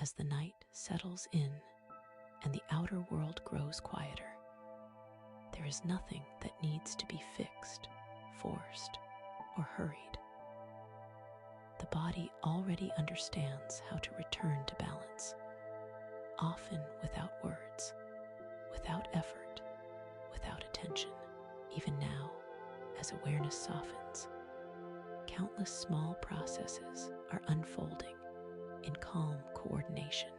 As the night settles in and the outer world grows quieter, there is nothing that needs to be fixed, forced, or hurried. The body already understands how to return to balance, often without words, without effort, without attention. Even now, as awareness softens, countless small processes are unfolding in calm coordination,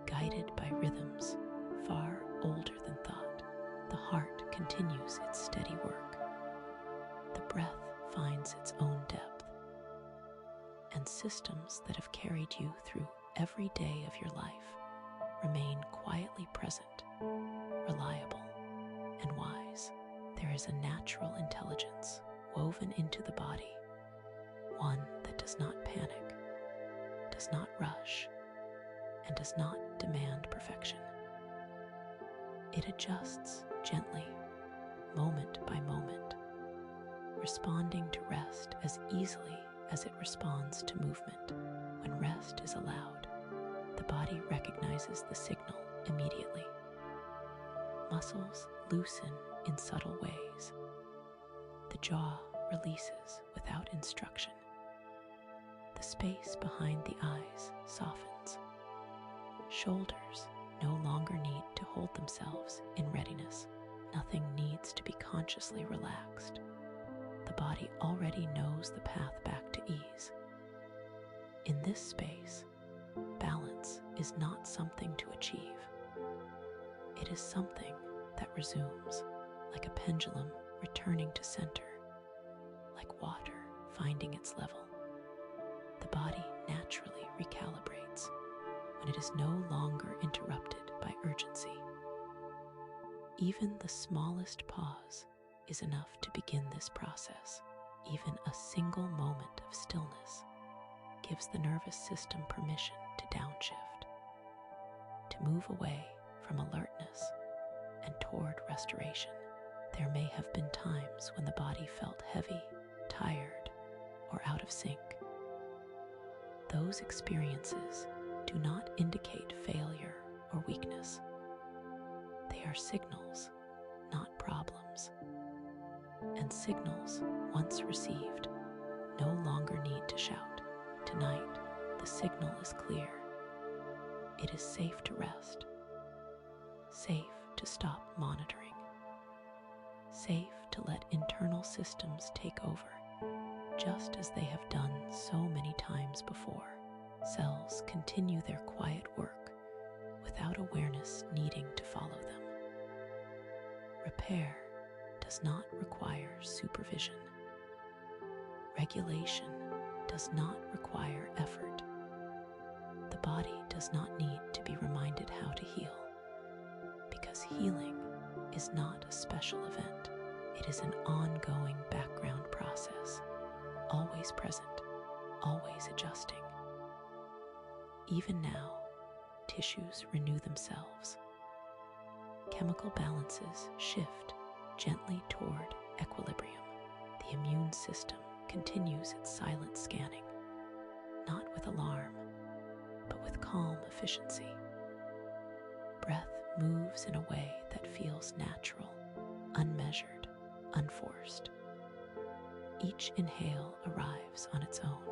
guided by rhythms far older than thought. The heart continues its steady work. The breath finds its own depth, and systems that have carried you through every day of your life remain quietly present, reliable, and wise. There is a natural intelligence woven into the body, one that does not panic, does not rush, and does not demand perfection. It adjusts gently, moment by moment, responding to rest as easily as it responds to movement. When rest is allowed, the body recognizes the signal immediately. Muscles loosen in subtle ways. The jaw releases without instruction. The space behind the eyes softens. Shoulders no longer need to hold themselves in readiness. Nothing needs to be consciously relaxed. The body already knows the path back to ease. In this space, balance is not something to achieve. It is something that resumes, like a pendulum returning to center, like water finding its level. The body naturally recalibrates when it is no longer interrupted by urgency. Even the smallest pause is enough to begin this process. Even a single moment of stillness gives the nervous system permission to downshift, to move away from alertness and toward restoration. There may have been times when the body felt heavy, tired, or out of sync. Those experiences do not indicate failure or weakness. They are signals, not problems. And signals, once received, no longer need to shout. Tonight, the signal is clear. It is safe to rest, safe to stop monitoring, safe to let internal systems take over, just as they have done so many times before. Cells continue their quiet work without awareness needing to follow them. Repair does not require supervision. Regulation does not require effort. The body does not need to be reminded how to heal, because healing is not a special event. It is an ongoing background process, always present, always adjusting. Even now, tissues renew themselves. Chemical balances shift gently toward equilibrium. The immune system continues its silent scanning, not with alarm, but with calm efficiency. Breath moves in a way that feels natural, unmeasured, unforced. Each inhale arrives on its own.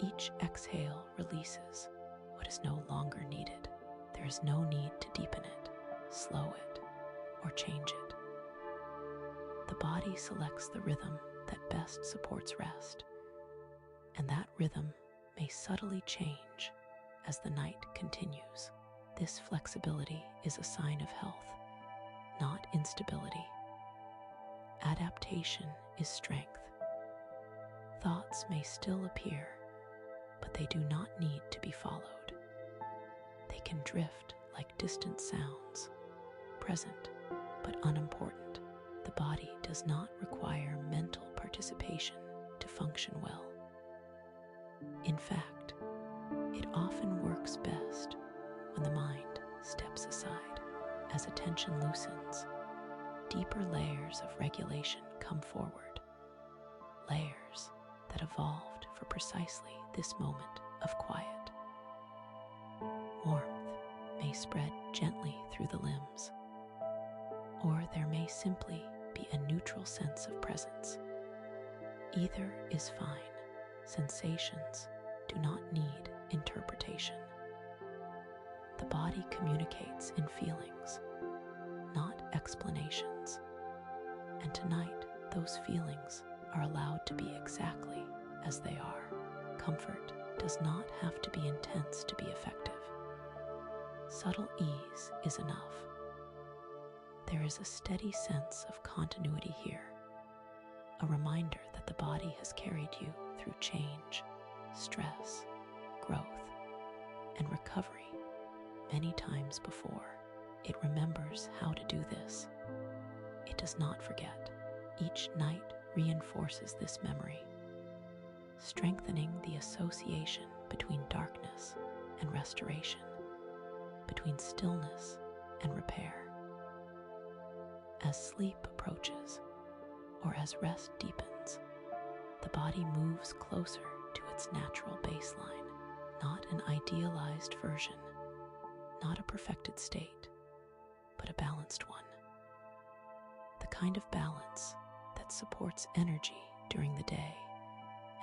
Each exhale releases what is no longer needed. There is no need to deepen it, slow it, or change it. The body selects the rhythm that best supports rest, and that rhythm may subtly change as the night continues. This flexibility is a sign of health, not instability. Adaptation is strength. Thoughts may still appear, but they do not need to be followed. They can drift like distant sounds, present but unimportant. The body does not require mental participation to function well. In fact, it often works best when the mind steps aside. As attention loosens, deeper layers of regulation come forward, layers that evolved for precisely this moment of quiet. may spread gently through the limbs, or there may simply be a neutral sense of presence. Either is fine. Sensations do not need interpretation. The body communicates in feelings, not explanations. And tonight, those feelings are allowed to be exactly as they are. Comfort does not have to be intense to be effective. Subtle ease is enough. There is a steady sense of continuity here, a reminder that the body has carried you through change, stress, growth, and recovery many times before. It remembers how to do this. It does not forget. Each night reinforces this memory, strengthening the association between darkness and restoration, between stillness and repair. As sleep approaches, or as rest deepens, the body moves closer to its natural baseline, not an idealized version, not a perfected state, but a balanced one. The kind of balance that supports energy during the day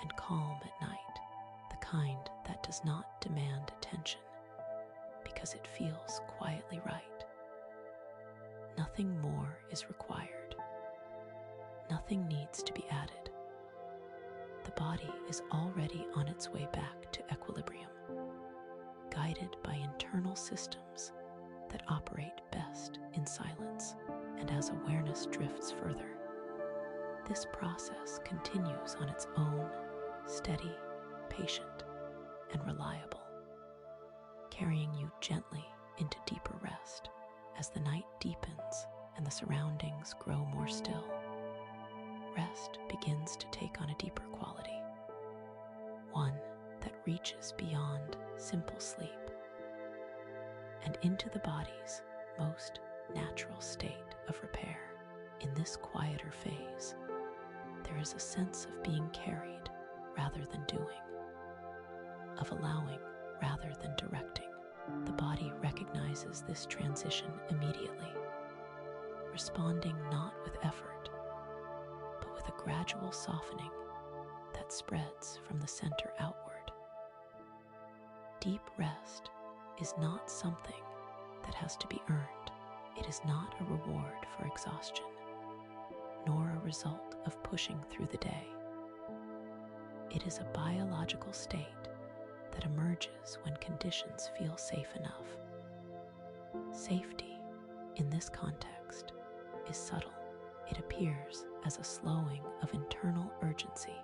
and calm at night, the kind that does not demand attention because it feels quietly right. Nothing more is required. Nothing needs to be added. The body is already on its way back to equilibrium, guided by internal systems that operate best in silence. And as awareness drifts further, this process continues on its own, steady, patient, and reliable, carrying you gently into deeper rest. As the night deepens and the surroundings grow more still, rest begins to take on a deeper quality, one that reaches beyond simple sleep and into the body's most natural state of repair. In this quieter phase, there is a sense of being carried rather than doing, of allowing rather than directing. The body recognizes this transition immediately, responding not with effort, but with a gradual softening that spreads from the center outward. Deep rest is not something that has to be earned. It is not a reward for exhaustion, nor a result of pushing through the day. It is a biological state that emerges when conditions feel safe enough. Safety, in this context, is subtle. It appears as a slowing of internal urgency,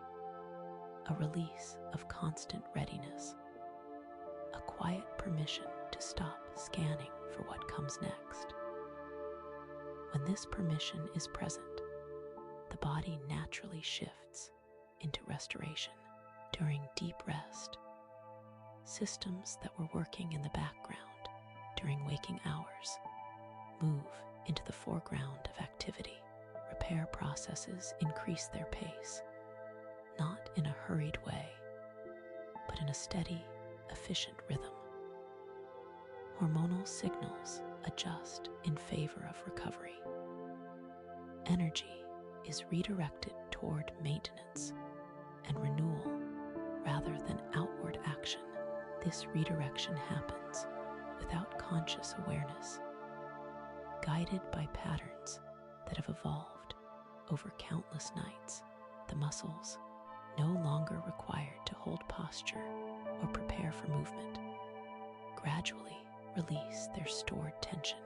a release of constant readiness, a quiet permission to stop scanning for what comes next. When this permission is present, the body naturally shifts into restoration. During deep rest, systems that were working in the background during waking hours move into the foreground of activity. Repair processes increase their pace, not in a hurried way, but in a steady, efficient rhythm. Hormonal signals adjust in favor of recovery. Energy is redirected toward maintenance and renewal rather than outward action. This redirection happens without conscious awareness, guided by patterns that have evolved over countless nights. The muscles, no longer required to hold posture or prepare for movement, gradually release their stored tension.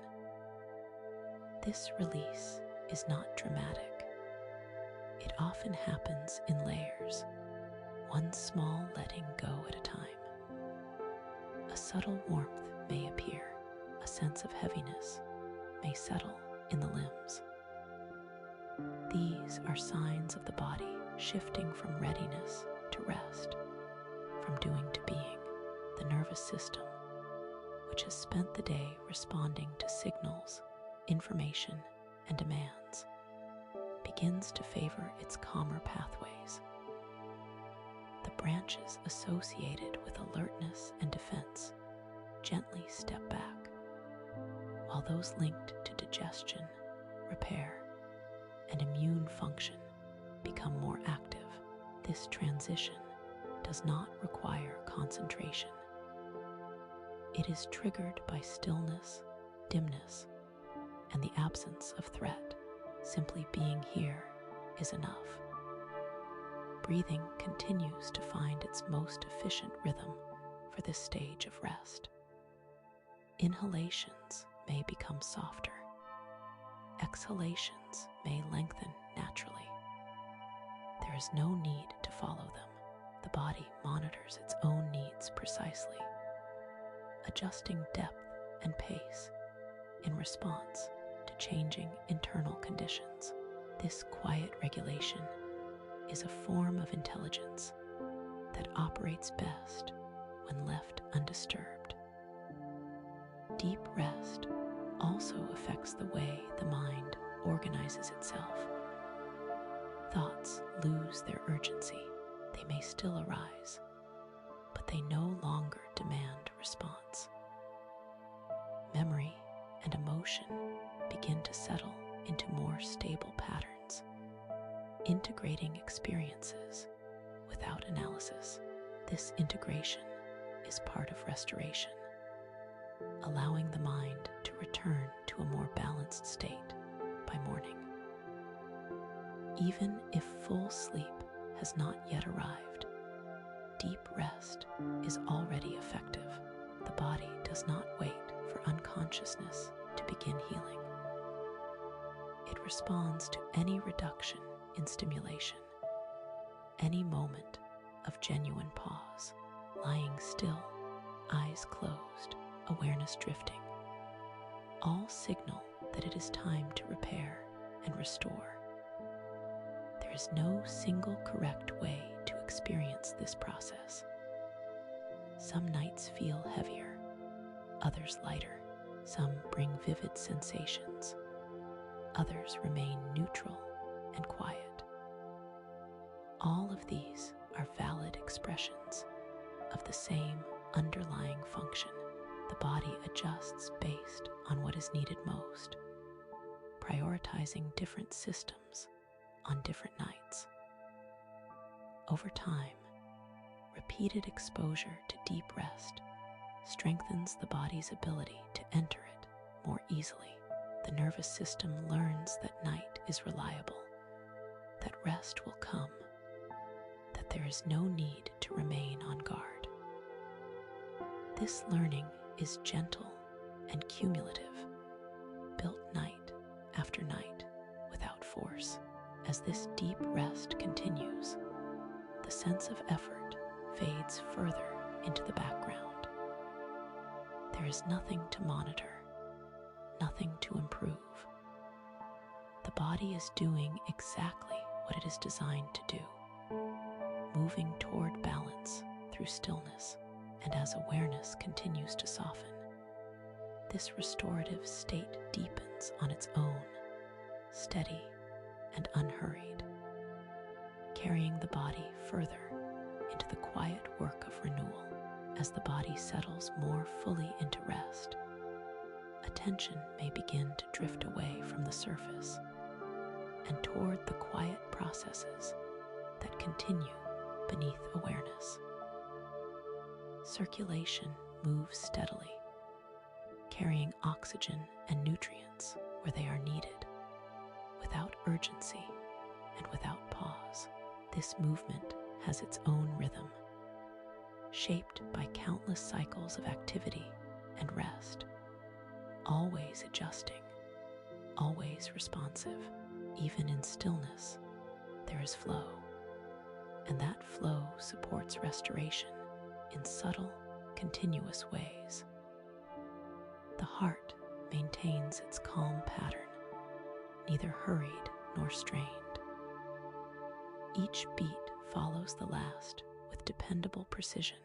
This release is not dramatic. It often happens in layers, one small letting go at a time. A subtle warmth may appear, a sense of heaviness may settle in the limbs. These are signs of the body shifting from readiness to rest, from doing to being. The nervous system, which has spent the day responding to signals, information, and demands, begins to favor its calmer pathways. The branches associated with alertness and defense gently step back, those linked to digestion, repair, and immune function become more active. This transition does not require concentration. It is triggered by stillness, dimness, and the absence of threat. Simply being here is enough. Breathing continues to find its most efficient rhythm for this stage of rest. Inhalations may become softer. Exhalations may lengthen naturally. There is no need to follow them. The body monitors its own needs precisely, adjusting depth and pace in response to changing internal conditions. This quiet regulation is a form of intelligence that operates best when left undisturbed. Deep rest also affects the way the mind organizes itself. Thoughts lose their urgency. They may still arise, but they no longer demand response. Memory and emotion begin to settle into more stable patterns, integrating experiences without analysis. This integration is part of restoration, allowing the mind to return to a more balanced state by morning. Even if full sleep has not yet arrived, deep rest is already effective. The body does not wait for unconsciousness to begin healing. It responds to any reduction in stimulation, any moment of genuine pause, lying still, eyes closed, awareness drifting. All signal that it is time to repair and restore. There is no single correct way to experience this process. Some nights feel heavier, others lighter. Some bring vivid sensations, others remain neutral and quiet. All of these are valid expressions of the same underlying function. The body adjusts based on what is needed most, prioritizing different systems on different nights. Over time, repeated exposure to deep rest strengthens the body's ability to enter it more easily. The nervous system learns that night is reliable, that rest will come, that there is no need to remain on guard. This learning is gentle and cumulative, built night after night without force. As this deep rest continues, the sense of effort fades further into the background. There is nothing to monitor, nothing to improve. The body is doing exactly what it is designed to do, moving toward balance through stillness. And as awareness continues to soften, this restorative state deepens on its own, steady and unhurried, carrying the body further into the quiet work of renewal. As the body settles more fully into rest, attention may begin to drift away from the surface and toward the quiet processes that continue beneath awareness. Circulation moves steadily, carrying oxygen and nutrients where they are needed, without urgency and without pause. This movement has its own rhythm, shaped by countless cycles of activity and rest, always adjusting, always responsive. Even in stillness, there is flow, and that flow supports restoration in subtle, continuous ways. The heart maintains its calm pattern, neither hurried nor strained. Each beat follows the last with dependable precision,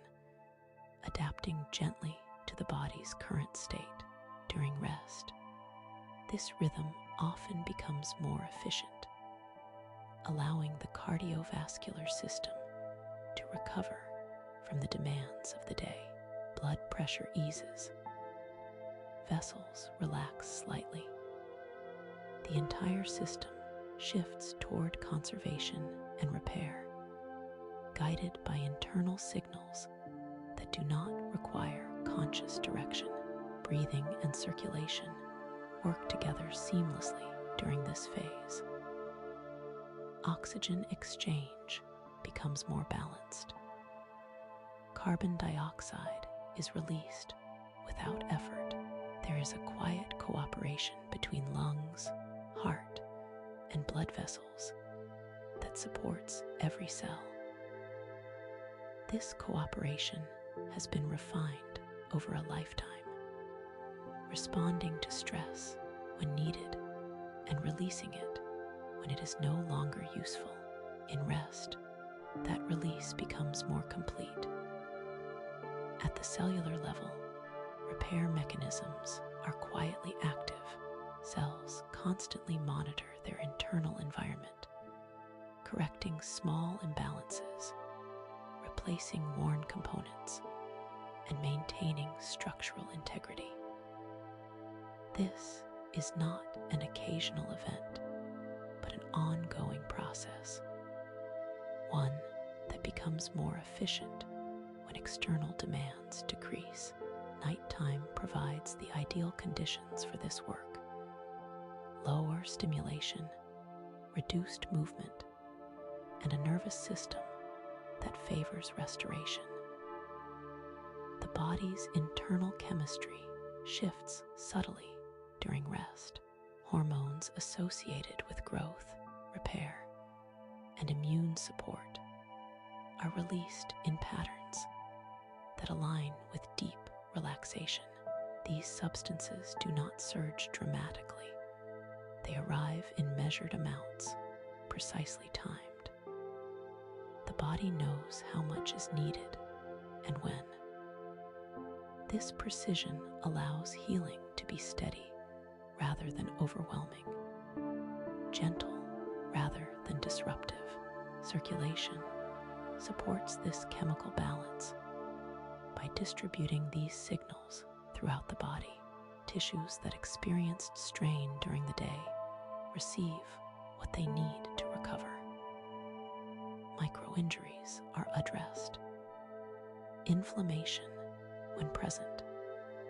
adapting gently to the body's current state. During rest, this rhythm often becomes more efficient, allowing the cardiovascular system to recover from the demands of the day. Blood pressure eases, vessels relax slightly. The entire system shifts toward conservation and repair, guided by internal signals that do not require conscious direction. Breathing and circulation work together seamlessly during this phase. Oxygen exchange becomes more balanced. Carbon dioxide is released without effort. There is a quiet cooperation between lungs, heart, and blood vessels that supports every cell. This cooperation has been refined over a lifetime, responding to stress when needed and releasing it when it is no longer useful. In rest, that release becomes more complete. At the cellular level, repair mechanisms are quietly active. Cells constantly monitor their internal environment, correcting small imbalances, replacing worn components, and maintaining structural integrity. This is not an occasional event, but an ongoing process, one that becomes more efficient when external demands decrease. Nighttime provides the ideal conditions for this work. Lower stimulation, reduced movement, and a nervous system that favors restoration. The body's internal chemistry shifts subtly during rest. Hormones associated with growth, repair, and immune support are released in patterns that align with deep relaxation. These substances do not surge dramatically. They arrive in measured amounts, precisely timed. The body knows how much is needed and when. This precision allows healing to be steady rather than overwhelming, gentle rather than disruptive. Circulation supports this chemical balance by distributing these signals throughout the body. Tissues that experienced strain during the day receive what they need to recover. Micro-injuries are addressed. Inflammation, when present,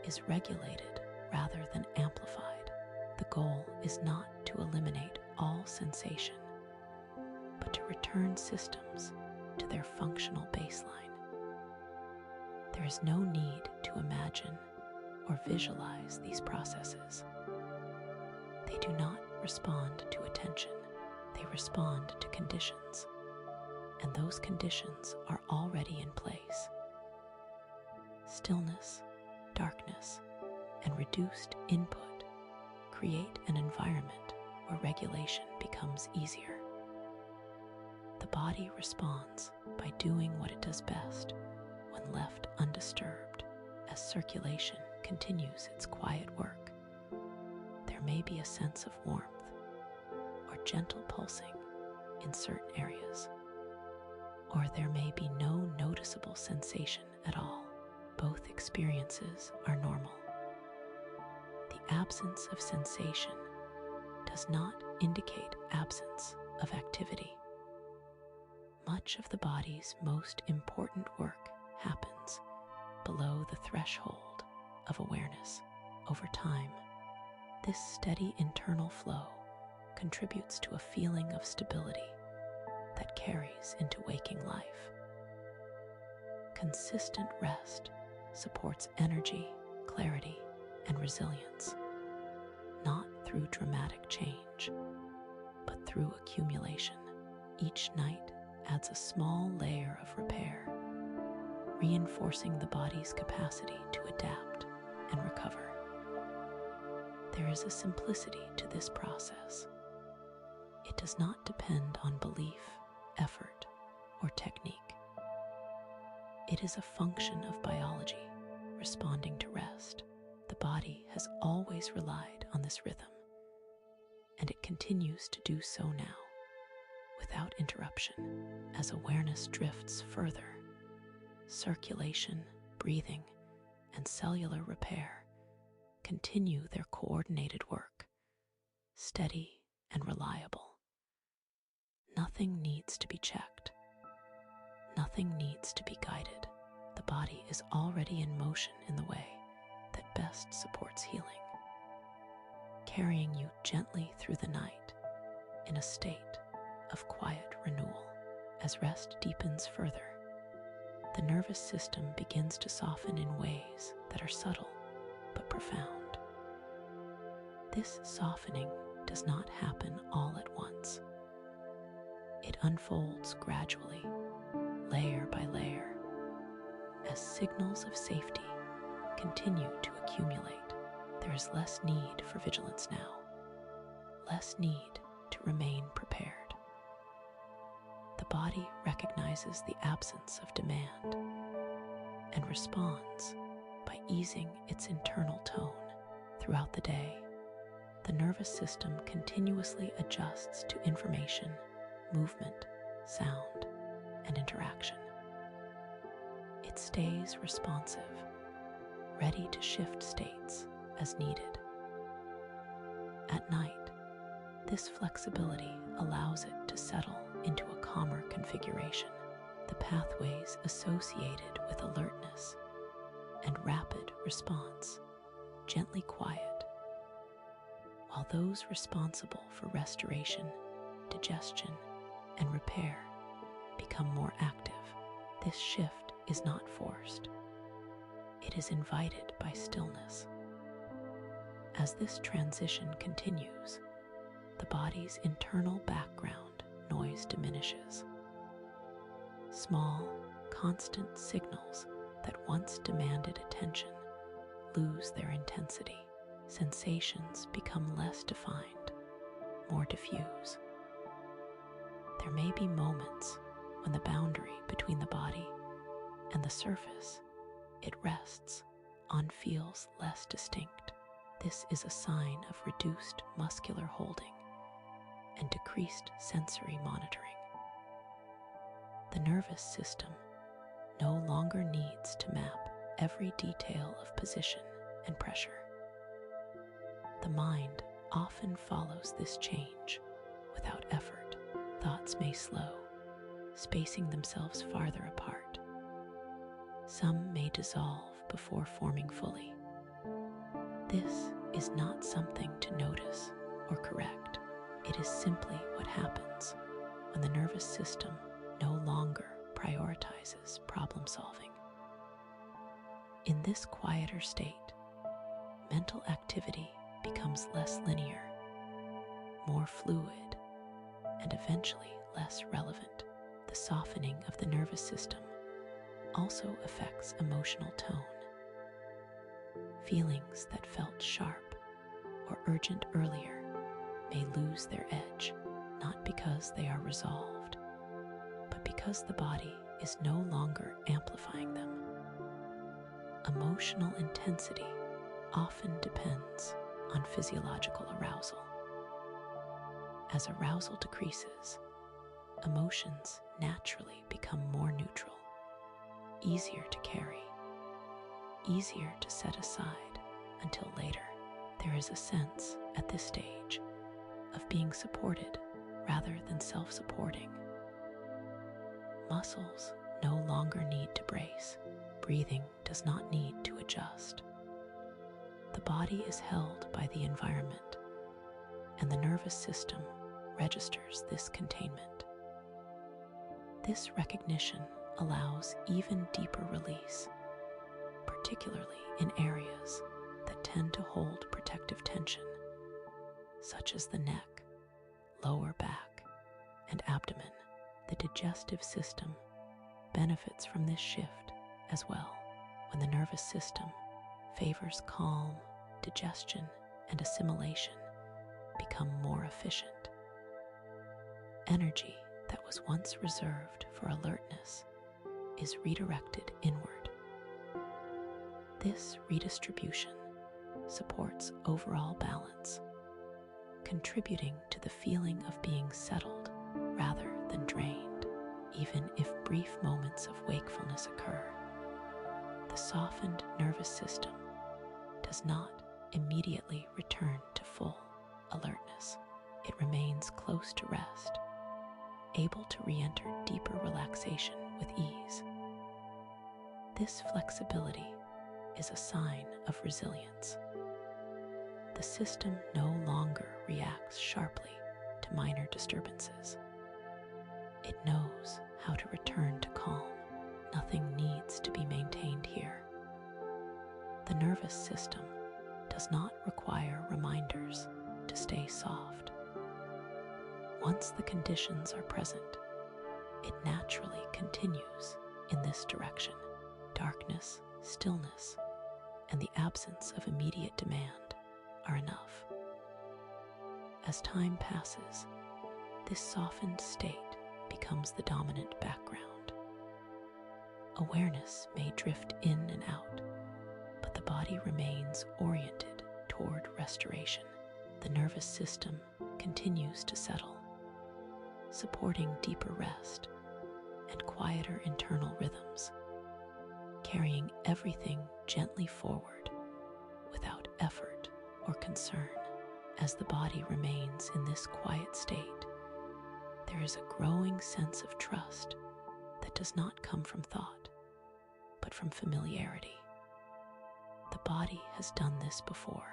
is regulated rather than amplified. The goal is not to eliminate all sensation, but to return systems to their functional baseline. There is no need to imagine or visualize these processes. They do not respond to attention. They respond to conditions, and those conditions are already in place. Stillness, darkness, and reduced input create an environment where regulation becomes easier. The body responds by doing what it does best when left undisturbed. As circulation continues its quiet work, there may be a sense of warmth or gentle pulsing in certain areas, or there may be no noticeable sensation at all. Both experiences are normal. The absence of sensation does not indicate absence of activity. Much of the body's most important work happens below the threshold of awareness. Over time, this steady internal flow contributes to a feeling of stability that carries into waking life. Consistent rest supports energy, clarity, and resilience, not through dramatic change, but through accumulation. Each night adds a small layer of repair, reinforcing the body's capacity to adapt and recover. There is a simplicity to this process. It does not depend on belief, effort, or technique. It is a function of biology responding to rest. The body has always relied on this rhythm, and it continues to do so now, without interruption. As awareness drifts further, circulation, breathing, and cellular repair continue their coordinated work, steady and reliable. Nothing needs to be checked. Nothing needs to be guided. The body is already in motion in the way that best supports healing, carrying you gently through the night in a state of quiet renewal. As rest deepens further, the nervous system begins to soften in ways that are subtle but profound. This softening does not happen all at once. It unfolds gradually, layer by layer, as signals of safety continue to accumulate. There is less need for vigilance now, less need to remain prepared. The body recognizes the absence of demand and responds by easing its internal tone. Throughout the day, the nervous system continuously adjusts to information, movement, sound, and interaction. It stays responsive, ready to shift states as needed. At night, this flexibility allows it to settle into a calmer configuration. The pathways associated with alertness and rapid response gently quiet, while those responsible for restoration, digestion, and repair become more active. This shift is not forced. It is invited by stillness. As this transition continues, the body's internal background noise diminishes. Small, constant signals that once demanded attention lose their intensity. Sensations become less defined, more diffuse. There may be moments when the boundary between the body and the surface it rests on feels less distinct. This is a sign of reduced muscular holding and decreased sensory monitoring. The nervous system no longer needs to map every detail of position and pressure. The mind often follows this change without effort. Thoughts may slow, spacing themselves farther apart. Some may dissolve before forming fully. This is not something to notice or correct. It is simply what happens when the nervous system no longer prioritizes problem solving. In this quieter state, mental activity becomes less linear, more fluid, and eventually less relevant. The softening of the nervous system also affects emotional tone. Feelings that felt sharp or urgent earlier may lose their edge, not because they are resolved, but because the body is no longer amplifying them. Emotional intensity often depends on physiological arousal. As arousal decreases, emotions naturally become more neutral, easier to carry, easier to set aside until later. There is a sense at this stage of being supported rather than self-supporting. Muscles no longer need to brace. Breathing does not need to adjust. The body is held by the environment, and the nervous system registers this containment. This recognition allows even deeper release, particularly in areas that tend to hold protective tension, such as the neck, lower back, and abdomen. The digestive system benefits from this shift as well. When the nervous system favors calm, digestion, and assimilation become more efficient. Energy that was once reserved for alertness is redirected inward. This redistribution supports overall balance, contributing to the feeling of being settled rather than drained. Even if brief moments of wakefulness occur, the softened nervous system does not immediately return to full alertness. It remains close to rest, able to re-enter deeper relaxation with ease. This flexibility is a sign of resilience. The system no longer reacts sharply to minor disturbances. It knows how to return to calm. Nothing needs to be maintained here. The nervous system does not require reminders to stay soft. Once the conditions are present, it naturally continues in this direction. Darkness, stillness, and the absence of immediate demand are enough. As time passes, this softened state becomes the dominant background. Awareness may drift in and out, but the body remains oriented toward restoration. The nervous system continues to settle, supporting deeper rest and quieter internal rhythms, carrying everything gently forward without effort or concern. As the body remains in this quiet state, there is a growing sense of trust that does not come from thought, but from familiarity. The body has done this before.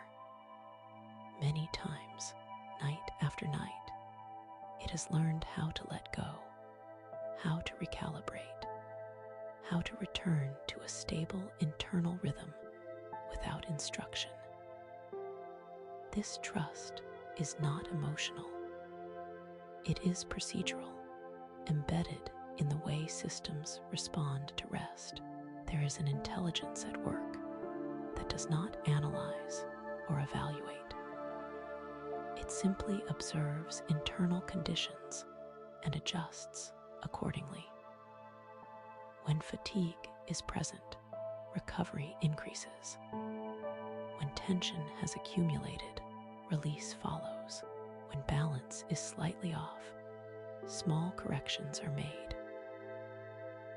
Many times, night after night, it has learned how to let go, how to recalibrate, how to return to a stable internal rhythm without instruction. This trust is not emotional. It is procedural, embedded in the way systems respond to rest. There is an intelligence at work that does not analyze or evaluate. It simply observes internal conditions and adjusts accordingly. When fatigue is present, recovery increases. When tension has accumulated, release follows. When balance is slightly off, small corrections are made.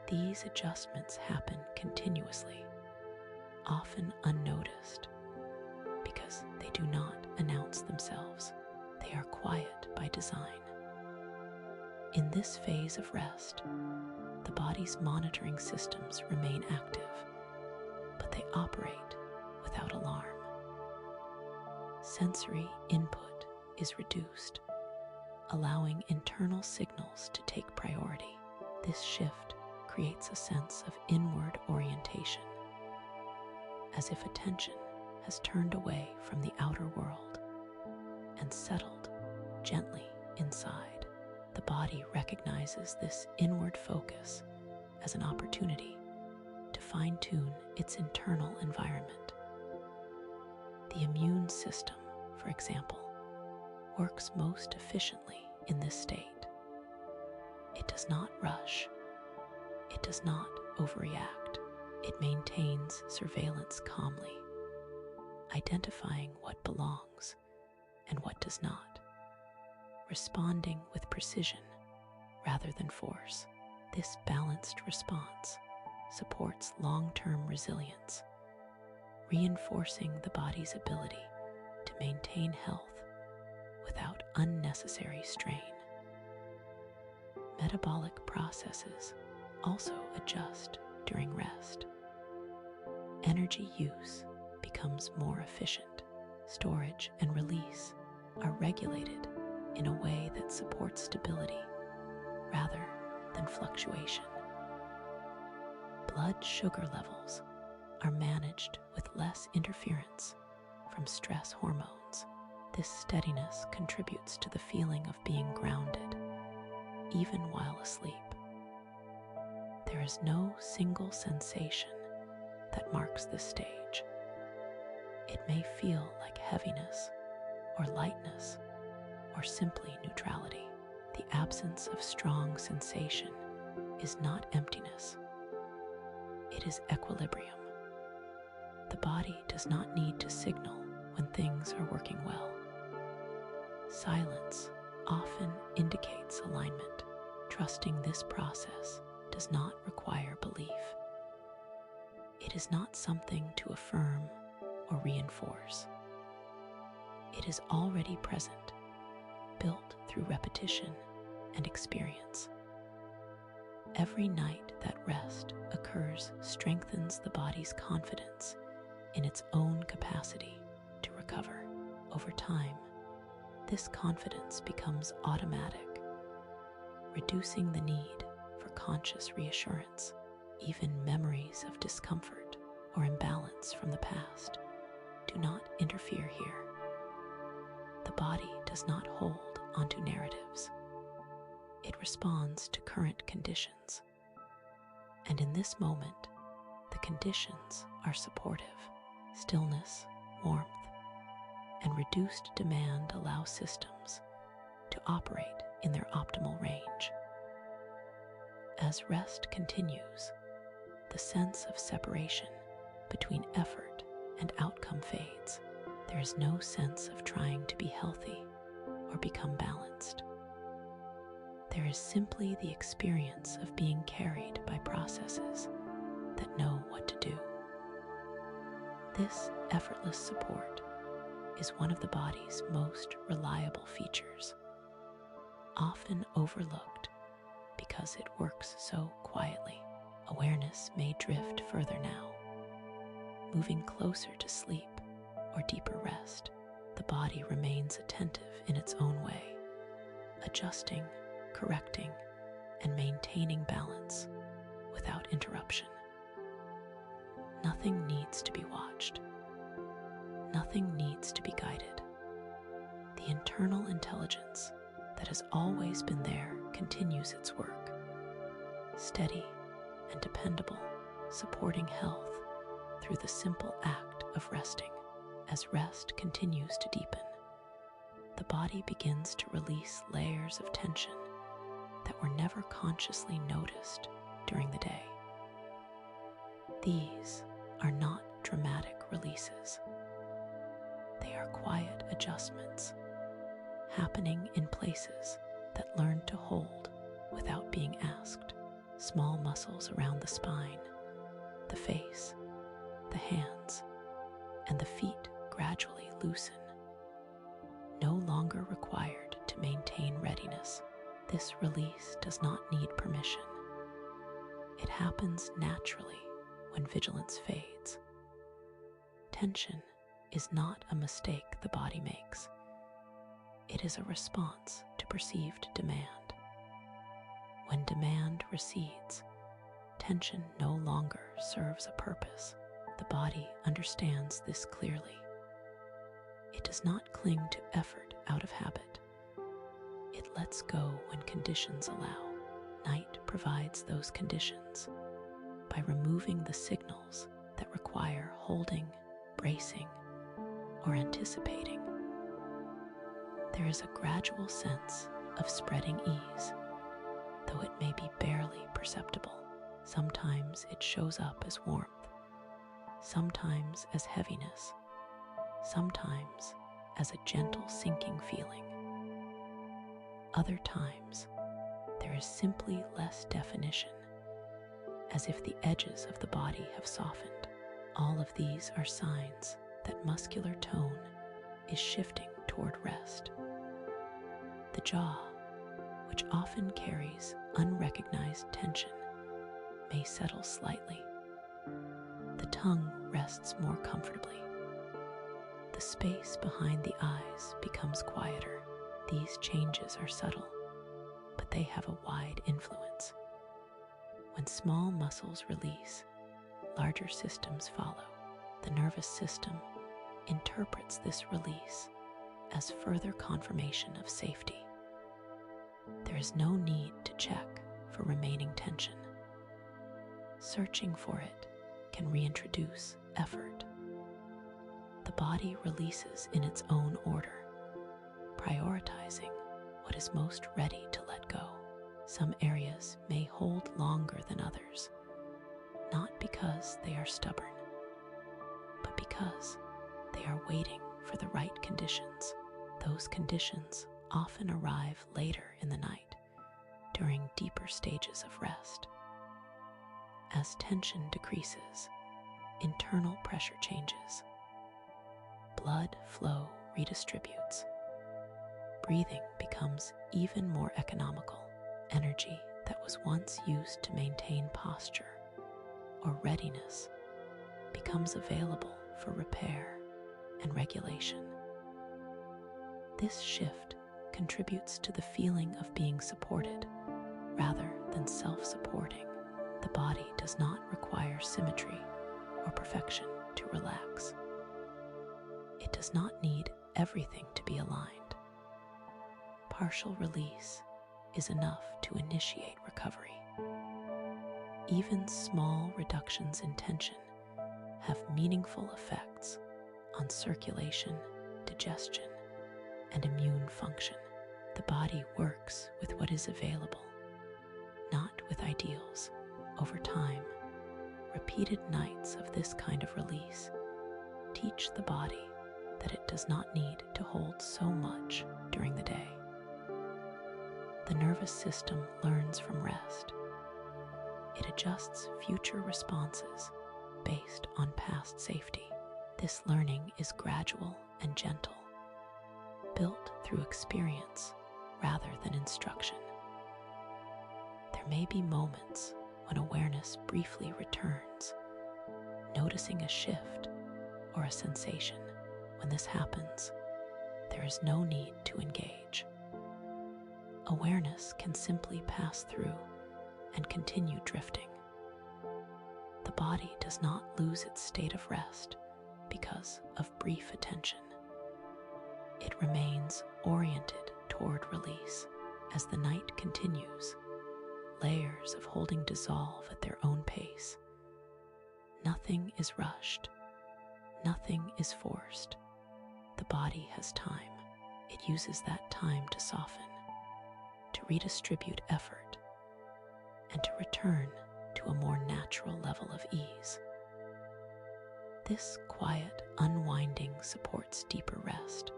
These adjustments happen continuously, often unnoticed, because they do not announce themselves. They are quiet by design. In this phase of rest, the body's monitoring systems remain active, but they operate without alarm. Sensory input is reduced, allowing internal signals to take priority. This shift creates a sense of inward orientation, as if attention has turned away from the outer world and settled gently inside. The body recognizes this inward focus as an opportunity to fine-tune its internal environment. The immune system, for example, works most efficiently in this state. It does not rush. It does not overreact. It maintains surveillance calmly, identifying what belongs and what does not, responding with precision rather than force. This balanced response supports long-term resilience, reinforcing the body's ability to maintain health without unnecessary strain. Metabolic processes also adjust during rest. Energy use becomes more efficient. Storage and release are regulated in a way that supports stability rather than fluctuation. Blood sugar levels are managed with less interference from stress hormones. This steadiness contributes to the feeling of being grounded, even while asleep. There is no single sensation that marks this stage. It may feel like heaviness or lightness or simply neutrality. The absence of strong sensation is not emptiness. It is equilibrium. The body does not need to signal when things are working well. Silence often indicates alignment. Trusting this process does not require belief. It is not something to affirm or reinforce. It is already present, built through repetition and experience. Every night that rest occurs strengthens the body's confidence in its own capacity to recover. Over time, this confidence becomes automatic, reducing the need for conscious reassurance. Even memories of discomfort or imbalance from the past do not interfere here. The body does not hold onto narratives. It responds to current conditions. And in this moment, the conditions are supportive. Stillness, warmth, and reduced demand allow systems to operate in their optimal range. As rest continues, the sense of separation between effort and outcome fades. There is no sense of trying to be healthy or become balanced. There is simply the experience of being carried by processes that know what to do. This effortless support is one of the body's most reliable features, often overlooked because it works so quietly. Awareness may drift further now, moving closer to sleep or deeper rest. The body remains attentive in its own way, adjusting, correcting, and maintaining balance without interruption. Nothing needs to be watched. Nothing needs to be guided. The internal intelligence that has always been there continues its work, steady and dependable, supporting health through the simple act of resting. As rest continues to deepen, the body begins to release layers of tension that were never consciously noticed during the day. These are not dramatic releases. They are quiet adjustments happening in places that learn to hold without being asked. Small muscles around the spine, the face, the hands, and the feet gradually loosen, no longer required to maintain readiness. This release does not need permission. It happens naturally when vigilance fades. Tension is not a mistake the body makes. It is a response to perceived demand. When demand recedes, tension no longer serves a purpose. The body understands this clearly. It does not cling to effort out of habit. It lets go when conditions allow. Night provides those conditions by removing the signals that require holding, bracing, or anticipating. There is a gradual sense of spreading ease, though it may be barely perceptible. Sometimes it shows up as warmth, sometimes as heaviness, sometimes as a gentle sinking feeling. Other times, there is simply less definition, as if the edges of the body have softened. All of these are signs that muscular tone is shifting toward rest. The jaw, which often carries unrecognized tension, may settle slightly. The tongue rests more comfortably. The space behind the eyes becomes quieter. These changes are subtle, but they have a wide influence. When small muscles release, larger systems follow. The nervous system interprets this release as further confirmation of safety. There is no need to check for remaining tension. Searching for it can reintroduce effort. The body releases in its own order, prioritizing what is most ready to let go. Some areas may hold longer than others, not because they are stubborn, but because they are waiting for the right conditions. Those conditions often arrive later in the night, during deeper stages of rest. As tension decreases, internal pressure changes. Blood flow redistributes. Breathing becomes even more economical. Energy that was once used to maintain posture or readiness becomes available for repair and regulation. This shift contributes to the feeling of being supported rather than self-supporting. The body does not require symmetry or perfection to relax. It does not need everything to be aligned. Partial release is enough to initiate recovery. Even small reductions in tension have meaningful effects on circulation, digestion, and immune function. The body works with what is available, not with ideals. Over time, repeated nights of this kind of release teach the body that it does not need to hold so much during the day. The nervous system learns from rest. It adjusts future responses based on past safety. This learning is gradual and gentle, built through experience rather than instruction. There may be moments when awareness briefly returns, noticing a shift or a sensation. When this happens, there is no need to engage. Awareness can simply pass through and continue drifting. The body does not lose its state of rest because of brief attention. It remains oriented toward release. As the night continues, layers of holding dissolve at their own pace. Nothing is rushed. Nothing is forced. The body has time. It uses that time to soften, to redistribute effort, and to return to a more natural level of ease. This quiet unwinding supports deeper rest,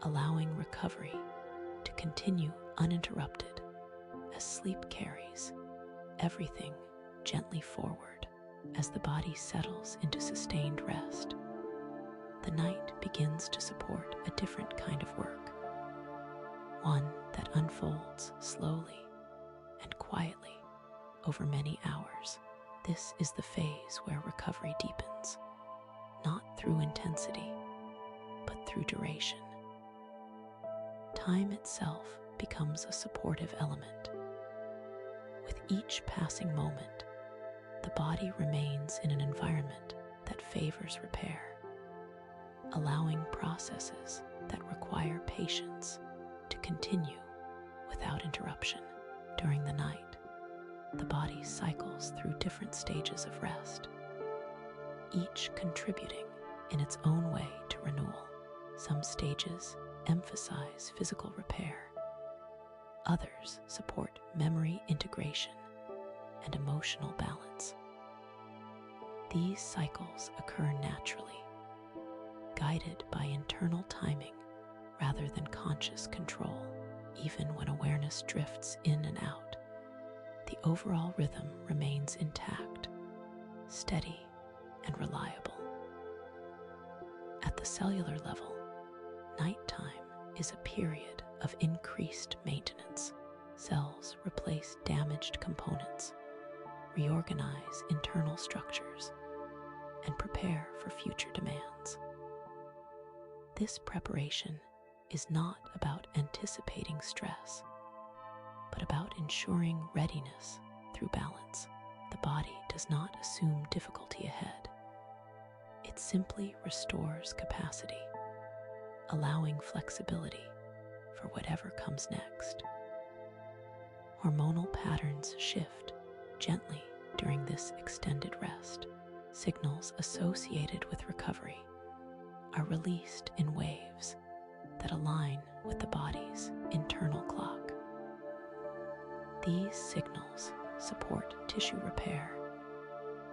allowing recovery to continue uninterrupted as sleep carries everything gently forward. As the body settles into sustained rest, the night begins to support a different kind of work, one that unfolds slowly and quietly over many hours. This is the phase where recovery deepens, not through intensity, but through duration. Time itself becomes a supportive element. With each passing moment, the body remains in an environment that favors repair, allowing processes that require patience to continue without interruption. During the night, the body cycles through different stages of rest, each contributing in its own way to renewal. Some stages emphasize physical repair. Others support memory integration and emotional balance. These cycles occur naturally, guided by internal timing rather than conscious control. Even when awareness drifts in and out, the overall rhythm remains intact, steady, and reliable. At the cellular level, nighttime is a period of increased maintenance. Cells replace damaged components, reorganize internal structures, and prepare for future demands. This preparation is not about anticipating stress, but about ensuring readiness through balance. The body does not assume difficulty ahead. It simply restores capacity, allowing flexibility for whatever comes next. Hormonal patterns shift gently during this extended rest. Signals associated with recovery are released in waves that align with the body's internal clock. These signals support tissue repair,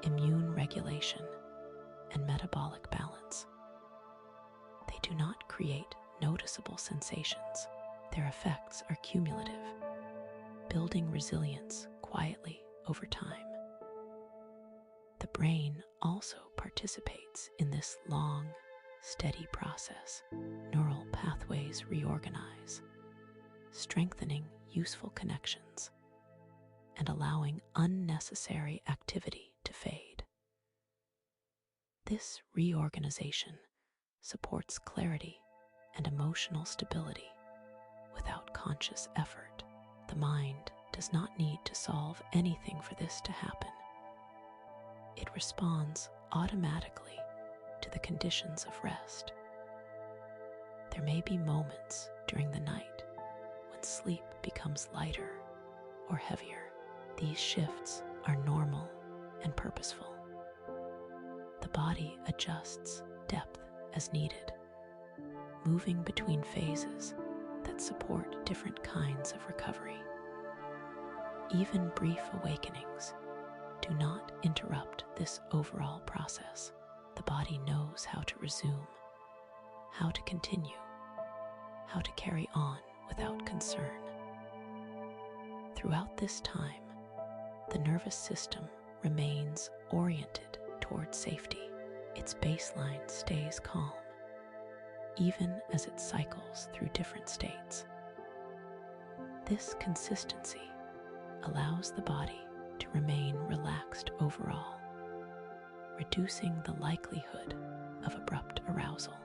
immune regulation, and metabolic balance. They do not create noticeable sensations. Their effects are cumulative, building resilience quietly over time. The brain also participates in this long, steady process. Neural pathways reorganize, strengthening useful connections and allowing unnecessary activity to fade. This reorganization supports clarity and emotional stability without conscious effort. The mind does not need to solve anything for this to happen. It responds automatically to the conditions of rest. There may be moments during the night when sleep becomes lighter or heavier. These shifts are normal and purposeful. The body adjusts depth as needed, moving between phases that support different kinds of recovery. Even brief awakenings do not interrupt this overall process. The body knows how to resume, how to continue, how to carry on without concern. Throughout this time, the nervous system remains oriented toward safety. Its baseline stays calm, even as it cycles through different states. This consistency allows the body to remain relaxed overall, reducing the likelihood of abrupt arousal.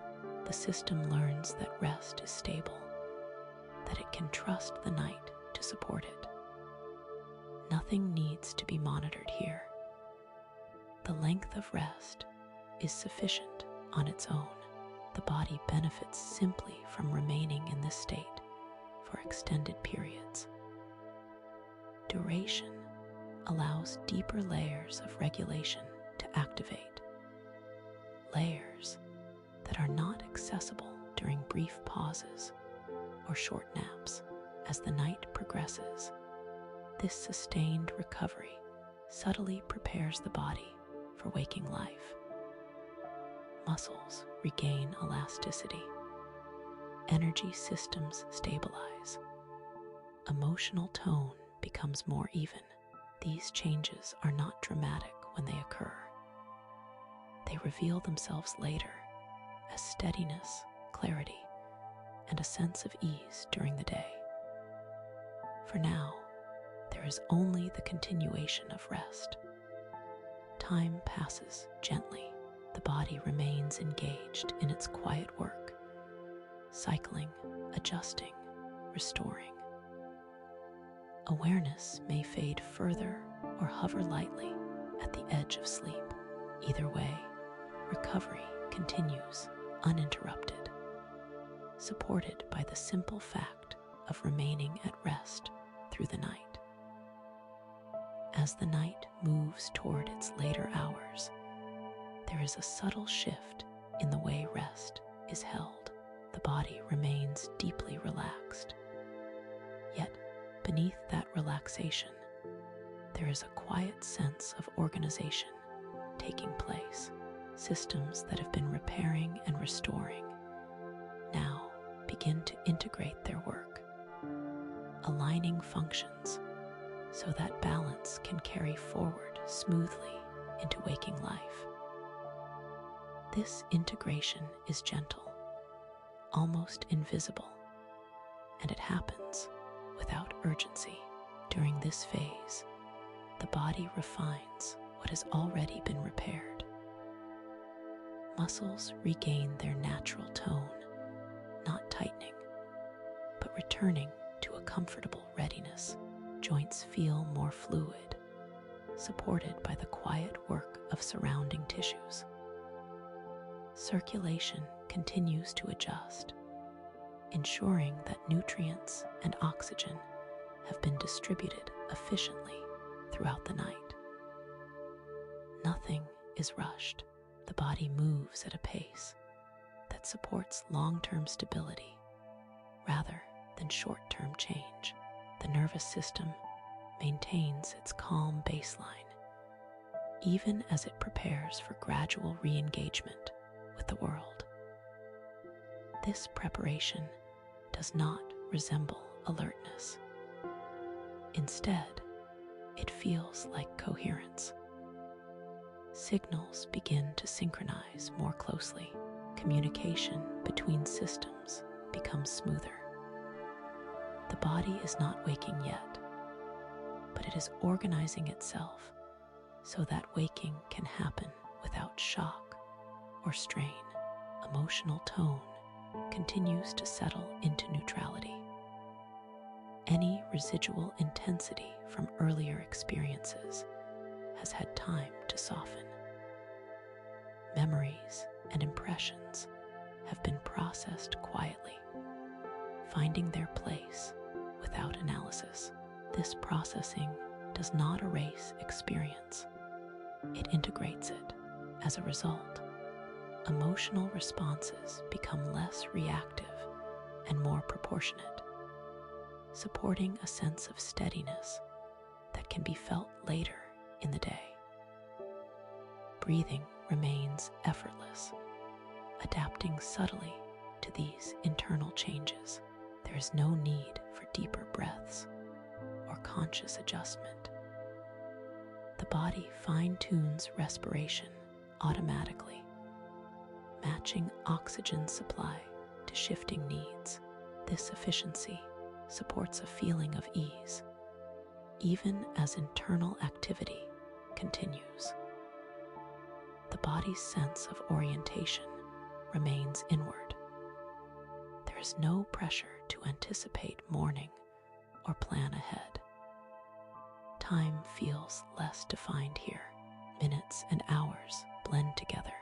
The system learns that rest is stable, that it can trust the night to support it. Nothing needs to be monitored here. The length of rest is sufficient on its own. The body benefits simply from remaining in this state for extended periods. Duration allows deeper layers of regulation to activate, layers that are not accessible during brief pauses or short naps. As the night progresses, this sustained recovery subtly prepares the body for waking life. Muscles regain elasticity, energy systems stabilize, emotional tone becomes more even. These changes are not dramatic when they occur. They reveal themselves later as steadiness, clarity, and a sense of ease during the day. For now, there is only the continuation of rest. Time passes gently. The body remains engaged in its quiet work, cycling, adjusting, restoring. Awareness may fade further or hover lightly at the edge of sleep. Either way, recovery continues uninterrupted, supported by the simple fact of remaining at rest through the night. As the night moves toward its later hours, there is a subtle shift in the way rest is held. The body remains deeply relaxed. Yet, beneath that relaxation, there is a quiet sense of organization taking place. Systems that have been repairing and restoring now begin to integrate their work, aligning functions so that balance can carry forward smoothly into waking life. This integration is gentle, almost invisible, and it happens without urgency. During this phase, the body refines what has already been repaired. Muscles regain their natural tone, not tightening, but returning to a comfortable readiness. Joints feel more fluid, supported by the quiet work of surrounding tissues. Circulation continues to adjust, ensuring that nutrients and oxygen have been distributed efficiently throughout the night. Nothing is rushed. The body moves at a pace that supports long-term stability rather than short-term change. The nervous system maintains its calm baseline, even as it prepares for gradual re-engagement with the world. This preparation does not resemble alertness. Instead, it feels like coherence. Signals begin to synchronize more closely. communication between systems becomes smoother. The body is not waking yet, but it is organizing itself so that waking can happen without shock or strain. Emotional tone continues to settle into neutrality. Any residual intensity from earlier experiences has had time to soften. Memories and impressions have been processed quietly, finding their place without analysis. This processing does not erase experience, it integrates it. As a result, emotional responses become less reactive and more proportionate, supporting a sense of steadiness that can be felt later in the day. Breathing remains effortless, adapting subtly to these internal changes. There is no need for deeper breaths or conscious adjustment. The body fine-tunes respiration automatically, matching oxygen supply to shifting needs. This efficiency supports a feeling of ease, even as internal activity continues. The body's sense of orientation remains inward. There is no pressure to anticipate morning or plan ahead. Time feels less defined here. Minutes and hours blend together,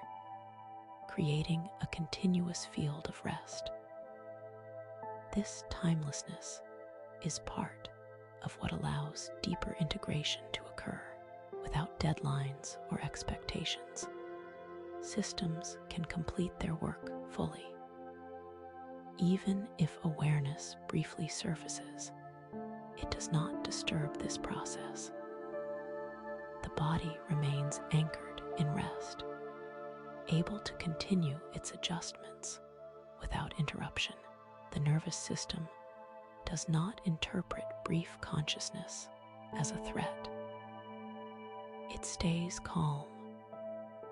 creating a continuous field of rest. This timelessness is part of what allows deeper integration to occur without deadlines or expectations. Systems can complete their work fully. Even if awareness briefly surfaces, it does not disturb this process. The body remains anchored in rest, able to continue its adjustments without interruption. The nervous system does not interpret brief consciousness as a threat. It stays calm,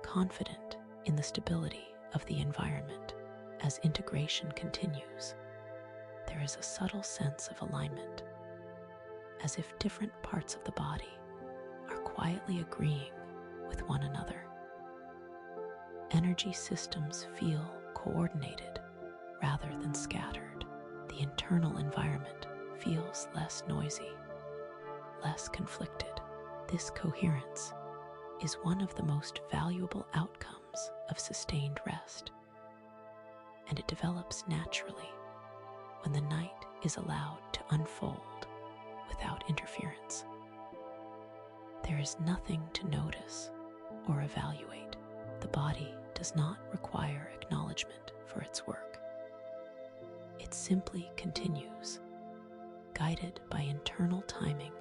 confident in the stability of the environment. As integration continues, there is a subtle sense of alignment, as if different parts of the body are quietly agreeing with one another. Energy systems feel coordinated rather than scattered. The internal environment feels less noisy, less conflicted. This coherence is one of the most valuable outcomes of sustained rest, and it develops naturally when the night is allowed to unfold without interference. There is nothing to notice or evaluate. The body does not require acknowledgement for its work. It simply continues, guided by internal timing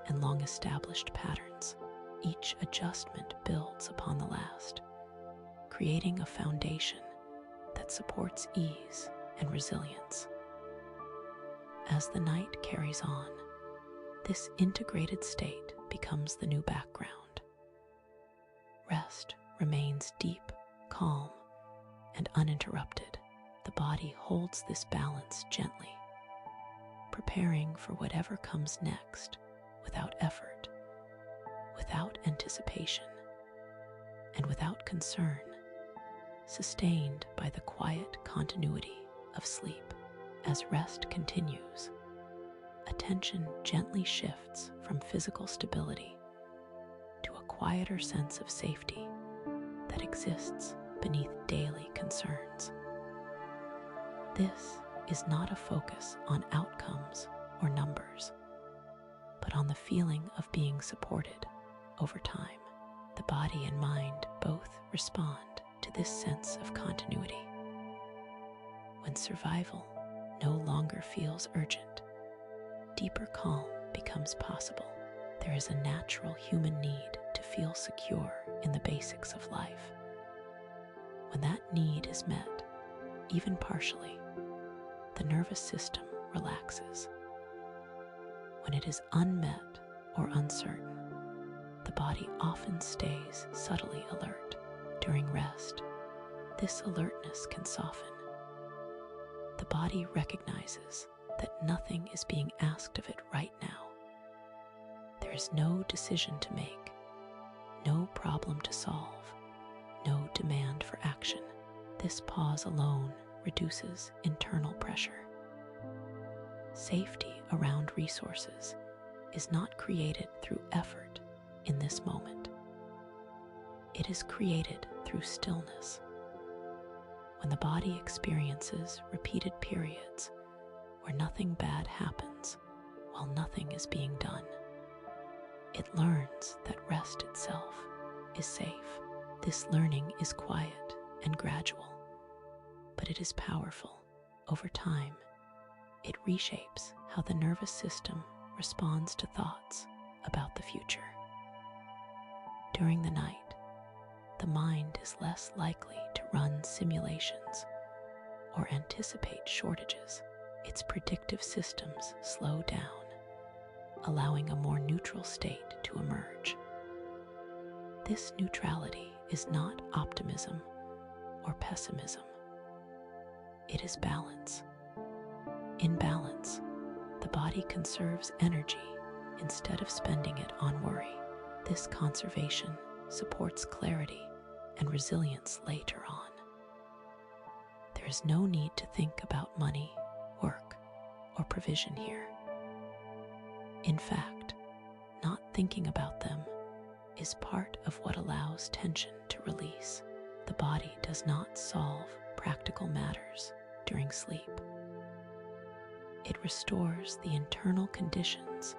and long-established patterns. Each adjustment builds upon the last, creating a foundation that supports ease and resilience. As the night carries on, this integrated state becomes the new background. Rest remains deep, calm, and uninterrupted. The body holds this balance gently, preparing for whatever comes next without effort, without anticipation, and without concern, sustained by the quiet continuity of sleep. As rest continues, attention gently shifts from physical stability to a quieter sense of safety that exists beneath daily concerns. This is not a focus on outcomes or numbers, but on the feeling of being supported over time. The body and mind both respond to this sense of continuity. When survival no longer feels urgent, deeper calm becomes possible. There is a natural human need to feel secure in the basics of life. When that need is met, even partially, the nervous system relaxes. When it is unmet or uncertain, the body often stays subtly alert. During rest, This alertness can soften. The body recognizes that nothing is being asked of it right now. There is no decision to make, no problem to solve, no demand for action. This pause alone reduces internal pressure. Safety around resources is not created through effort in this moment. It is created through stillness. When the body experiences repeated periods where nothing bad happens while nothing is being done, it learns that rest itself is safe. This learning is quiet and gradual, but it is powerful. Over time, it reshapes how the nervous system responds to thoughts about the future. During the night, the mind is less likely to run simulations or anticipate shortages. Its predictive systems slow down, allowing a more neutral state to emerge. This neutrality is not optimism or pessimism. It is balance. In balance, the body conserves energy instead of spending it on worry. This conservation supports clarity and resilience later on. There is no need to think about money, work, or provision here. In fact, not thinking about them is part of what allows tension to release. The body does not solve practical matters during sleep. It restores the internal conditions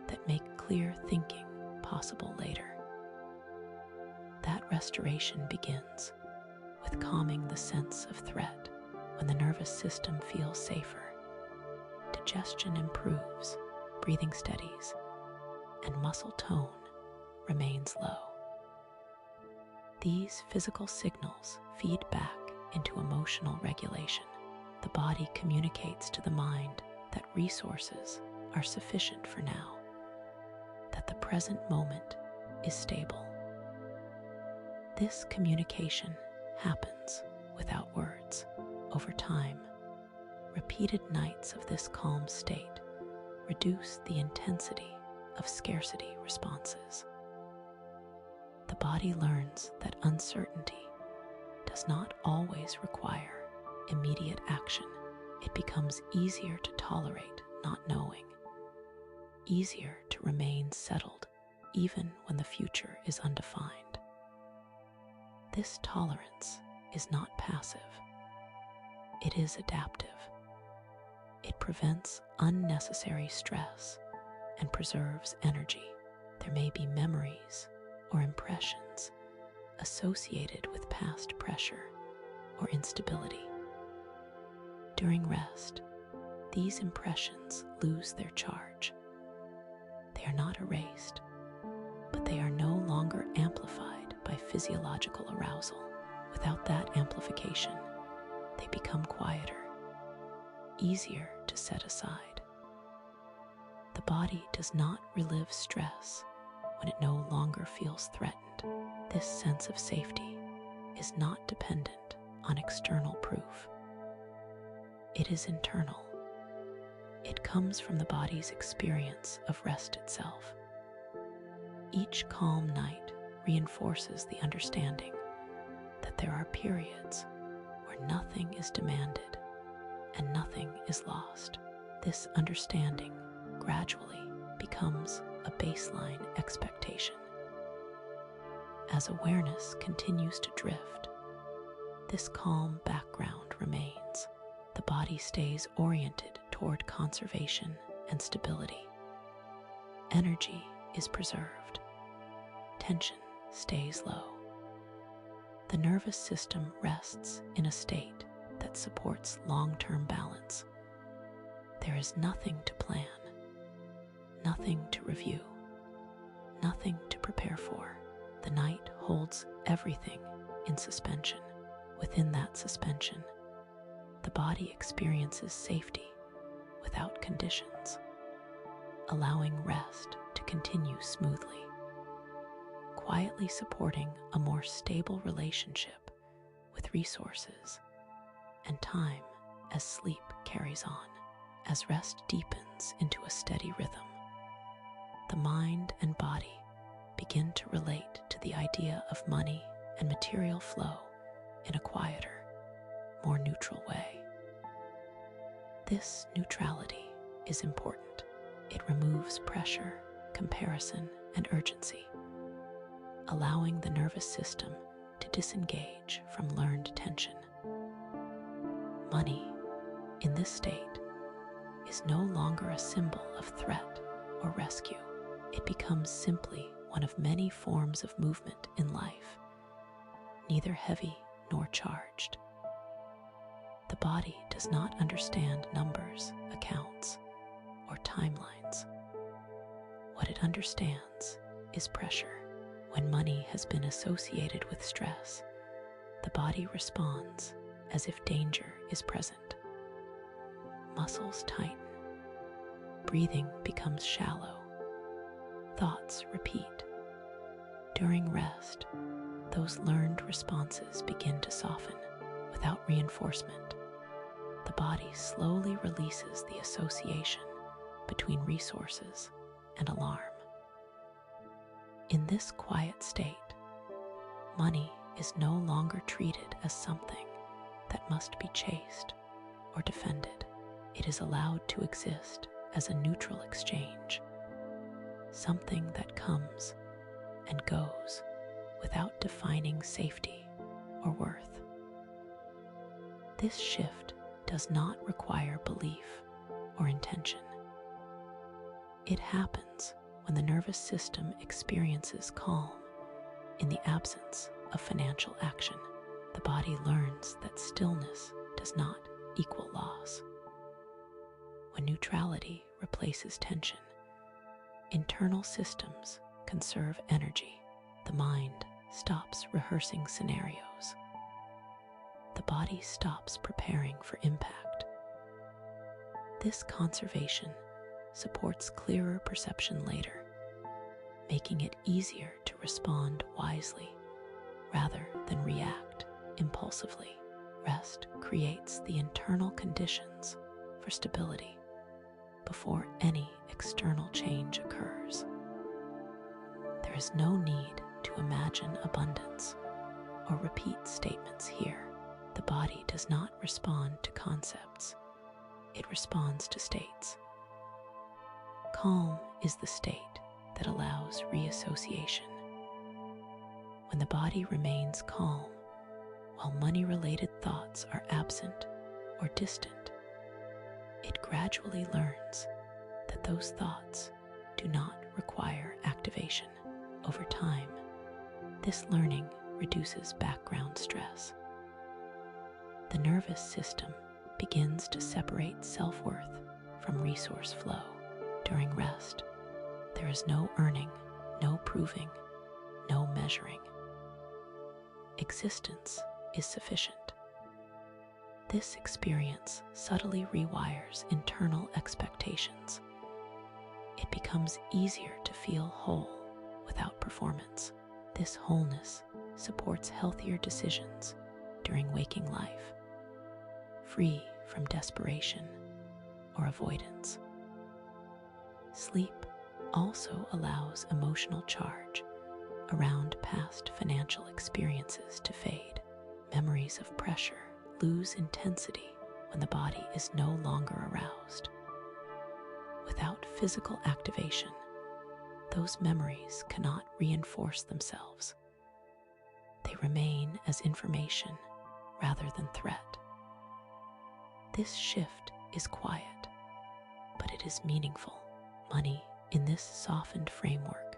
that make clear thinking possible later. That restoration begins with calming the sense of threat. When the nervous system feels safer, digestion improves, breathing steadies, and muscle tone remains low. These physical signals feed back into emotional regulation. The body communicates to the mind that resources are sufficient for now, that the present moment is stable. This communication happens without words. Over time, repeated nights of this calm state reduce the intensity of scarcity responses. The body learns that uncertainty does not always require immediate action. It becomes easier to tolerate not knowing, easier to remain settled even when the future is undefined. This tolerance is not passive. It is adaptive. It prevents unnecessary stress and preserves energy. There may be memories or impressions associated with past pressure or instability. During rest, these impressions lose their charge. They are not erased, but they are no longer amplified by physiological arousal. Without that amplification, they become quieter, easier to set aside. The body does not relive stress when it no longer feels threatened. This sense of safety is not dependent on external proof. It is internal. It comes from the body's experience of rest itself. Each calm night reinforces the understanding that there are periods where nothing is demanded and nothing is lost. This understanding gradually becomes a baseline expectation. As awareness continues to drift, this calm background remains. The body stays oriented toward conservation and stability. Energy is preserved. Tension stays low. The nervous system rests in a state that supports long-term balance. There is nothing to plan, nothing to review, nothing to prepare for. The night holds everything in suspension. Within that suspension, the body experiences safety without conditions, allowing rest to continue smoothly, quietly supporting a more stable relationship with resources and time as sleep carries on. As rest deepens into a steady rhythm, the mind and body begin to relate to the idea of money and material flow in a quieter, more neutral way. This neutrality is important. It removes pressure, comparison, and urgency, allowing the nervous system to disengage from learned tension. Money, in this state, is no longer a symbol of threat or rescue. It becomes simply one of many forms of movement in life, neither heavy nor charged. The body does not understand numbers, accounts, or timelines. What it understands is pressure. When money has been associated with stress, the body responds as if danger is present. Muscles tighten, breathing becomes shallow, thoughts repeat. During rest, those learned responses begin to soften without reinforcement. The body slowly releases the association between resources and alarm. In this quiet state, money is no longer treated as something that must be chased or defended. It is allowed to exist as a neutral exchange, something that comes and goes without defining safety or worth. This shift does not require belief or intention. It happens when the nervous system experiences calm in the absence of financial action. The body learns that stillness does not equal loss. When neutrality replaces tension, internal systems conserve energy. The mind stops rehearsing scenarios. The body stops preparing for impact. This conservation supports clearer perception later, making it easier to respond wisely rather than react impulsively. Rest creates the internal conditions for stability before any external change occurs. There is no need to imagine abundance or repeat statements here. The body does not respond to concepts, it responds to states. Calm is the state that allows reassociation. When the body remains calm, while money-related thoughts are absent or distant, it gradually learns that those thoughts do not require activation. Over time, this learning reduces background stress. The nervous system begins to separate self-worth from resource flow. During rest, there is no earning, no proving, no measuring. Existence is sufficient. This experience subtly rewires internal expectations. It becomes easier to feel whole without performance. This wholeness supports healthier decisions during waking life, free from desperation or avoidance. Sleep also allows emotional charge around past financial experiences to fade. Memories of pressure lose intensity when the body is no longer aroused. Without physical activation, those memories cannot reinforce themselves. They remain as information rather than threat. This shift is quiet, but it is meaningful. Money, in this softened framework,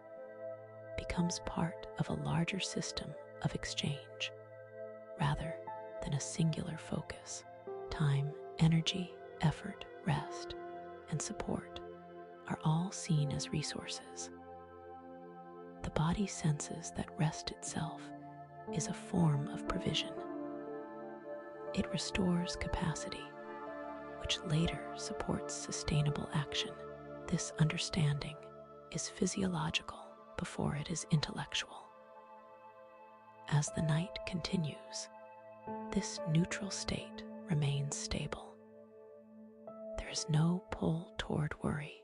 becomes part of a larger system of exchange rather than a singular focus. Time, energy, effort, rest, and support are all seen as resources. The body senses that rest itself is a form of provision. It restores capacity, which later supports sustainable action. This understanding is physiological before it is intellectual. As the night continues, This neutral state remains stable. There is no pull toward worry,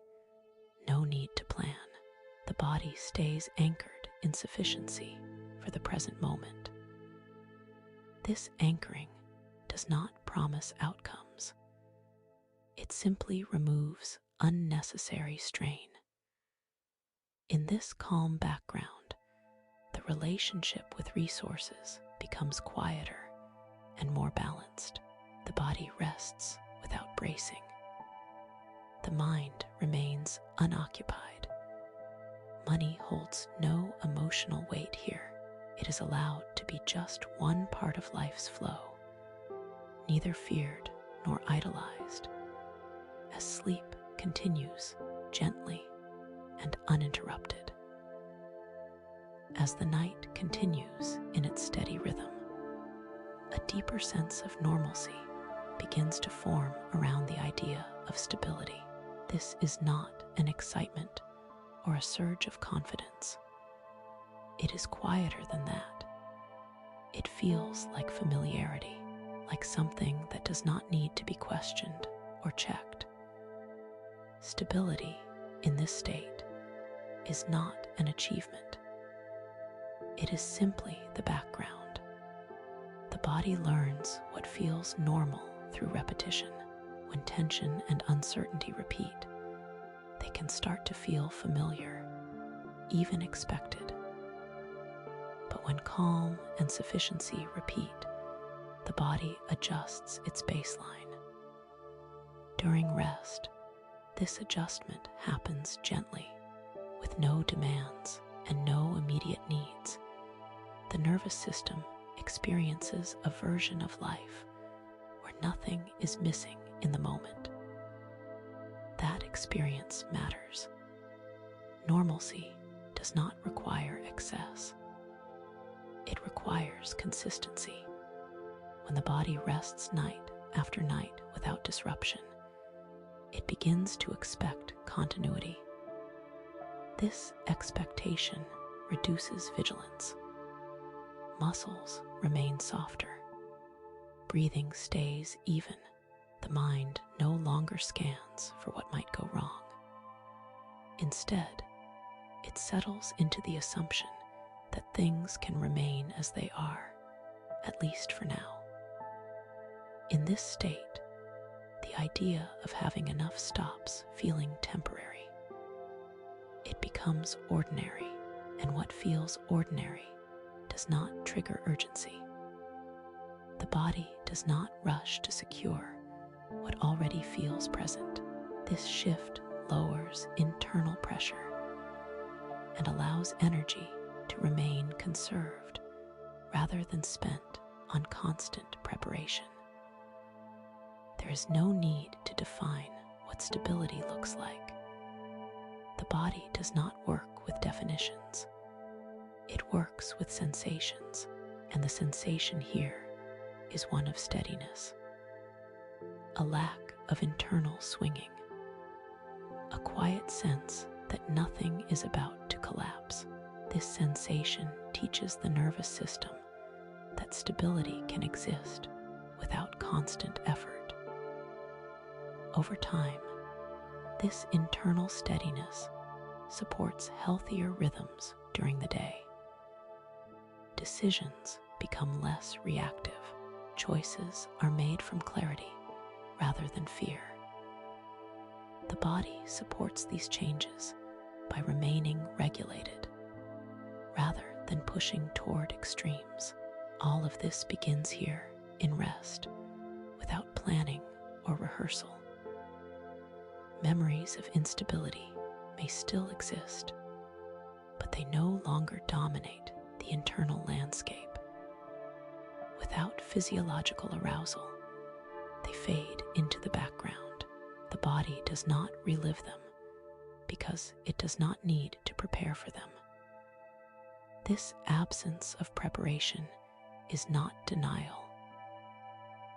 no need to plan. The body stays anchored in sufficiency for the present moment. This anchoring does not promise outcomes. It simply removes unnecessary strain. In this calm background, the relationship with resources becomes quieter and more balanced. The body rests without bracing. The mind remains unoccupied. Money holds no emotional weight here. It is allowed to be just one part of life's flow, neither feared nor idolized, as sleep continues gently and uninterrupted. As the night continues in its steady rhythm, a deeper sense of normalcy begins to form around the idea of stability. This is not an excitement or a surge of confidence. It is quieter than that. It feels like familiarity, like something that does not need to be questioned or checked. Stability in this state is not an achievement. It is simply the background. The body learns what feels normal through repetition. When tension and uncertainty repeat, they can start to feel familiar, even expected. But when calm and sufficiency repeat, the body adjusts its baseline. During rest, this adjustment happens gently, with no demands and no immediate needs. The nervous system experiences a version of life where nothing is missing in the moment. That experience matters. Normalcy does not require excess. It requires consistency. When the body rests night after night without disruption, it begins to expect continuity. This expectation reduces vigilance. Muscles remain softer. Breathing stays even. The mind no longer scans for what might go wrong. Instead, it settles into the assumption that things can remain as they are, at least for now. In this state, the idea of having enough stops feeling temporary. It becomes ordinary, and what feels ordinary does not trigger urgency. The body does not rush to secure what already feels present. This shift lowers internal pressure and allows energy to remain conserved rather than spent on constant preparation. There is no need to define what stability looks like. The body does not work with definitions. It works with sensations, and the sensation here is one of steadiness. A lack of internal swinging. A quiet sense that nothing is about to collapse. This sensation teaches the nervous system that stability can exist without constant effort. Over time, this internal steadiness supports healthier rhythms during the day. Decisions become less reactive. Choices are made from clarity rather than fear. The body supports these changes by remaining regulated rather than pushing toward extremes. All of this begins here in rest, without planning or rehearsal. Memories of instability may still exist, but they no longer dominate the internal landscape. Without physiological arousal, they fade into the background. The body does not relive them because it does not need to prepare for them. This absence of preparation is not denial.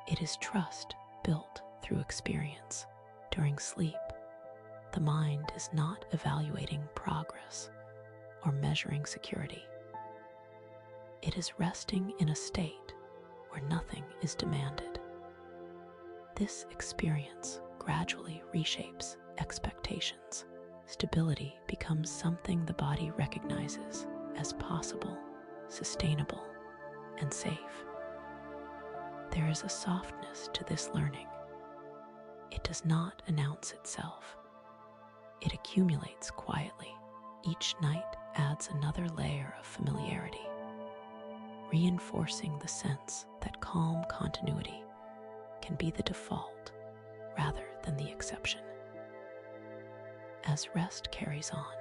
It is trust built through experience. During sleep, the mind is not evaluating progress or measuring security. It is resting in a state where nothing is demanded. This experience gradually reshapes expectations. Stability becomes something the body recognizes as possible, sustainable, and safe. There is a softness to this learning. It does not announce itself. It accumulates quietly. Each night adds another layer of familiarity, reinforcing the sense that calm continuity can be the default rather than the exception. As rest carries on,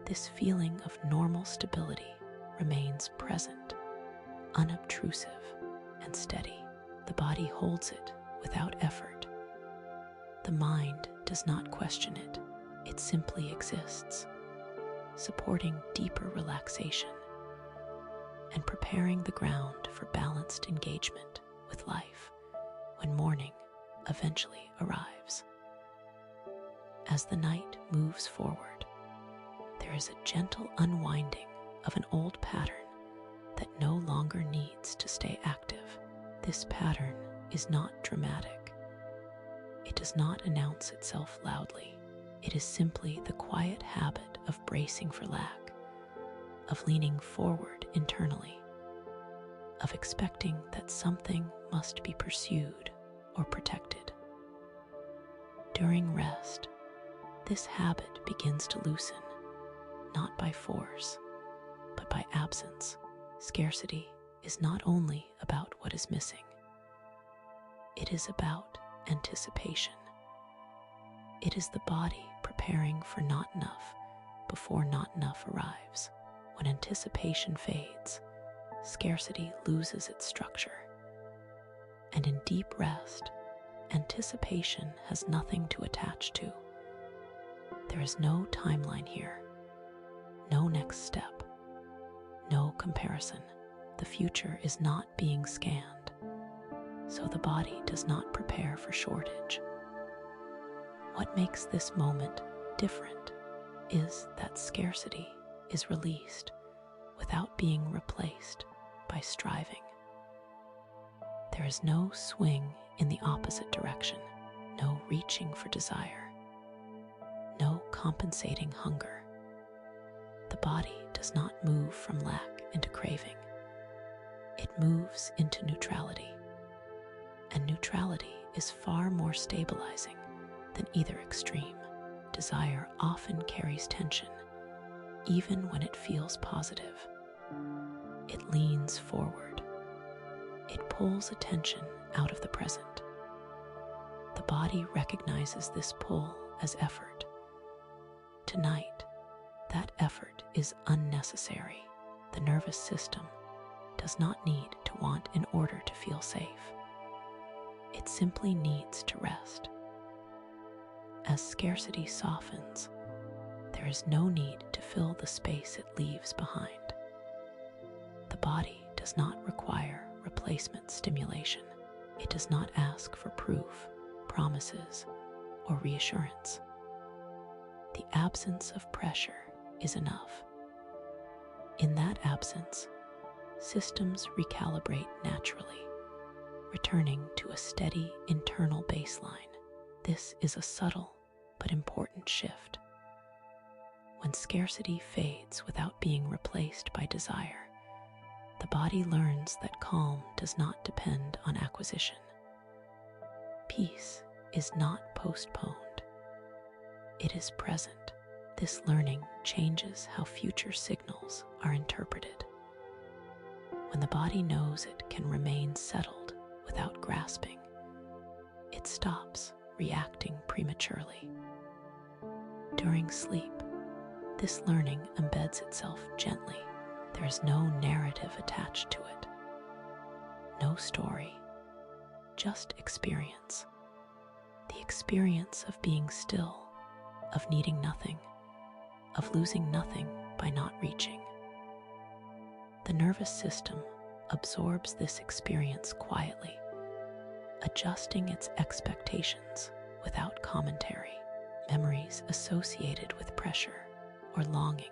this feeling of normal stability remains present, unobtrusive, and steady. The body holds it without effort. The mind does not question it. It simply exists, supporting deeper relaxation and preparing the ground for balanced engagement with life when morning eventually arrives. As the night moves forward, there is a gentle unwinding of an old pattern that no longer needs to stay active. This pattern is not dramatic. It does not announce itself loudly. It is simply the quiet habit of bracing for lack, of leaning forward internally, of expecting that something must be pursued or protected. During rest, this habit begins to loosen, not by force, but by absence. Scarcity is not only about what is missing. It is about anticipation. It is the body preparing for not enough before not enough arrives. When anticipation fades, scarcity loses its structure. And in deep rest, anticipation has nothing to attach to. There is no timeline here, no next step, no comparison. The future is not being scanned, so the body does not prepare for shortage. What makes this moment different is that scarcity is released without being replaced by striving. There is no swing in the opposite direction, no reaching for desire, no compensating hunger. The body does not move from lack into craving. It moves into neutrality. And neutrality is far more stabilizing than either extreme. Desire often carries tension, even when it feels positive. It leans forward. It pulls attention out of the present. The body recognizes this pull as effort. Tonight, that effort is unnecessary. The nervous system does not need to want in order to feel safe. It simply needs to rest. As scarcity softens, there is no need to fill the space it leaves behind. The body does not require replacement stimulation. It does not ask for proof, promises, or reassurance. The absence of pressure is enough. In that absence, systems recalibrate naturally, returning to a steady internal baseline. This is a subtle but important shift. When scarcity fades without being replaced by desire, the body learns that calm does not depend on acquisition. Peace is not postponed. It is present. This learning changes how future signals are interpreted. When the body knows it can remain settled without grasping, it stops reacting prematurely. During sleep, this learning embeds itself gently. There is no narrative attached to it, no story, just experience. The experience of being still, of needing nothing, of losing nothing by not reaching. The nervous system absorbs this experience quietly, adjusting its expectations without commentary. Memories associated with pressure or longing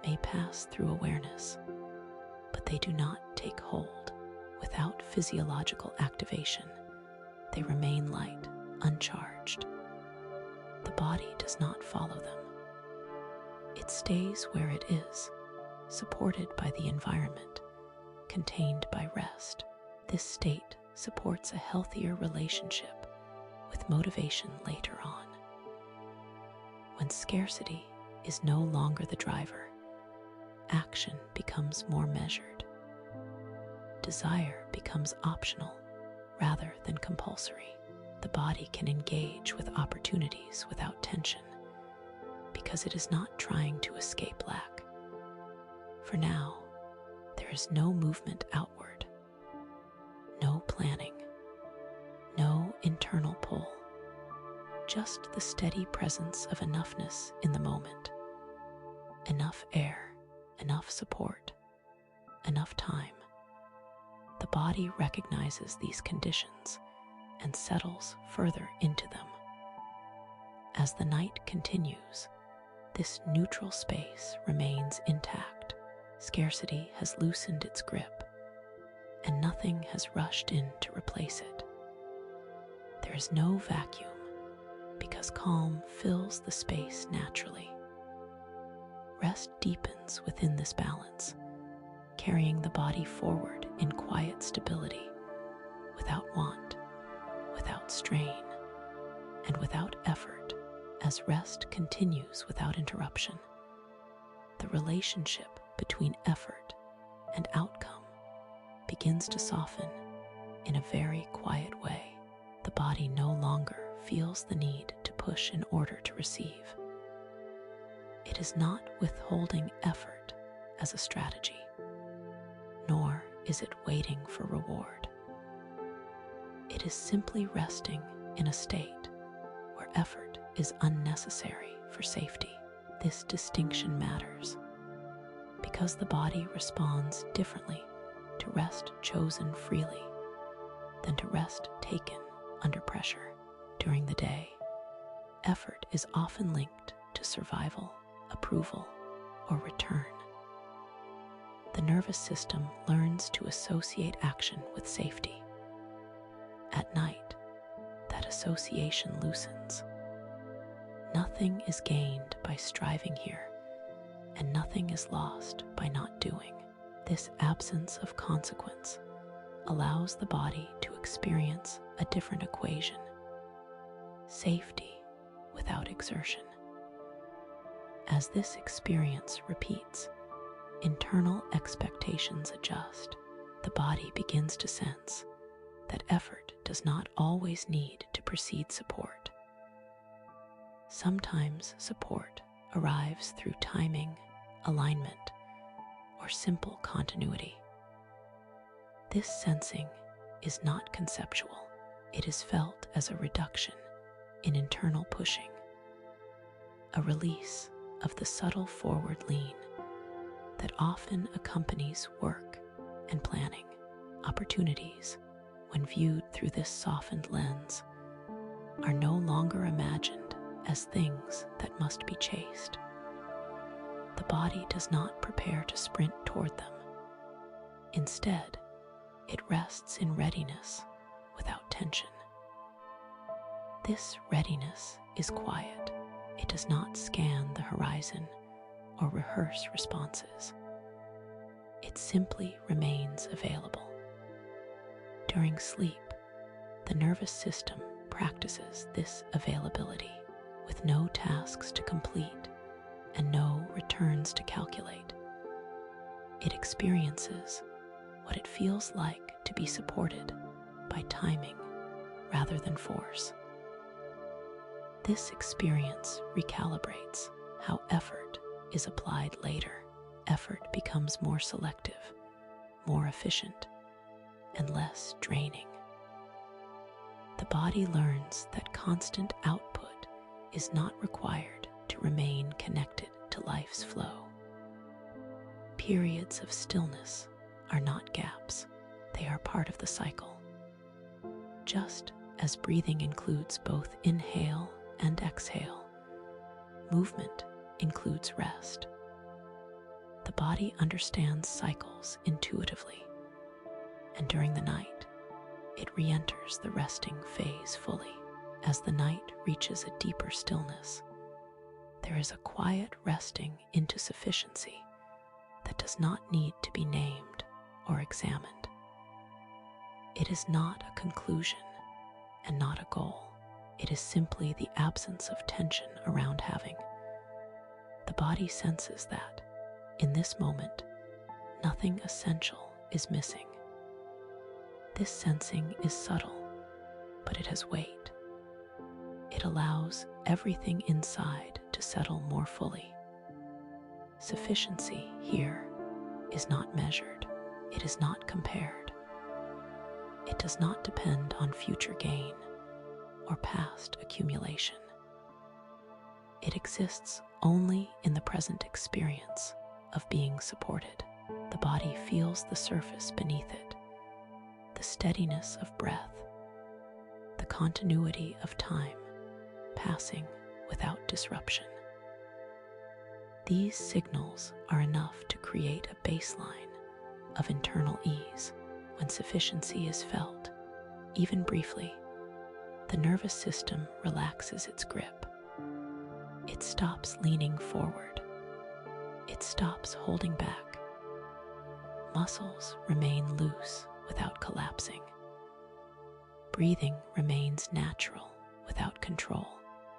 may pass through awareness, but they do not take hold. without physiological activation, they remain light, uncharged. The body does not follow them. It stays where it is, supported by the environment, contained by rest. This state supports a healthier relationship with motivation later on. When scarcity is no longer the driver, action becomes more measured. Desire becomes optional rather than compulsory. The body can engage with opportunities without tension because it is not trying to escape lack. For now, there is no movement outward, no planning, no internal pull, just the steady presence of enoughness in the moment. Enough air, enough support, enough time. The body recognizes these conditions and settles further into them. As the night continues, this neutral space remains intact. Scarcity has loosened its grip, and nothing has rushed in to replace it. There is no vacuum, because calm fills the space naturally. Rest deepens within this balance, carrying the body forward in quiet stability, without want, without strain, and without effort. As rest continues without interruption, the relationship between effort and outcome begins to soften in a very quiet way. The body no longer feels the need to push in order to receive. It is not withholding effort as a strategy, nor is it waiting for reward. It is simply resting in a state where effort is unnecessary for safety. This distinction matters because the body responds differently to rest chosen freely than to rest taken under pressure. During the day, effort is often linked to survival, approval, or return. The nervous system learns to associate action with safety. At night, that association loosens. Nothing is gained by striving here, and nothing is lost by not doing. This absence of consequence allows the body to experience a different equation: safety without exertion. As this experience repeats, internal expectations adjust. The body begins to sense that effort does not always need to precede support. Sometimes support arrives through timing, alignment, or simple continuity. This sensing is not conceptual. It is felt as a reduction in internal pushing, a release of the subtle forward lean that often accompanies work and planning. Opportunities, when viewed through this softened lens, are no longer imagined as things that must be chased. The body does not prepare to sprint toward them. Instead, it rests in readiness without tension. This readiness is quiet. It does not scan the horizon or rehearse responses. It simply remains available. During sleep, the nervous system practices this availability with no tasks to complete and no returns to calculate. It experiences what it feels like to be supported by timing rather than force. This experience recalibrates how effort is applied later. Effort becomes more selective, more efficient, and less draining. The body learns that constant output is not required to remain connected to life's flow. Periods of stillness are not gaps, they are part of the cycle. Just as breathing includes both inhale and exhale, movement includes rest. The body understands cycles intuitively, and during the night, it re-enters the resting phase fully. As the night reaches a deeper stillness, there is a quiet resting into sufficiency that does not need to be named or examined. It is not a conclusion and not a goal. It is simply the absence of tension around having. The body senses that, in this moment, nothing essential is missing. This sensing is subtle, but it has weight. It allows everything inside to settle more fully. Sufficiency here is not measured. It is not compared. It does not depend on future gain or past accumulation. It exists only in the present experience of being supported. The body feels the surface beneath it, the steadiness of breath, the continuity of time passing without disruption. These signals are enough to create a baseline of internal ease. When sufficiency is felt, even briefly, the nervous system relaxes its grip. It stops leaning forward. It stops holding back. Muscles remain loose without collapsing. Breathing remains natural without control.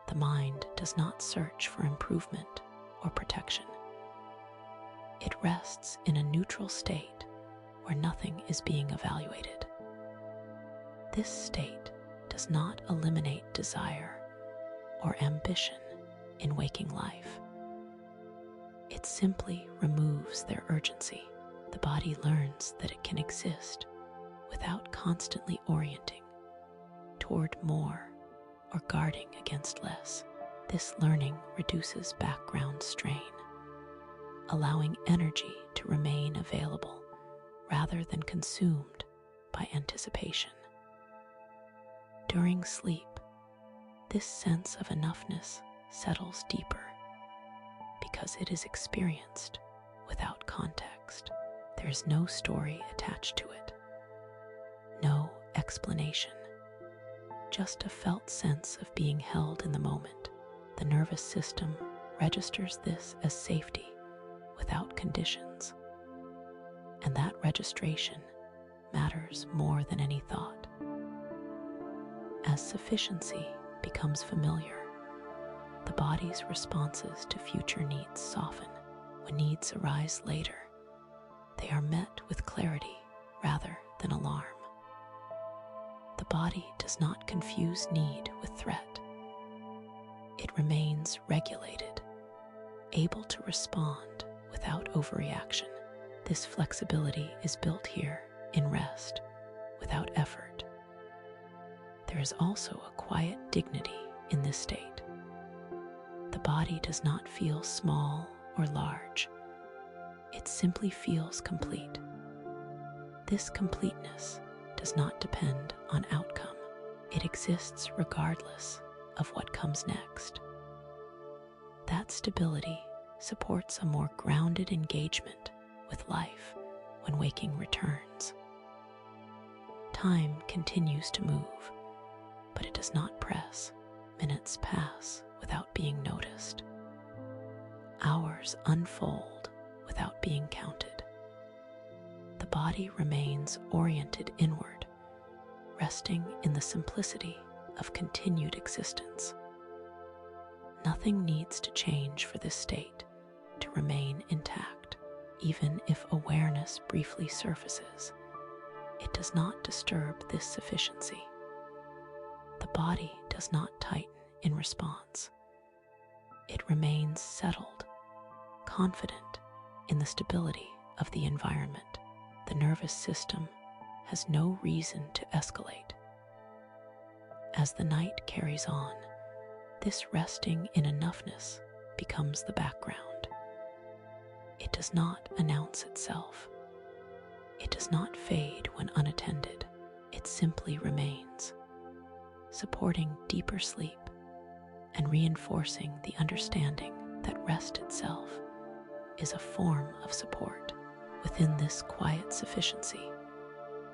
The mind does not search for improvement or protection. It rests in a neutral state where nothing is being evaluated. This state does not eliminate desire or ambition in waking life. It simply removes their urgency. The body learns that it can exist without constantly orienting toward more or guarding against less. This learning reduces background strain, allowing energy to remain available rather than consumed by anticipation. During sleep, this sense of enoughness settles deeper because it is experienced without context. There is no story attached to it, no explanation, just a felt sense of being held in the moment. The nervous system registers this as safety without conditions, and that registration matters more than any thought. As sufficiency becomes familiar, the body's responses to future needs soften. When needs arise later, they are met with clarity rather than alarm. The body does not confuse need with threat. It remains regulated, able to respond without overreaction. This flexibility is built here in rest, without effort. There is also a quiet dignity in this state. The body does not feel small or large. It simply feels complete. This completeness does not depend on outcome. It exists regardless of what comes next. That stability supports a more grounded engagement with life when waking returns. Time continues to move, but it does not press. Minutes pass without being noticed. Hours unfold without being counted. The body remains oriented inward, resting in the simplicity of continued existence. Nothing needs to change for this state to remain intact. Even if awareness briefly surfaces, it does not disturb this sufficiency. The body does not tighten in response. It remains settled, confident in the stability of the environment. The nervous system has no reason to escalate. As the night carries on, this resting in enoughness becomes the background. It does not announce itself. It does not fade when unattended. It simply remains, supporting deeper sleep and reinforcing the understanding that rest itself is a form of support. Within this quiet sufficiency,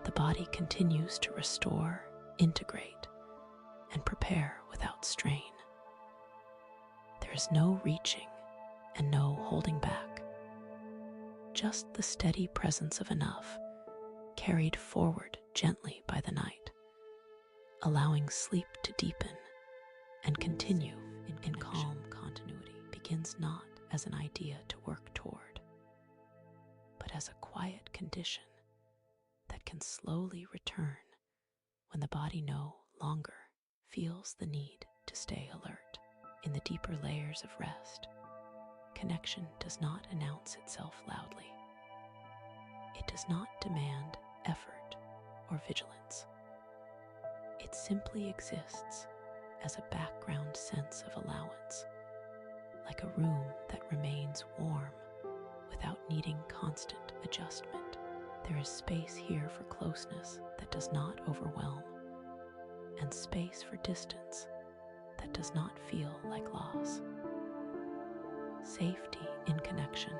the body continues to restore, integrate, and prepare without strain. There is no reaching and no holding back, just the steady presence of enough, carried forward gently by the night, allowing sleep to deepen and continue in calm continuity. Begins not as an idea to work toward, but as a quiet condition that can slowly return when the body no longer feels the need to stay alert. In the deeper layers of rest, connection does not announce itself loudly. It does not demand effort or vigilance. It simply exists as a background sense of allowance, like a room that remains warm without needing constant adjustment. There is space here for closeness that does not overwhelm, and space for distance that does not feel like loss. Safety in connection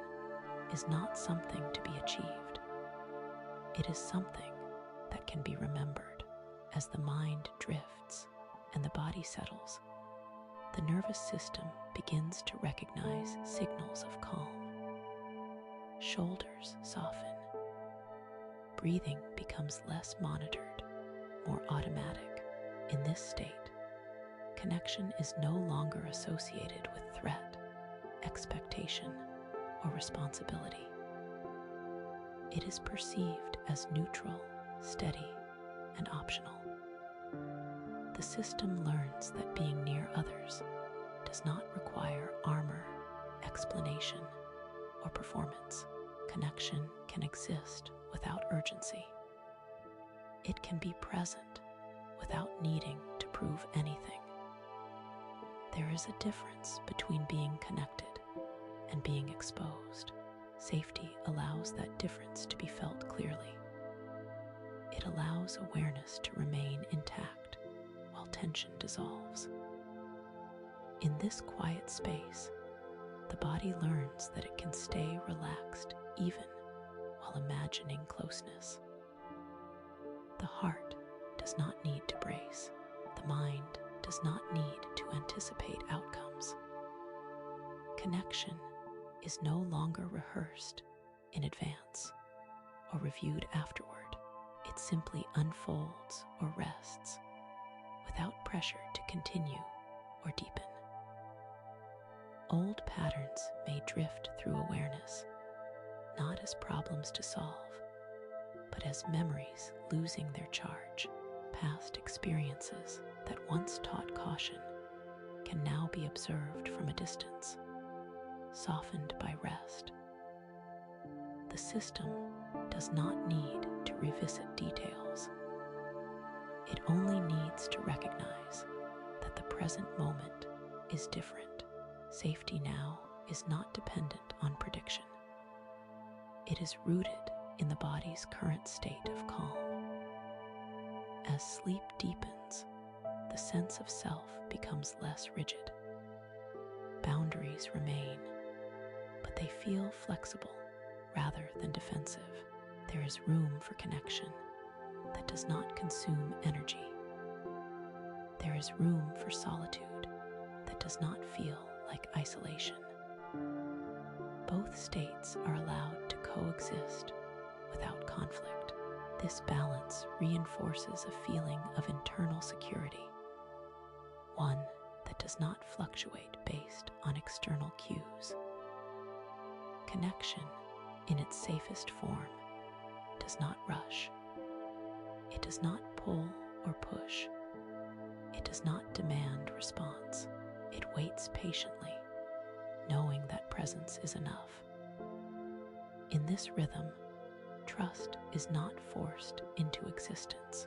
is not something to be achieved. It is something that can be remembered. As the mind drifts and the body settles, the nervous system begins to recognize signals of calm. Shoulders soften. Breathing becomes less monitored, more automatic. In this state, connection is no longer associated with threat, expectation, or responsibility. It is perceived as neutral, steady, and optional. The system learns that being near others does not require armor, explanation, or performance. Connection can exist without urgency. It can be present without needing to prove anything. There is a difference between being connected and being exposed. Safety allows that difference to be felt clearly. It allows awareness to remain intact while tension dissolves. In this quiet space, the body learns that it can stay relaxed even while imagining closeness. The heart does not need to brace. The mind does not need to anticipate outcomes. Connection is no longer rehearsed in advance or reviewed afterward. It simply unfolds or rests without pressure to continue or deepen. Old patterns may drift through awareness, not as problems to solve, but as memories losing their charge. Past experiences that once taught caution can now be observed from a distance, softened by rest. The system does not need to revisit details. It only needs to recognize that the present moment is different. Safety now is not dependent on prediction. It is rooted in the body's current state of calm. As sleep deepens, the sense of self becomes less rigid. Boundaries remain, but they feel flexible rather than defensive. There is room for connection that does not consume energy. There is room for solitude that does not feel like isolation. Both states are allowed to coexist without conflict. This balance reinforces a feeling of internal security, one that does not fluctuate based on external cues. Connection, in its safest form, does not rush. It does not pull or push. It does not demand response. It waits patiently, knowing that presence is enough. In this rhythm, trust is not forced into existence.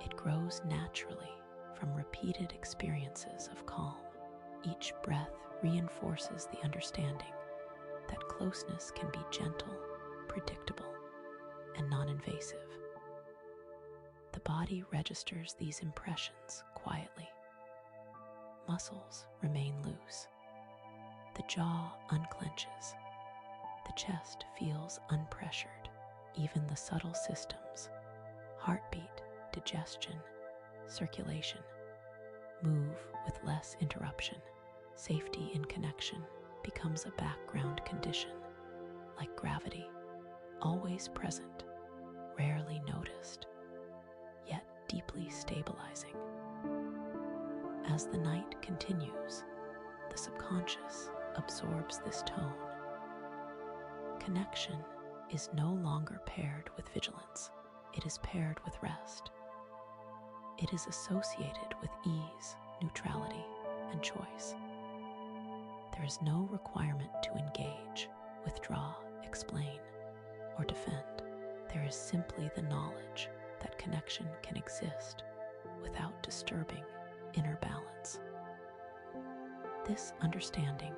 It grows naturally from repeated experiences of calm. Each breath reinforces the understanding that closeness can be gentle, predictable, and non-invasive. The body registers these impressions quietly. Muscles remain loose. The jaw unclenches. The chest feels unpressured. Even the subtle systems Heartbeat, digestion, circulation move with less interruption. Safety in connection becomes a background condition, like gravity, always present, rarely noticed, yet deeply stabilizing. As the night continues, the subconscious absorbs this tone. Connection is no longer paired with vigilance. It is paired with rest. It is associated with ease, neutrality, and choice. There is no requirement to engage, withdraw, explain, or defend. There is simply the knowledge that connection can exist without disturbing inner balance. This understanding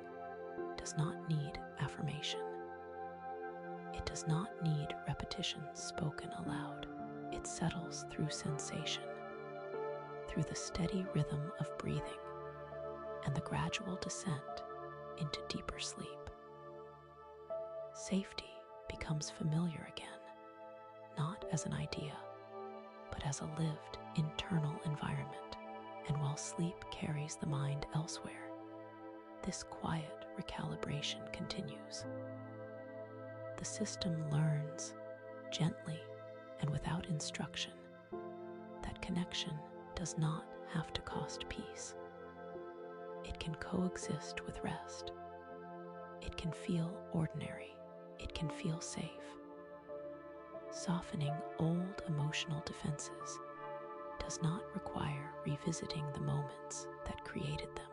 does not need affirmation. It does not need repetition spoken aloud. It settles through sensation, through the steady rhythm of breathing and the gradual descent into deeper sleep. Safety becomes familiar again, not as an idea, but as a lived internal environment. And while sleep carries the mind elsewhere, this quiet recalibration continues. The system learns, gently and without instruction, that connection does not have to cost peace. It can coexist with rest. It can feel ordinary. It can feel safe. Softening old emotional defenses does not require revisiting the moments that created them.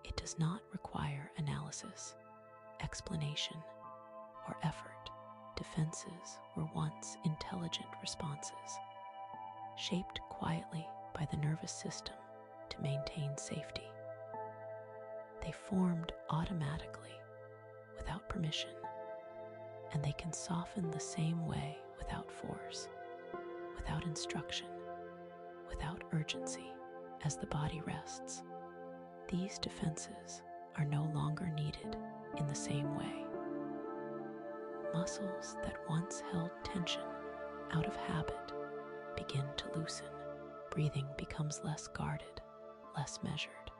It does not require analysis, explanation, or effort. Defenses were once intelligent responses, shaped quietly by the nervous system to maintain safety. They formed automatically, without permission, and they can soften the same way without force, without instruction, without urgency. As the body rests, these defenses are no longer needed in the same way. Muscles that once held tension out of habit begin to loosen. Breathing becomes less guarded, less measured.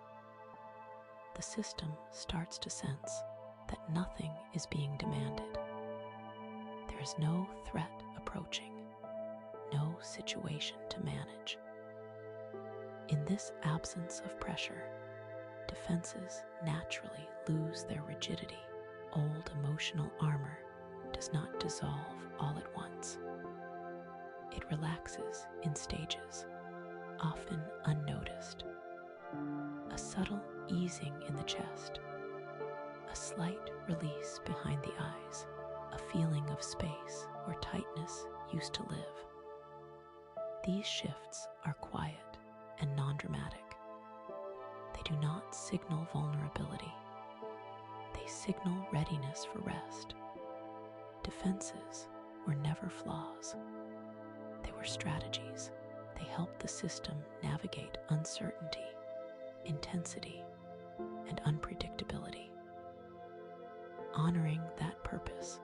The system starts to sense that nothing is being demanded. There is no threat approaching, no situation to manage. In this absence of pressure, defenses naturally lose their rigidity. Old emotional armor does not dissolve all at once. It relaxes in stages, often unnoticed. A subtle easing in the chest, a slight release behind the eyes, a feeling of space where tightness used to live. These shifts are quiet and non-dramatic. They do not signal vulnerability. They signal readiness for rest. Defenses were never flaws. They were strategies. They helped the system navigate uncertainty, intensity, and unpredictability. Honoring that purpose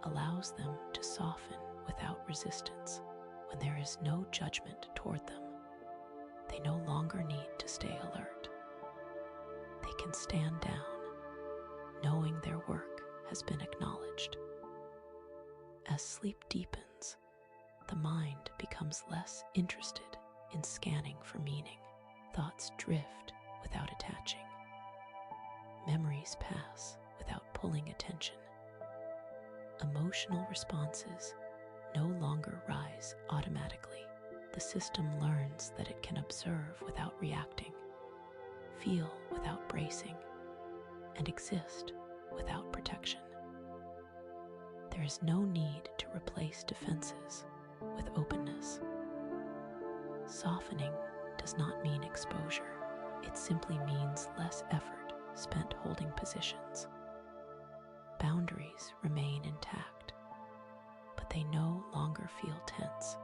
allows them to soften without resistance. When there is no judgment toward them, they no longer need to stay alert. They can stand down, knowing their work has been acknowledged. As sleep deepens, the mind becomes less interested in scanning for meaning. Thoughts drift without attaching. Memories pass without pulling attention. Emotional responses no longer rise automatically. The system learns that it can observe without reacting, feel without bracing, and exist without protection. There is no need to replace defenses with openness. Softening does not mean exposure. It simply means less effort spent holding positions. Boundaries remain intact, but they no longer feel tense.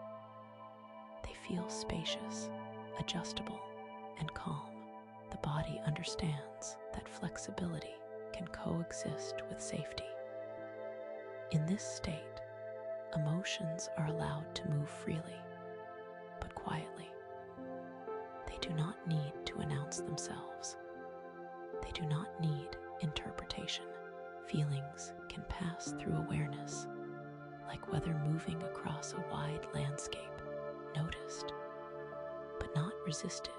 They feel spacious, adjustable, and calm. The body understands that flexibility can coexist with safety. In this state, Emotions are allowed to move freely, but quietly. They do not need to announce themselves. They do not need interpretation. Feelings can pass through awareness, like weather moving across a wide landscape, noticed, but not resisted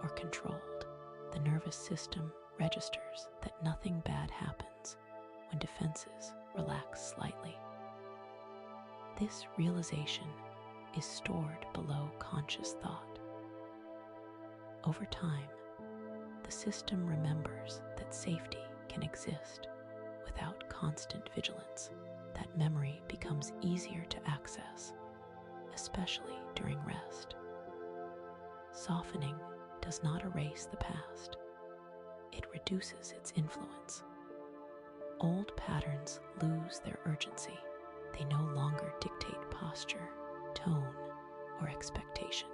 or controlled. The nervous system registers that nothing bad happens when defenses relax slightly. This realization is stored below conscious thought. Over time, the system remembers that safety can exist without constant vigilance. That memory becomes easier to access, especially during rest. Softening does not erase the past. It reduces its influence. Old patterns lose their urgency. They no longer dictate posture, tone, or expectation.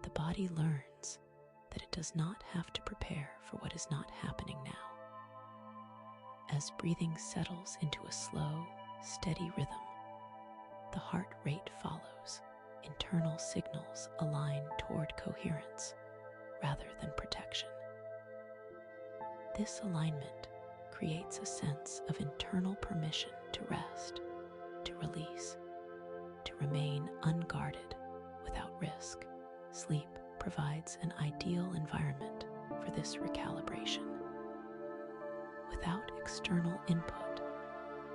The body learns that it does not have to prepare for what is not happening now. As breathing settles into a slow, steady rhythm, the heart rate follows. Internal signals align toward coherence rather than protection. This alignment creates a sense of internal permission to rest, to release, to remain unguarded without risk. Sleep provides an ideal environment for this recalibration. Without external input,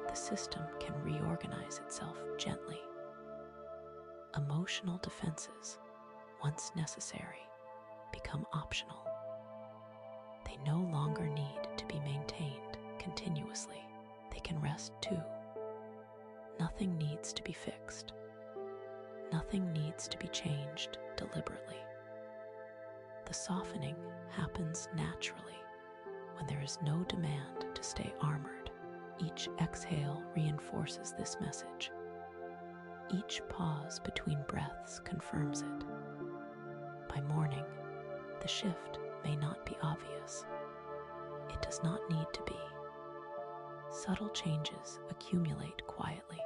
the system can reorganize itself gently. Emotional defenses, once necessary, become optional. They no longer need to be maintained continuously. They can rest too. Nothing needs to be fixed. Nothing needs to be changed deliberately. The softening happens naturally when there is no demand to stay armored. Each exhale reinforces this message. Each pause between breaths confirms it. By morning, the shift may not be obvious. It does not need to be. Subtle changes accumulate quietly.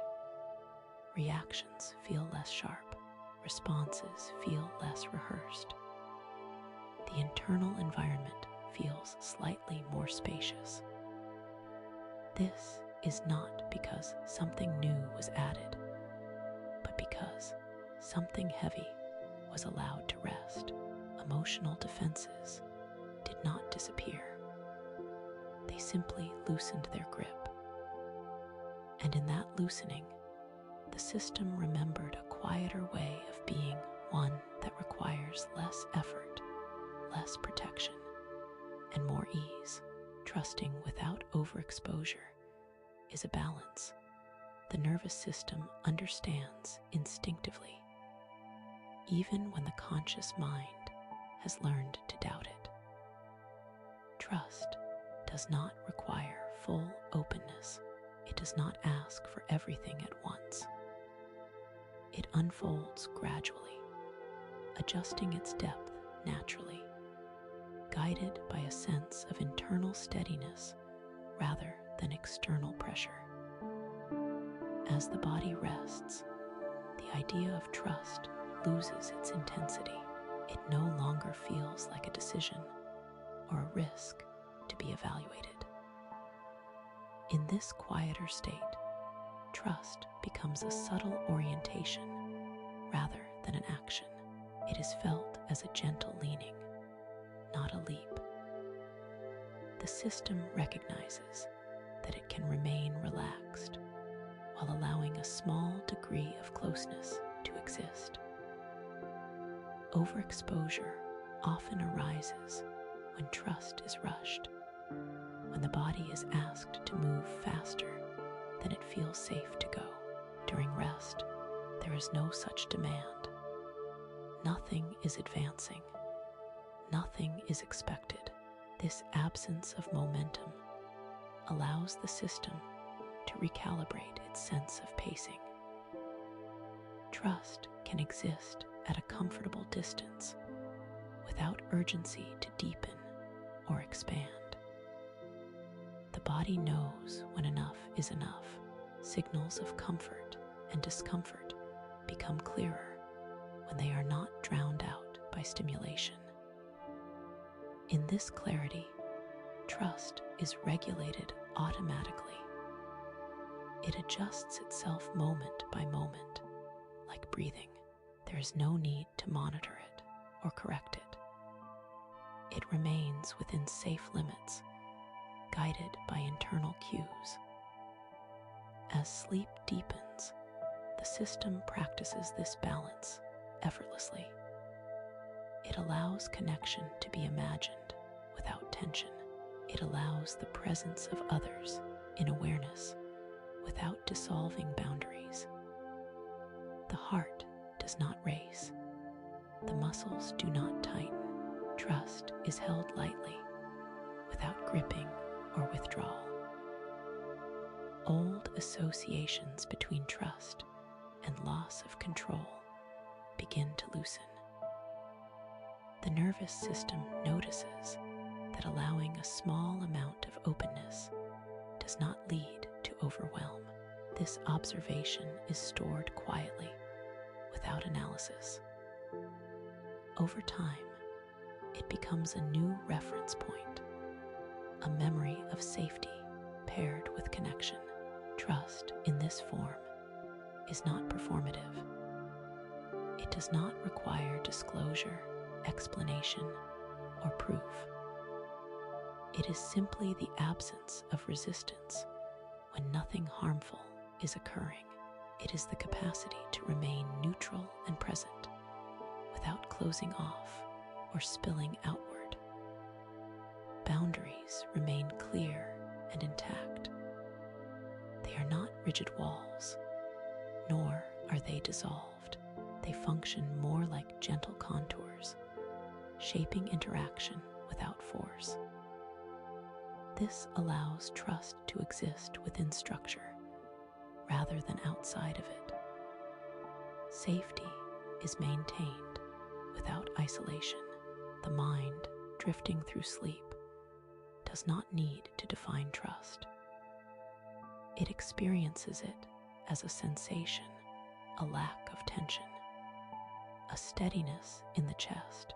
Reactions feel less sharp. Responses feel less rehearsed. The internal environment feels slightly more spacious. This is not because something new was added, but because something heavy was allowed to rest. Emotional defenses did not disappear. They simply loosened their grip. And in that loosening, the system remembered a quieter way of being, one that requires less effort, less protection, and more ease. Trusting without overexposure is a balance. The nervous system understands instinctively, even when the conscious mind has learned to doubt it. Trust does not require full openness. It does not ask for everything at once. It unfolds gradually, adjusting its depth naturally, guided by a sense of internal steadiness rather than external pressure. As the body rests, the idea of trust loses its intensity. It no longer feels like a decision or a risk to be evaluated. In this quieter state, trust becomes a subtle orientation rather than an action. It is felt as a gentle leaning, not a leap. The system recognizes that it can remain relaxed while allowing a small degree of closeness to exist. Overexposure often arises when trust is rushed, when the body is asked to move faster than it feels safe to go. During rest, there is no such demand. Nothing is advancing. Nothing is expected. This absence of momentum allows the system to recalibrate its sense of pacing. Trust can exist at a comfortable distance without urgency to deepen or expand. The body knows when enough is enough, signals of comfort and discomfort become clearer when they are not drowned out by stimulation. In this clarity, trust is regulated automatically. It adjusts itself moment by moment, like breathing. There is no need to monitor it or correct it. It remains within safe limits, guided by internal cues. As sleep deepens, the system practices this balance effortlessly. It allows connection to be imagined without tension. It allows the presence of others in awareness without dissolving boundaries. The heart does not race. The muscles do not tighten. Trust is held lightly, without gripping or withdrawal. Old associations between trust and loss of control begin to loosen. The nervous system notices that allowing a small amount of openness does not lead to overwhelm. This observation is stored quietly, without analysis. Over time, it becomes a new reference point, a memory of safety paired with connection. Trust in this form is not performative. It does not require disclosure, explanation, or proof. It is simply the absence of resistance when nothing harmful is occurring. It is the capacity to remain neutral and present without closing off or spilling outward. Boundaries remain clear and intact. They are not rigid walls, nor are they dissolved. They function more like gentle contours, shaping interaction without force. This allows trust to exist within structure rather than outside of it. Safety is maintained without isolation. The mind, drifting through sleep, does not need to define trust. It experiences it as a sensation, a lack of tension, a steadiness in the chest,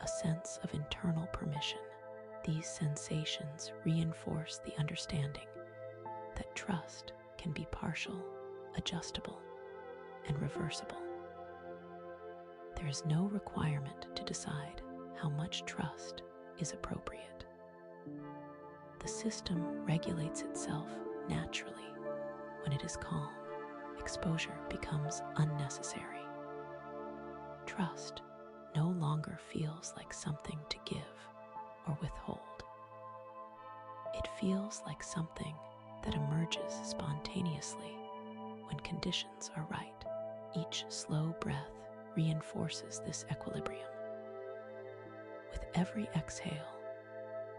a sense of internal permission. These sensations reinforce the understanding that trust can be partial, adjustable, and reversible. There is no requirement to decide how much trust is appropriate. The system regulates itself naturally. When it is calm, exposure becomes unnecessary. Trust no longer feels like something to give or withhold. It feels like something that emerges spontaneously when conditions are right. Each slow breath reinforces this equilibrium. With every exhale,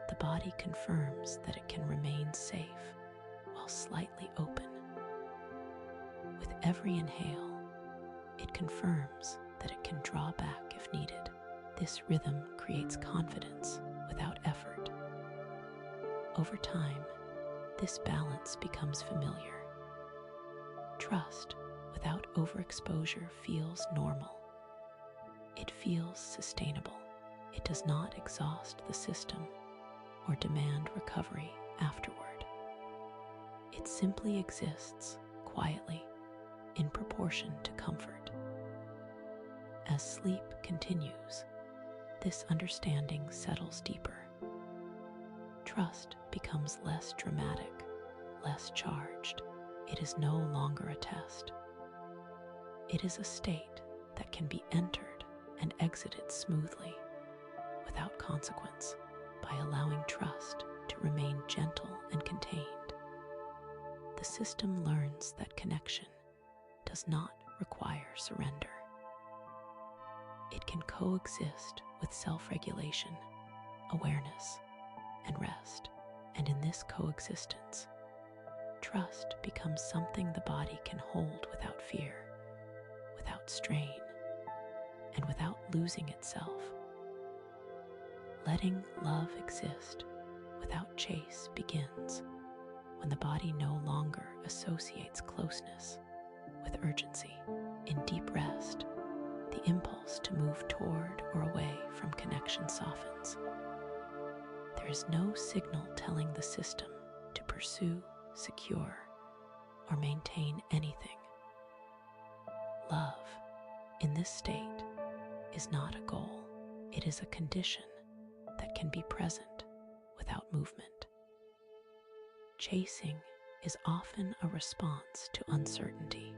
the body confirms that it can remain safe while slightly open. With every inhale, it confirms that it can draw back if needed. This rhythm creates confidence without effort. Over time, this balance becomes familiar. Trust without overexposure feels normal. It feels sustainable. It does not exhaust the system or demand recovery afterward. It simply exists quietly in proportion to comfort. As sleep continues, this understanding settles deeper. Trust becomes less dramatic, less charged. It is no longer a test. It is a state that can be entered and exited smoothly, without consequence, by allowing trust to remain gentle and contained. The system learns that connection does not require surrender. It can coexist with self-regulation, awareness, and rest. And in this coexistence, trust becomes something the body can hold without fear, without strain, and without losing itself. Letting love exist without chase begins when the body no longer associates closeness with urgency. In deep rest, the impulse to move toward or away from connection softens. There is no signal telling the system to pursue, secure, or maintain anything. Love, in this state, is not a goal. It is a condition that can be present without movement. Chasing is often a response to uncertainty.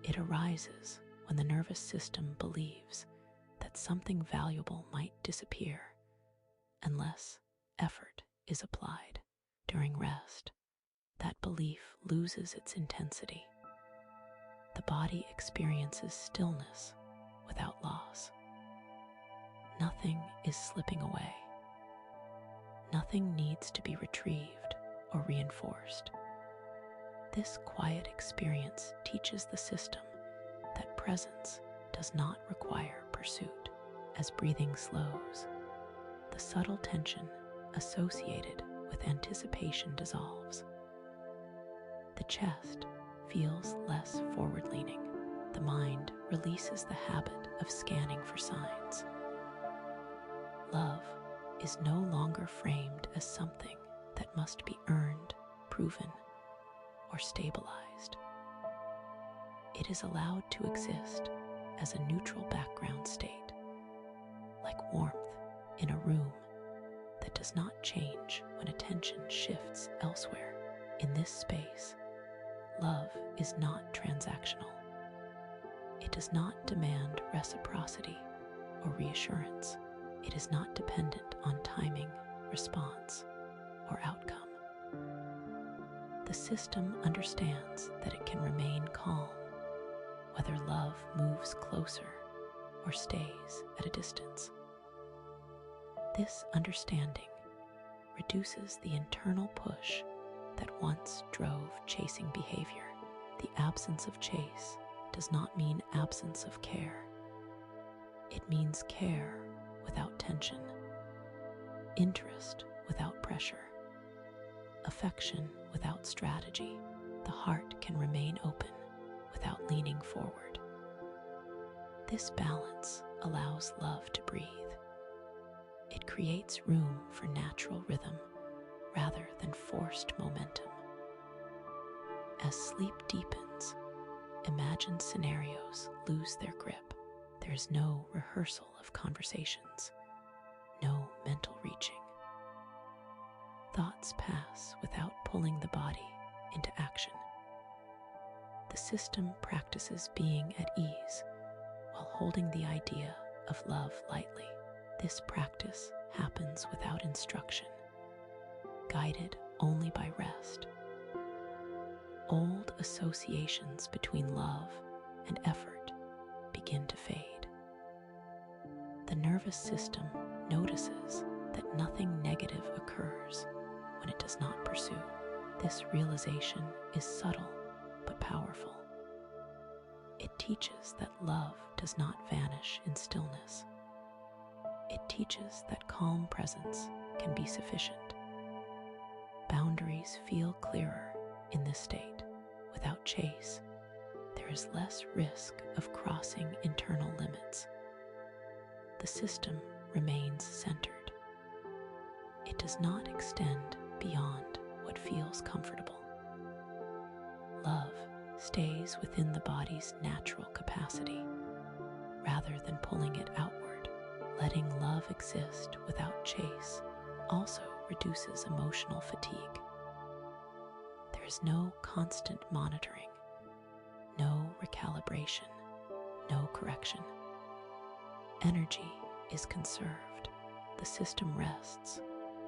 It arises when the nervous system believes that something valuable might disappear unless effort is applied. During rest, that belief loses its intensity. The body experiences stillness without loss. Nothing is slipping away. Nothing needs to be retrieved or reinforced. This quiet experience teaches the system that presence does not require pursuit. As breathing slows, the subtle tension associated with anticipation dissolves. The chest feels less forward-leaning. The mind releases the habit of scanning for signs. Love is no longer framed as something that must be earned, proven, or stabilized. It is allowed to exist as a neutral background state, like warmth in a room that does not change when attention shifts elsewhere. In this space, love is not transactional. It does not demand reciprocity or reassurance. It is not dependent on timing, response, or outcome. The system understands that it can remain calm, whether love moves closer or stays at a distance. This understanding reduces the internal push that once drove chasing behavior. The absence of chase does not mean absence of care. It means care without tension, interest without pressure, affection without strategy. The heart can remain open without leaning forward. This balance allows love to breathe. It creates room for natural rhythm rather than forced momentum. As sleep deepens, imagined scenarios lose their grip. There is no rehearsal of conversations, no mental reaching. Thoughts pass without pulling the body into action. The system practices being at ease while holding the idea of love lightly. This practice happens without instruction, guided only by rest. Old associations between love and effort begin to fade. The nervous system notices that nothing negative occurs when it does not pursue. This realization is subtle but powerful. It teaches that love does not vanish in stillness. It teaches that calm presence can be sufficient. Boundaries feel clearer in this state. Without chase, there is less risk of crossing internal limits. The system remains centered. It does not extend beyond what feels comfortable. Love stays within the body's natural capacity, rather than pulling it outward. Letting love exist without chase also reduces emotional fatigue. There is no constant monitoring, no recalibration, no correction. Energy is conserved. The system rests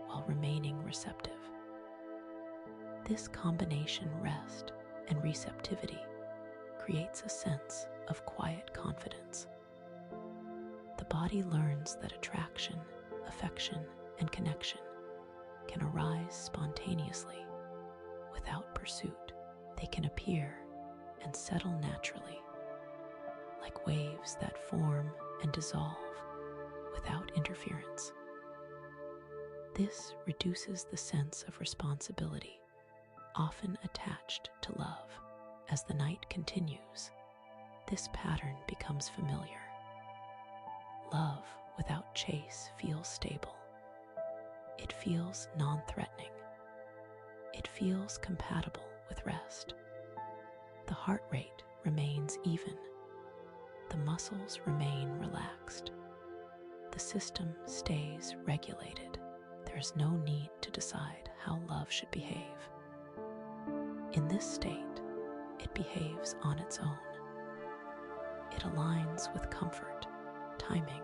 while remaining receptive. This combination, rest and receptivity, creates a sense of quiet confidence. The body learns that attraction, affection, and connection can arise spontaneously without pursuit. They can appear and settle naturally, like waves that form and dissolve without interference. This reduces the sense of responsibility often attached to love. As the night continues, this pattern becomes familiar. Love without chase feels stable. It feels non-threatening. It feels compatible with rest. The heart rate remains even. The muscles remain relaxed. The system stays regulated. There is no need to decide how love should behave. In this state, it behaves on its own. It aligns with comfort, timing,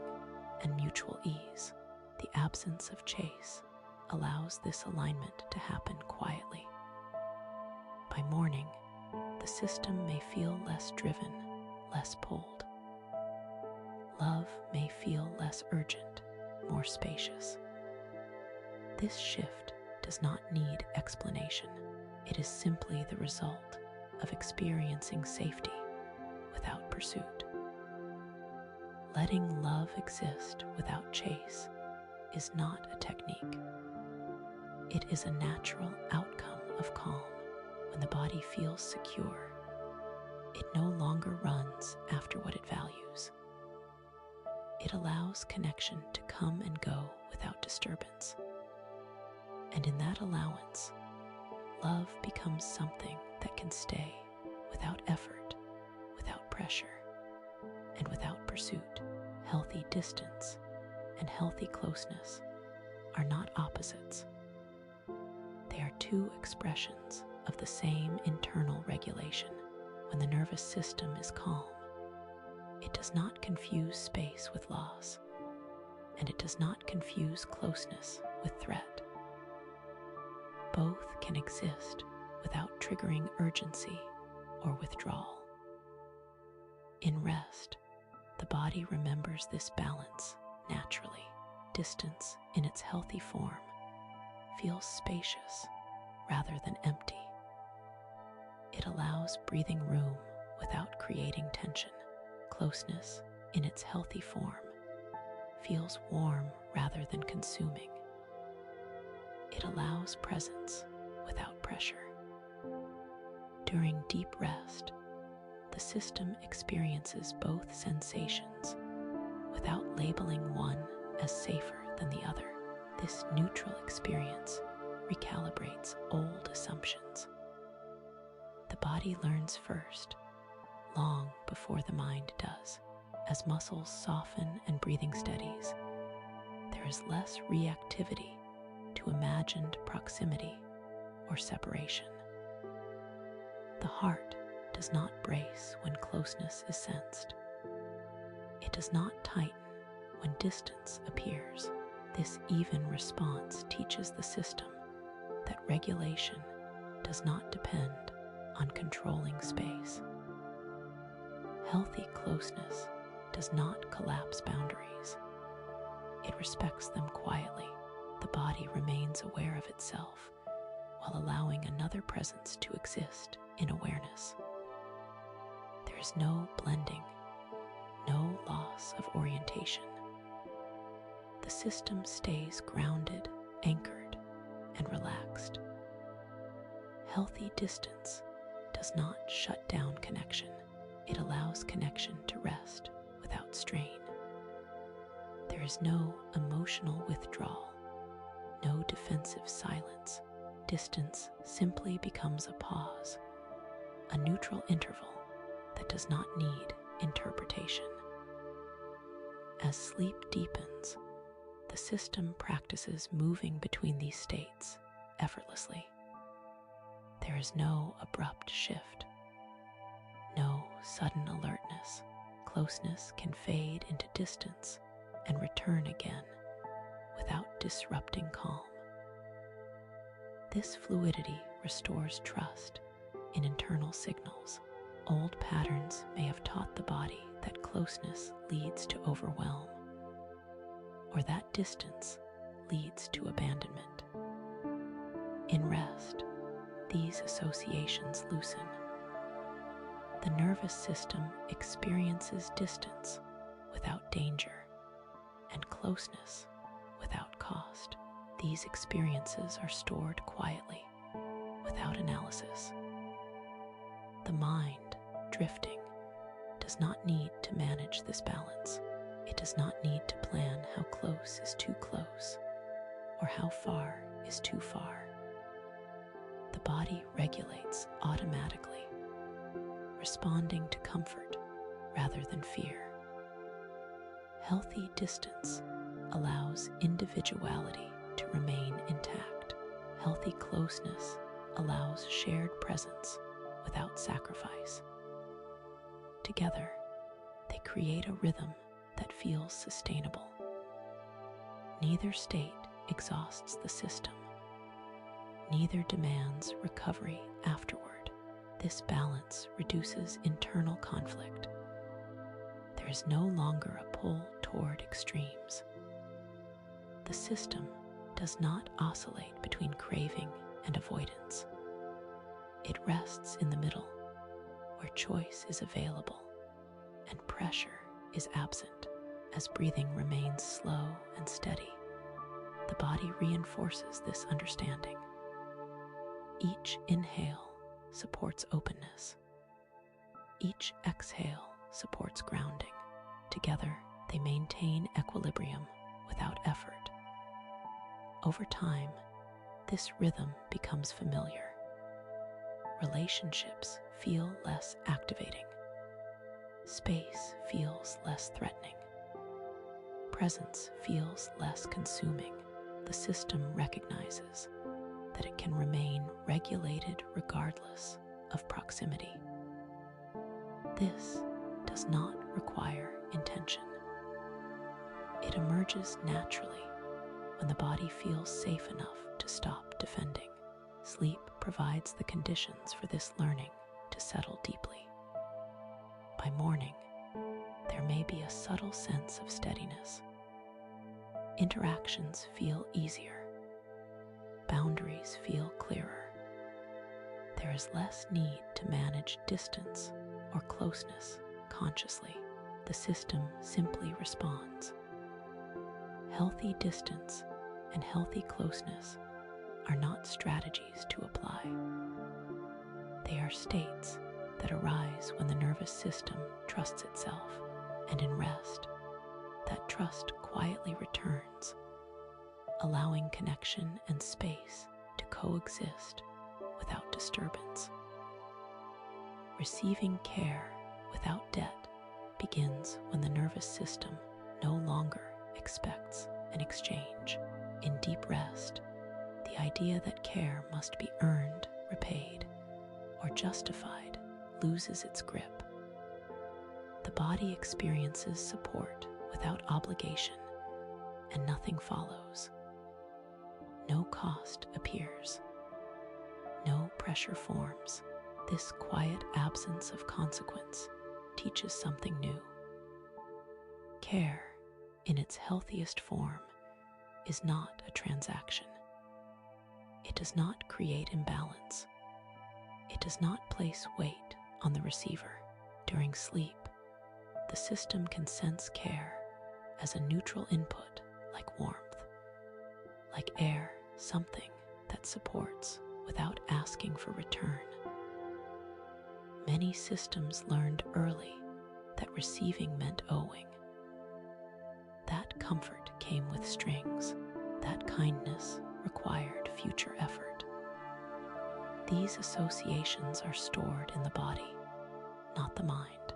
and mutual ease. The absence of chase allows this alignment to happen quietly. By morning, the system may feel less driven, less pulled. Love may feel less urgent, more spacious. This shift does not need explanation. It is simply the result of experiencing safety without pursuit. Letting love exist without chase is not a technique. It is a natural outcome of calm. When the body feels secure, it no longer runs after what it values. It allows connection to come and go without disturbance. And in that allowance, love becomes something that can stay without effort, without pressure, and without pursuit. Healthy distance and healthy closeness are not opposites. They are two expressions of the same internal regulation. When the nervous system is calm, it does not confuse space with loss, and it does not confuse closeness with threat. Both can exist without triggering urgency or withdrawal. In rest, the body remembers this balance naturally. Distance in its healthy form feels spacious rather than empty. It allows breathing room without creating tension. Closeness in its healthy form feels warm rather than consuming. It allows presence without pressure. During deep rest, the system experiences both sensations without labeling one as safer than the other. This neutral experience recalibrates old assumptions. The body learns first, long before the mind does. As muscles soften and breathing steadies, there is less reactivity to imagined proximity or separation. The heart does not brace when closeness is sensed. It does not tighten when distance appears. This even response teaches the system that regulation does not depend on controlling space. Healthy closeness does not collapse boundaries. It respects them quietly. The body remains aware of itself while allowing another presence to exist in awareness. There is no blending, no loss of orientation. The system stays grounded, anchored, and relaxed. Healthy distance does not shut down connection. It allows connection to rest without strain. There is no emotional withdrawal, no defensive silence. Distance simply becomes a pause, a neutral interval that does not need interpretation. As sleep deepens, the system practices moving between these states effortlessly. There is no abrupt shift, no sudden alertness. Closeness can fade into distance and return again without disrupting calm. This fluidity restores trust in internal signals. Old patterns may have taught the body that closeness leads to overwhelm, or that distance leads to abandonment. In rest, these associations loosen. The nervous system experiences distance without danger and closeness without cost. These experiences are stored quietly, without analysis. The mind, drifting, does not need to manage this balance. It does not need to plan how close is too close or how far is too far. The body regulates automatically, responding to comfort rather than fear. Healthy distance allows individuality to remain intact. Healthy closeness allows shared presence without sacrifice. Together, they create a rhythm that feels sustainable. Neither state exhausts the system. Neither demands recovery afterward. This balance reduces internal conflict. There is no longer a pull toward extremes. The system does not oscillate between craving and avoidance. It rests in the middle, where choice is available and pressure is absent. As breathing remains slow and steady, the body reinforces this understanding. Each inhale supports openness. Each exhale supports grounding. Together, they maintain equilibrium without effort. Over time, this rhythm becomes familiar. Relationships feel less activating. Space feels less threatening. Presence feels less consuming. The system recognizes that it can remain regulated regardless of proximity. This does not require intention. It emerges naturally when the body feels safe enough to stop defending. Sleep provides the conditions for this learning to settle deeply. By morning, there may be a subtle sense of steadiness. Interactions feel easier. Boundaries feel clearer. There is less need to manage distance or closeness consciously. The system simply responds. Healthy distance and healthy closeness are not strategies to apply. They are states that arise when the nervous system trusts itself, and in rest, that trust quietly returns, allowing connection and space to coexist without disturbance. Receiving care without debt begins when the nervous system no longer expects an exchange. In deep rest, the idea that care must be earned, repaid, or justified loses its grip. The body experiences support without obligation, and nothing follows. No cost appears. No pressure forms. This quiet absence of consequence teaches something new. Care, in its healthiest form, is not a transaction. It does not create imbalance. It does not place weight on the receiver. During sleep, the system can sense care as a neutral input, like warmth, like air, something that supports without asking for return. Many systems learned early that receiving meant owing. That comfort came with strings. That kindness required future effort. These associations are stored in the body, not the mind,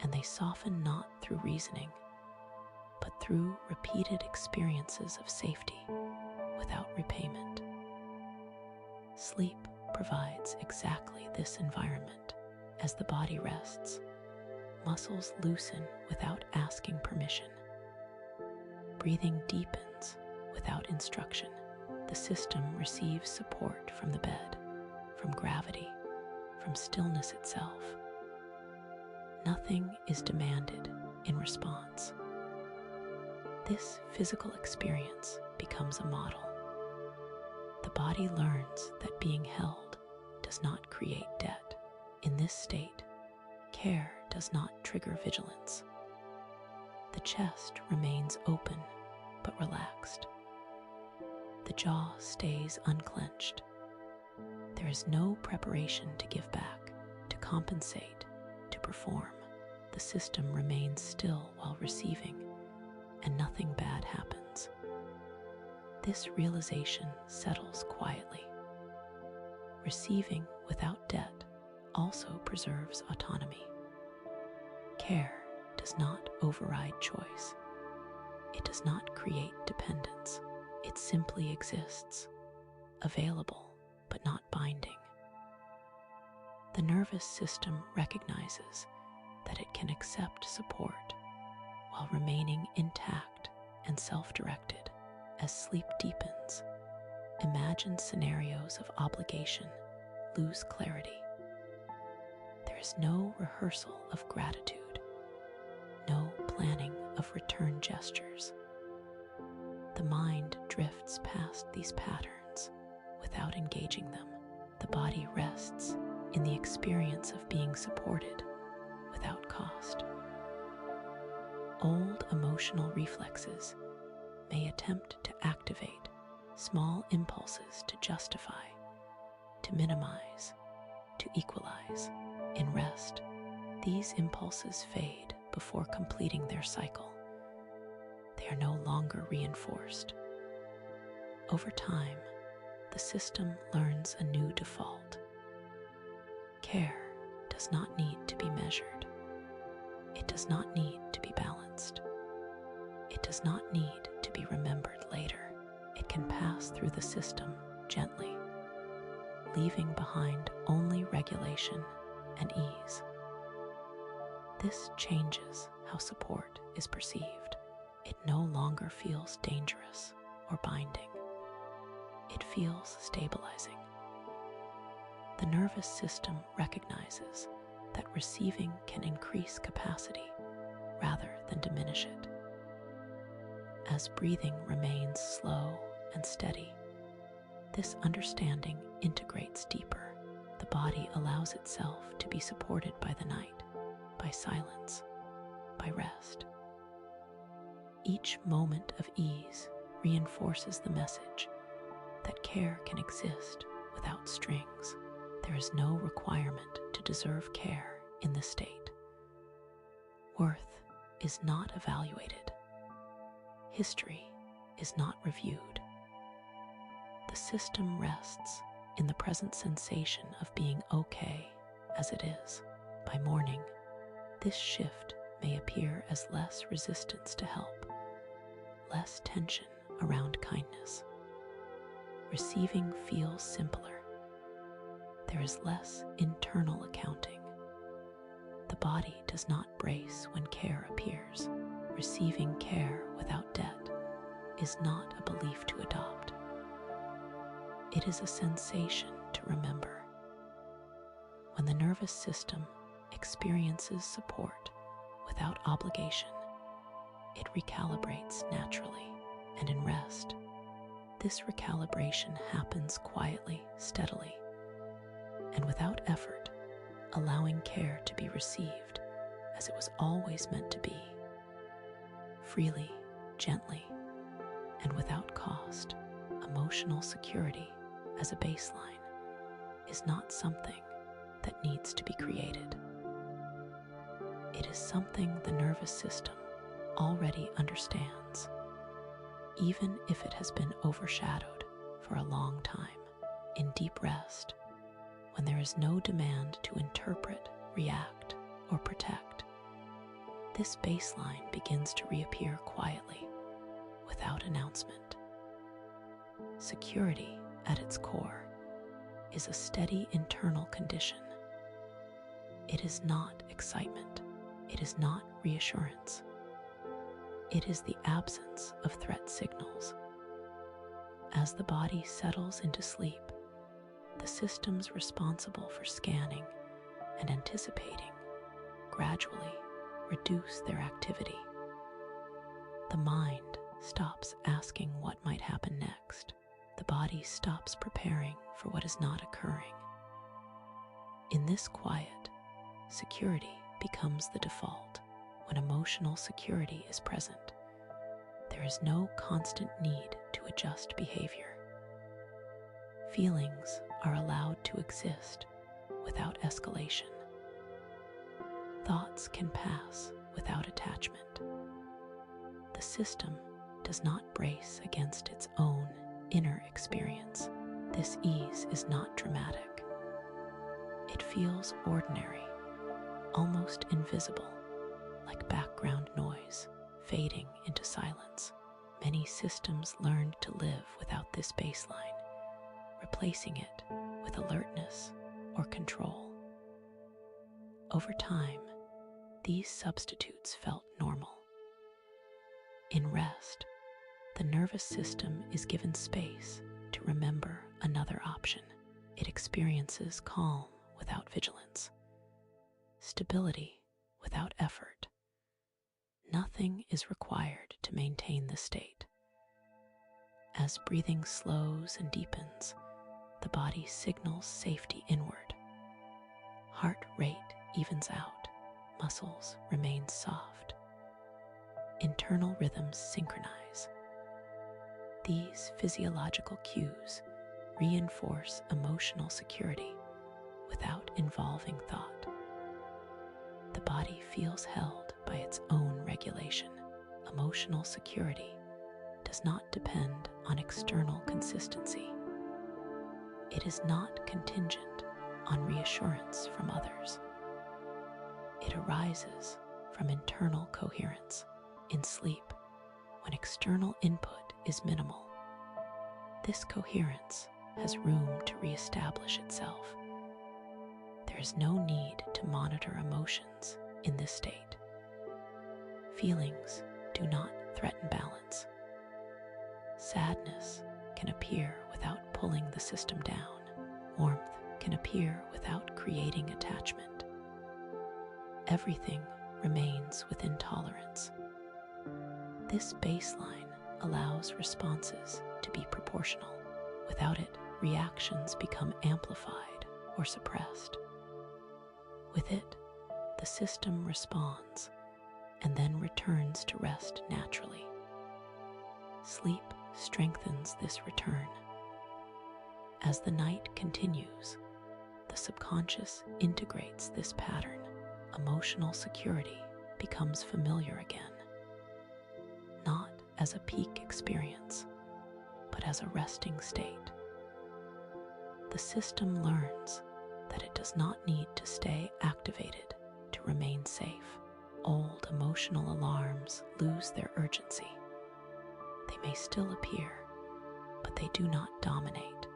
and they soften not through reasoning, but through repeated experiences of safety without repayment. Sleep provides exactly this environment. As the body rests, muscles loosen without asking permission. Breathing deepens without instruction. The system receives support from the bed, from gravity, from stillness itself. Nothing is demanded in response. This physical experience becomes a model. The body learns that being held does not create debt. In this state, care does not trigger vigilance. The chest remains open but relaxed. The jaw stays unclenched. There is no preparation to give back, to compensate, to perform. The system remains still while receiving, and nothing bad happens. This realization settles quietly. Receiving without debt also preserves autonomy. Care does not override choice. It does not create dependence. It simply exists, available but not binding. The nervous system recognizes that it can accept support while remaining intact and self-directed. As sleep deepens, imagined scenarios of obligation lose clarity. There is no rehearsal of gratitude, no planning of return gestures. The mind drifts past these patterns without engaging them. The body rests in the experience of being supported without cost. Old emotional reflexes may attempt to activate small impulses to justify, to minimize, to equalize. In rest, these impulses fade before completing their cycle. They are no longer reinforced. Over time, the system learns a new default. Care does not need to be measured. It does not need to be balanced. It does not need to be remembered later. It can pass through the system gently, leaving behind only regulation and ease. This changes how support is perceived. It no longer feels dangerous or binding. It feels stabilizing. The nervous system recognizes that receiving can increase capacity rather than diminish it. As breathing remains slow and steady, this understanding integrates deeper. The body allows itself to be supported by the night, by silence, by rest. Each moment of ease reinforces the message that care can exist without strings. There is no requirement to deserve care in this state. Worth is not evaluated. History is not reviewed. The system rests in the present sensation of being okay as it is. By morning, this shift may appear as less resistance to help, less tension around kindness. Receiving feels simpler. There is less internal accounting. The body does not brace when care appears. Receiving care without debt is not a belief to adopt. It is a sensation to remember. When the nervous system experiences support without obligation, it recalibrates naturally, and in rest, this recalibration happens quietly, steadily, and without effort, allowing care to be received as it was always meant to be, freely, gently, and without cost. Emotional security as a baseline is not something that needs to be created. It is something the nervous system already understands, even if it has been overshadowed for a long time. In deep rest, when there is no demand to interpret, react, or protect, this baseline begins to reappear quietly, without announcement. Security, at its core, is a steady internal condition. It is not excitement. It is not reassurance. It is the absence of threat signals. As the body settles into sleep, the systems responsible for scanning and anticipating gradually reduce their activity. The mind stops asking what might happen next. The body stops preparing for what is not occurring. In this quiet, security becomes the default. When emotional security is present, there is no constant need to adjust behavior. Feelings are allowed to exist without escalation. Thoughts can pass without attachment. The system does not brace against its own inner experience. This ease is not dramatic. It feels ordinary, almost invisible, like background noise fading into silence. Many systems learned to live without this baseline, replacing it with alertness or control. Over time, these substitutes felt normal. In rest, the nervous system is given space to remember another option. It experiences calm without vigilance, stability without effort. Nothing is required to maintain the state. As breathing slows and deepens, the body signals safety inward. Heart rate evens out, muscles remain soft. Internal rhythms synchronize. These physiological cues reinforce emotional security without involving thought. The body feels held by its own regulation. Emotional security does not depend on external consistency. It is not contingent on reassurance from others. It arises from internal coherence. In sleep, when external input is minimal, this coherence has room to reestablish itself. There is no need to monitor emotions in this state. Feelings do not threaten balance. Sadness can appear without pulling the system down. Warmth can appear without creating attachment. Everything remains within tolerance. This baseline allows responses to be proportional. Without it, reactions become amplified or suppressed. With it, the system responds and then returns to rest naturally. Sleep strengthens this return. As the night continues, the subconscious integrates this pattern. Emotional security becomes familiar again, not as a peak experience, but as a resting state. The system learns that it does not need to stay activated to remain safe. Old emotional alarms lose their urgency. They may still appear, but they do not dominate.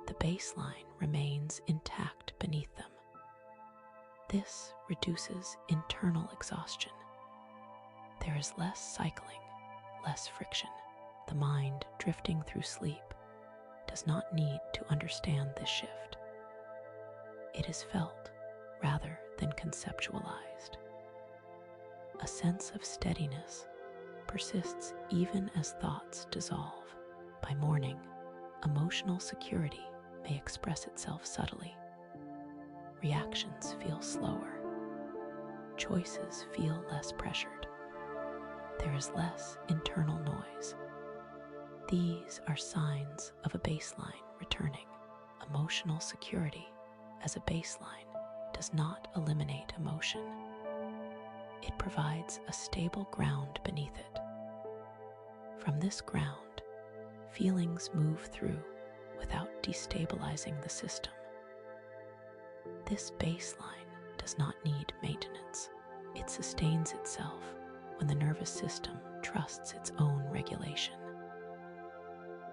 The baseline remains intact beneath them. This reduces internal exhaustion. There is less cycling, less friction. The mind, drifting through sleep, does not need to understand this shift. It is felt rather than conceptualized. A sense of steadiness persists even as thoughts dissolve. By morning, emotional security may express itself subtly. Reactions feel slower. Choices feel less pressured. There is less internal noise. These are signs of a baseline returning. Emotional security as a baseline does not eliminate emotion. It provides a stable ground beneath it. From this ground, feelings move through without destabilizing the system. This baseline does not need maintenance. It sustains itself when the nervous system trusts its own regulation.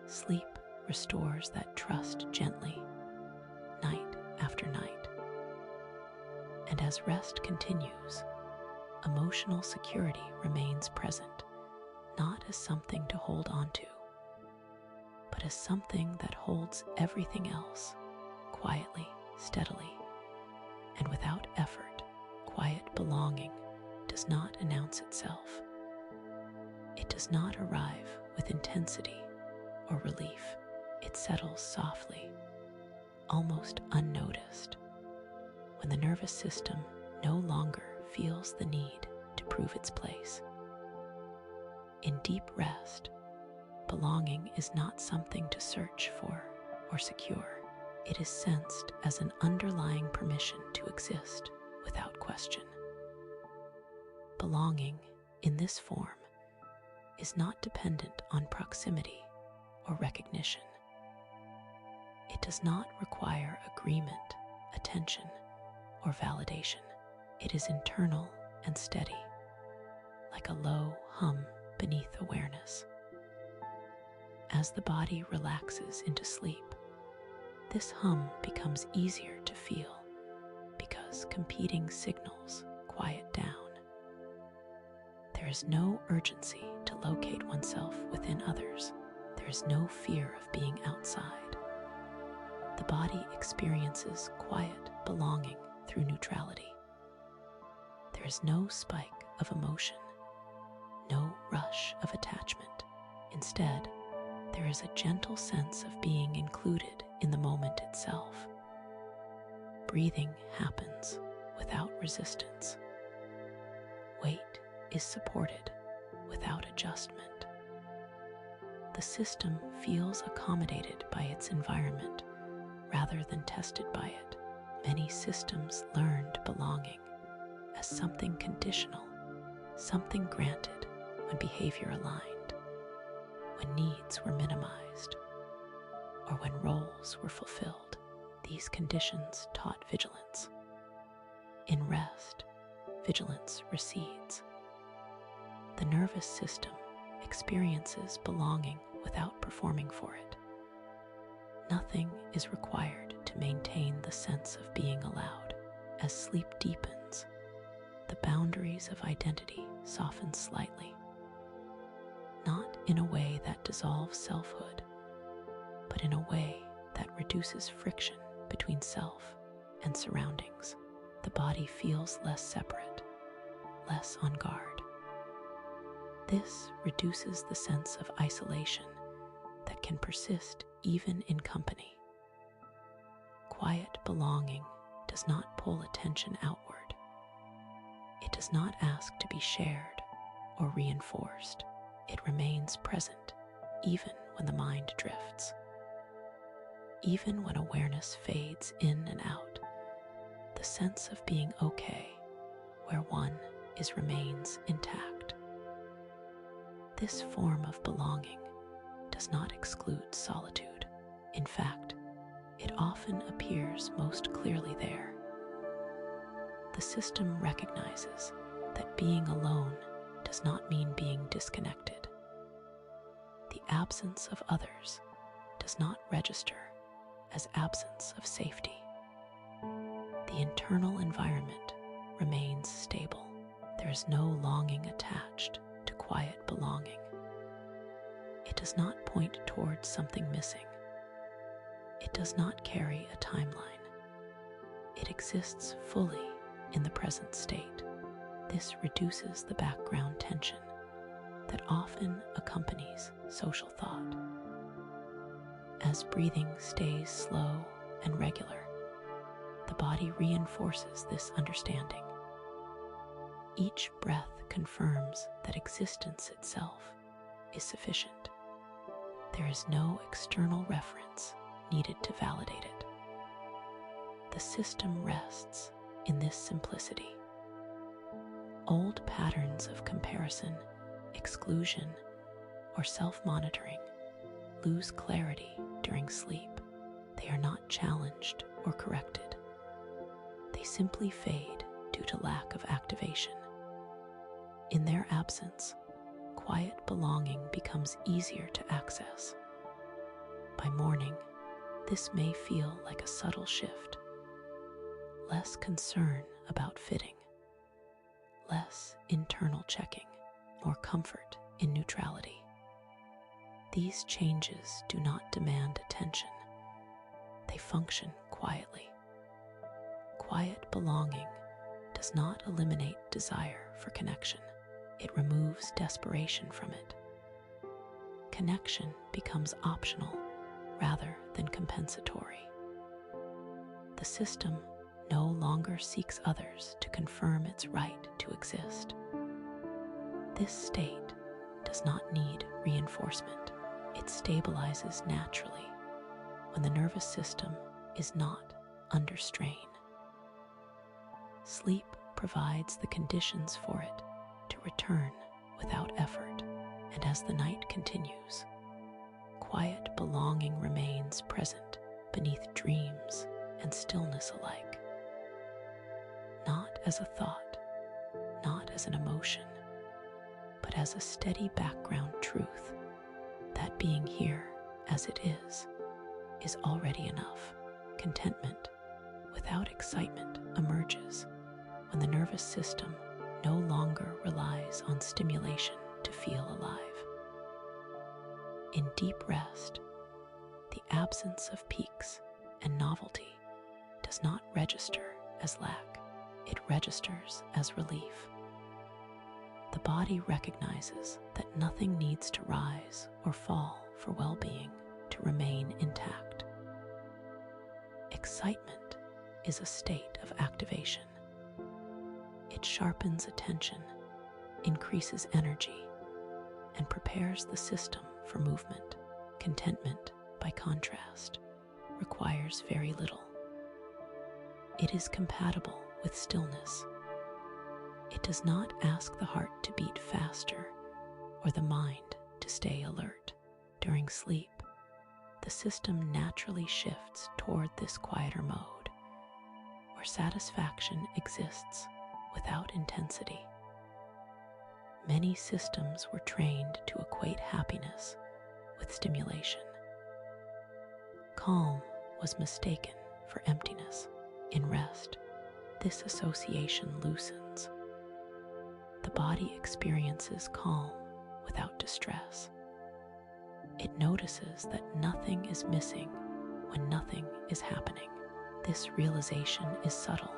Sleep restores that trust gently, night after night. And as rest continues, emotional security remains present, not as something to hold on to, but as something that holds everything else quietly, steadily, and without effort. Quiet belonging does not announce itself. It does not arrive with intensity or relief. It settles softly, almost unnoticed, when the nervous system no longer feels the need to prove its place. In deep rest, belonging is not something to search for. or secure. It is sensed as an underlying permission to exist without question. Belonging, in this form, is not dependent on proximity or recognition. It does not require agreement, attention, or validation. It is internal and steady, like a low hum beneath awareness. As the body relaxes into sleep, this hum becomes easier to feel because competing signals quiet down. There is no urgency to locate oneself within others. There is no fear of being outside. The body experiences quiet belonging through neutrality. There is no spike of emotion, no rush of attachment. Instead, there is a gentle sense of being included in the moment itself. Breathing happens without resistance. Weight is supported without adjustment. The system feels accommodated by its environment rather than tested by it. Many systems learned belonging as something conditional, something granted when behavior aligned, when needs were minimized, or when roles were fulfilled. These conditions taught vigilance. In rest, vigilance recedes. The nervous system experiences belonging without performing for it. Nothing is required to maintain the sense of being allowed. As sleep deepens, the boundaries of identity soften slightly, not in a way that dissolves selfhood, but in a way that reduces friction between self and surroundings. The body feels less separate, less on guard. This reduces the sense of isolation that can persist even in company. Quiet belonging does not pull attention outward. It does not ask to be shared or reinforced. It remains present even when the mind drifts. Even when awareness fades in and out, the sense of being okay where one is remains intact. This form of belonging does not exclude solitude. In fact, it often appears most clearly there. The system recognizes that being alone does not mean being disconnected. The absence of others does not register as absence of safety. The internal environment remains stable. There is no longing attached to quiet belonging. It does not point towards something missing. It does not carry a timeline. It exists fully in the present state. This reduces the background tension that often accompanies social thought. As breathing stays slow and regular, the body reinforces this understanding. Each breath confirms that existence itself is sufficient. There is no external reference needed to validate it. The system rests in this simplicity. Old patterns of comparison, exclusion, or self-monitoring lose clarity during sleep. They are not challenged or corrected. They simply fade due to lack of activation. In their absence, quiet belonging becomes easier to access. By morning, this may feel like a subtle shift. Less concern about fitting, less internal checking, more comfort in neutrality. These changes do not demand attention. They function quietly. Quiet belonging does not eliminate desire for connection. It removes desperation from it. Connection becomes optional rather than compensatory. The system no longer seeks others to confirm its right to exist. This state does not need reinforcement. It stabilizes naturally when the nervous system is not under strain. Sleep provides the conditions for it to return without effort, and as the night continues, quiet belonging remains present beneath dreams and stillness alike. Not as a thought, not as an emotion, but as a steady background truth that being here as it is already enough. Contentment without excitement emerges when the nervous system no longer relies on stimulation to feel alive. In deep rest, the absence of peaks and novelty does not register as lack, it registers as relief. The body recognizes that nothing needs to rise or fall for well-being to remain intact. Excitement is a state of activation. It sharpens attention, increases energy, and prepares the system for movement. Contentment, by contrast, requires very little. It is compatible with stillness. It does not ask the heart to beat faster or the mind to stay alert. During sleep, the system naturally shifts toward this quieter mode, where satisfaction exists without intensity. Many systems were trained to equate happiness with stimulation. Calm was mistaken for emptiness. In rest, this association loosens. The body experiences calm without distress. It notices that nothing is missing when nothing is happening. This realization is subtle,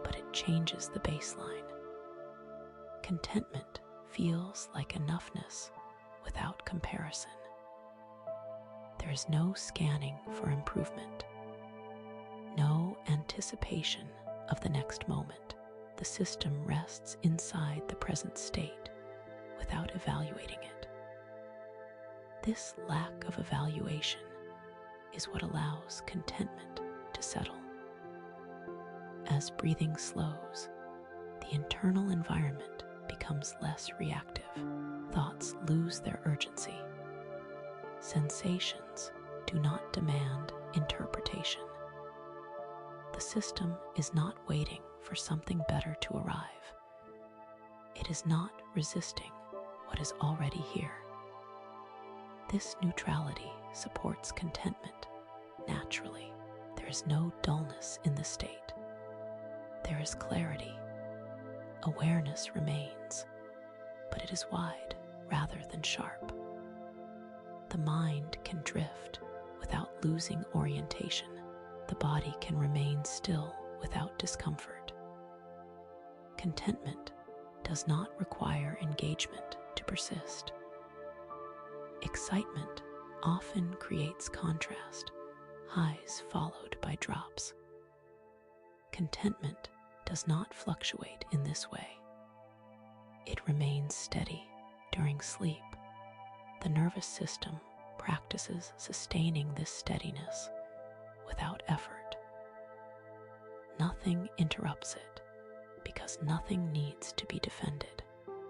but it changes the baseline. Contentment feels like enoughness without comparison. There is no scanning for improvement, no anticipation of the next moment. The system rests inside the present state without evaluating it. This lack of evaluation is what allows contentment to settle. As breathing slows, the internal environment becomes less reactive. Thoughts lose their urgency. Sensations do not demand interpretation. The system is not waiting for something better to arrive. It is not resisting what is already here. This neutrality supports contentment naturally. There is no dullness in the state. There is clarity. Awareness remains, but it is wide rather than sharp. The mind can drift without losing orientation. The body can remain still without discomfort. Contentment does not require engagement to persist. Excitement often creates contrast, highs followed by drops. Contentment does not fluctuate in this way. It remains steady during sleep. The nervous system practices sustaining this steadiness without effort. Nothing interrupts it because nothing needs to be defended.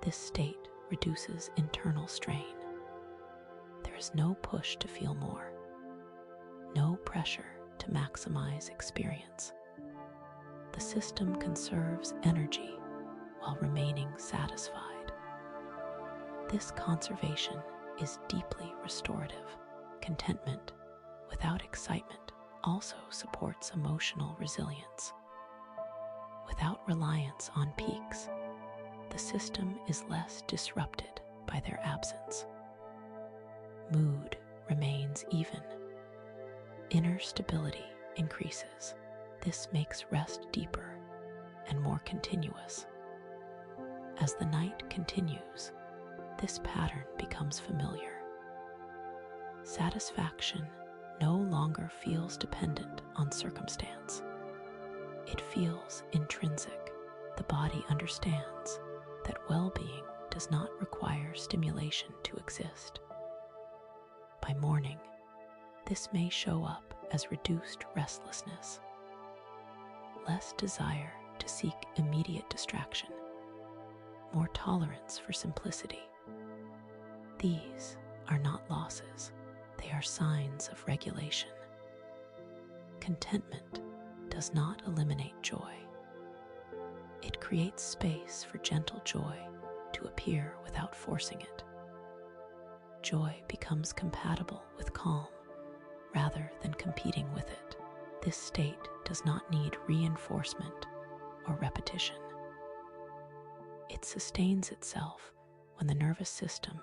This state reduces internal strain. There is no push to feel more, no pressure to maximize experience. The system conserves energy while remaining satisfied. This conservation is deeply restorative. Contentment without excitement also supports emotional resilience. Without reliance on peaks, the system is less disrupted by their absence. Mood remains even. Inner stability increases. This makes rest deeper and more continuous. As the night continues, this pattern becomes familiar. Satisfaction no longer feels dependent on circumstance. It feels intrinsic. The body understands that well-being does not require stimulation to exist. By morning, This may show up as reduced restlessness, less desire to seek immediate distraction, more tolerance for simplicity. These are not losses, they are signs of regulation. Contentment does not eliminate joy. It creates space for gentle joy to appear without forcing it. Joy becomes compatible with calm rather than competing with it. This state does not need reinforcement or repetition. It sustains itself when the nervous system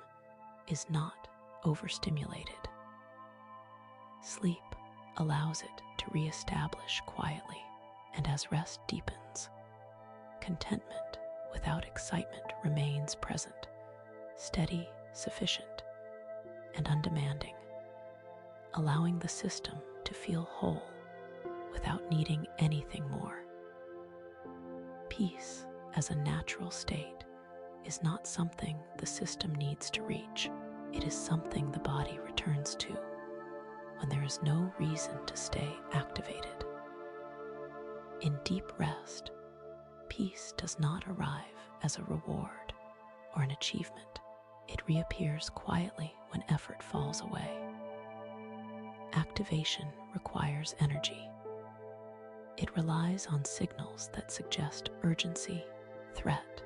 is not overstimulated. Sleep allows it to reestablish quietly, and as rest deepens, contentment without excitement remains present, steady, sufficient, and undemanding, allowing the system to feel whole without needing anything more. Peace as a natural state is not something the system needs to reach. It is something the body returns to when there is no reason to stay activated. In deep rest, peace does not arrive as a reward or an achievement. It reappears quietly when effort falls away. Activation requires energy. It relies on signals that suggest urgency, threat,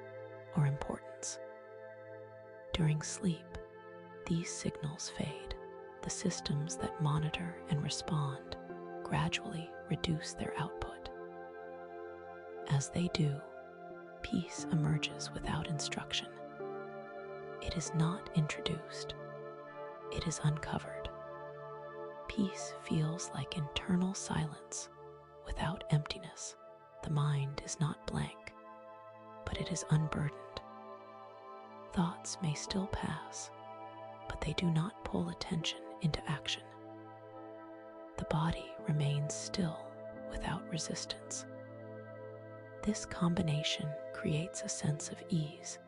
or importance. During sleep, these signals fade. The systems that monitor and respond gradually reduce their output. As they do, peace emerges without instruction. It is not introduced, it is uncovered. Peace feels like internal silence without emptiness. The mind is not blank, but it is unburdened. Thoughts may still pass, but they do not pull attention into action. The body remains still without resistance. This combination creates a sense of ease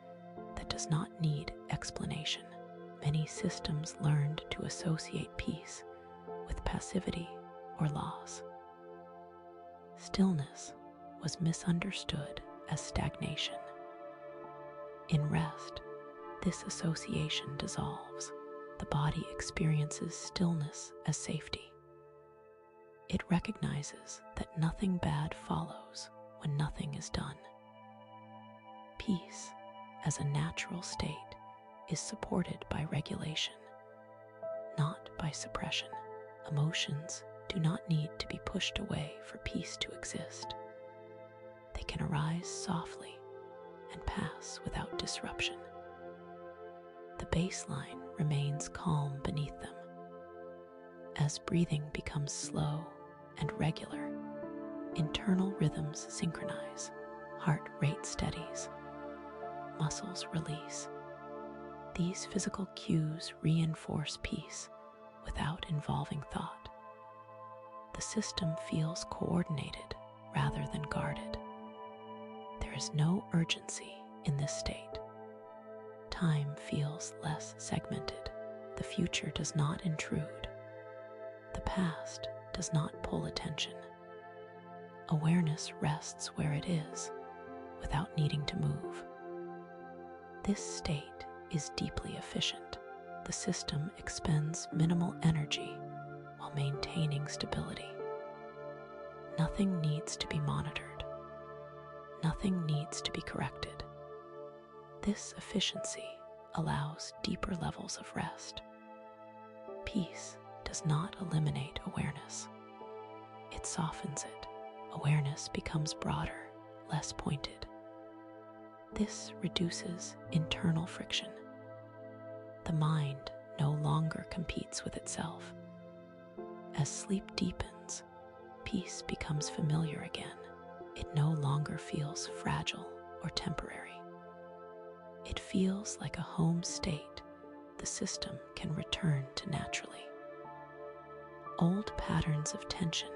that does not need explanation. Many systems learned to associate peace with passivity or loss. Stillness was misunderstood as stagnation. In rest, this association dissolves. The body experiences stillness as safety. It recognizes that nothing bad follows when nothing is done. Peace, as a natural state, is supported by regulation, not by suppression. Emotions do not need to be pushed away for peace to exist. They can arise softly and pass without disruption. The baseline remains calm beneath them. As breathing becomes slow and regular, internal rhythms synchronize, heart rate steadies, muscles release. These physical cues reinforce peace without involving thought. The system feels coordinated rather than guarded. There is no urgency in this state. Time feels less segmented. The future does not intrude. The past does not pull attention. Awareness rests where it is without needing to move. This state is deeply efficient. The system expends minimal energy while maintaining stability. Nothing needs to be monitored. Nothing needs to be corrected. This efficiency allows deeper levels of rest. Peace does not eliminate awareness. It softens it. Awareness becomes broader, less pointed. This reduces internal friction. The mind no longer competes with itself. As sleep deepens, peace becomes familiar again. It no longer feels fragile or temporary. It feels like a home state the system can return to naturally. Old patterns of tension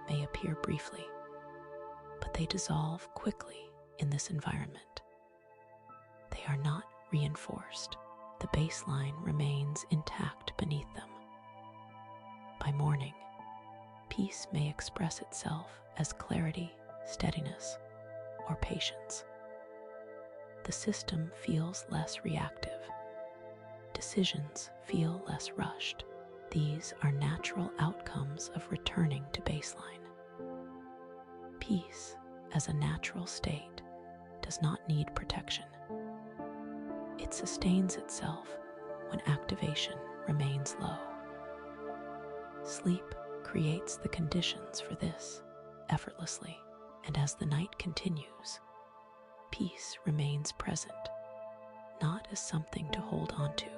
may appear briefly, but they dissolve quickly in this environment. They are not reinforced. The baseline remains intact beneath them. By morning, peace may express itself as clarity, steadiness, or patience. The system feels less reactive. Decisions feel less rushed. These are natural outcomes of returning to baseline. Peace, as a natural state, does not need protection. It sustains itself when activation remains low. Sleep creates the conditions for this effortlessly, and as the night continues, peace remains present, not as something to hold onto,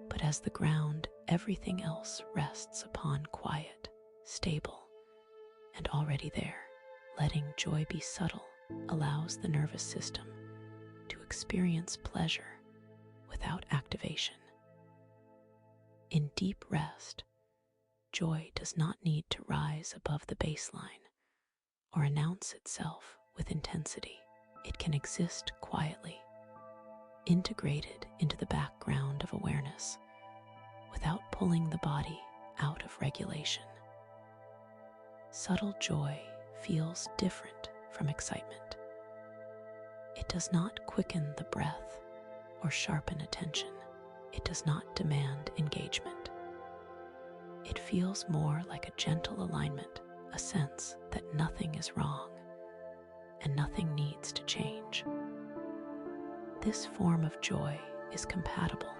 but as the ground everything else rests upon, quiet, stable, and already there. Letting joy be subtle allows the nervous system to experience pleasure without activation. In deep rest, joy does not need to rise above the baseline or announce itself with intensity. It can exist quietly, integrated into the background of awareness without pulling the body out of regulation. Subtle joy feels different from excitement. It does not quicken the breath or sharpen attention. It does not demand engagement. It feels more like a gentle alignment, a sense that nothing is wrong and nothing needs to change. This form of joy is compatible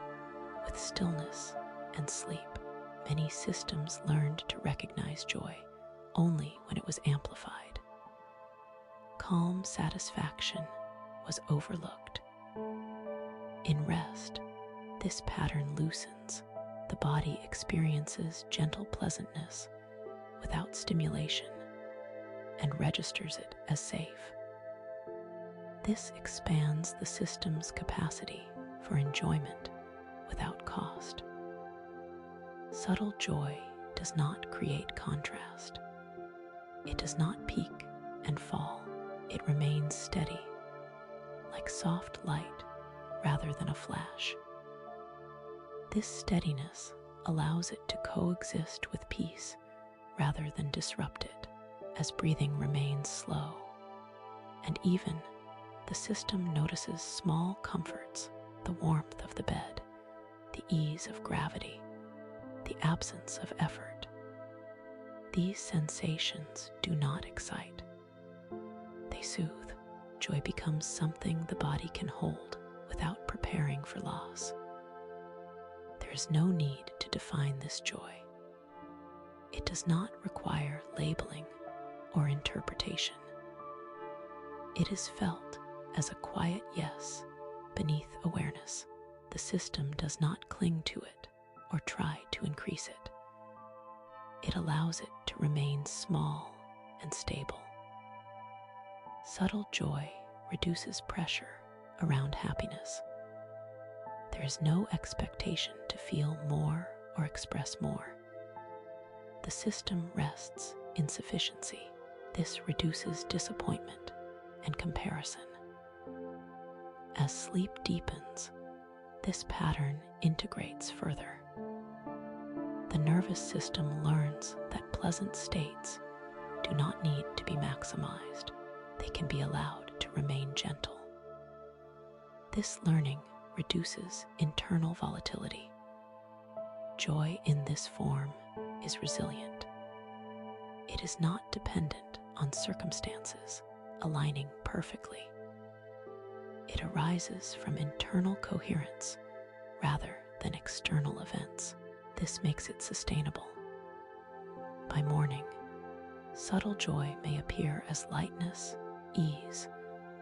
with stillness and sleep. Many systems learned to recognize joy only when it was amplified. Calm satisfaction was overlooked. In rest, this pattern loosens. The body experiences gentle pleasantness without stimulation and registers it as safe. This expands the system's capacity for enjoyment without cost. Subtle joy does not create contrast. It does not peak and fall. It remains steady, like soft light rather than a flash. This steadiness allows it to coexist with peace rather than disrupt it, as breathing remains slow. And even the system notices small comforts, the warmth of the bed, the ease of gravity, the absence of effort. These sensations do not excite. They soothe. Joy becomes something the body can hold without preparing for loss. There is no need to define this joy. It does not require labeling or interpretation. It is felt as a quiet yes beneath awareness. The system does not cling to it or try to increase it. It allows it to remain small and stable. Subtle joy reduces pressure around happiness. There is no expectation to feel more or express more. The system rests in sufficiency. This reduces disappointment and comparison. As sleep deepens, this pattern integrates further. The nervous system learns that pleasant states do not need to be maximized. They can be allowed to remain gentle. This learning reduces internal volatility. Joy in this form is resilient. It is not dependent on circumstances aligning perfectly. It arises from internal coherence rather than external events. This makes it sustainable. By morning, subtle joy may appear as lightness, ease,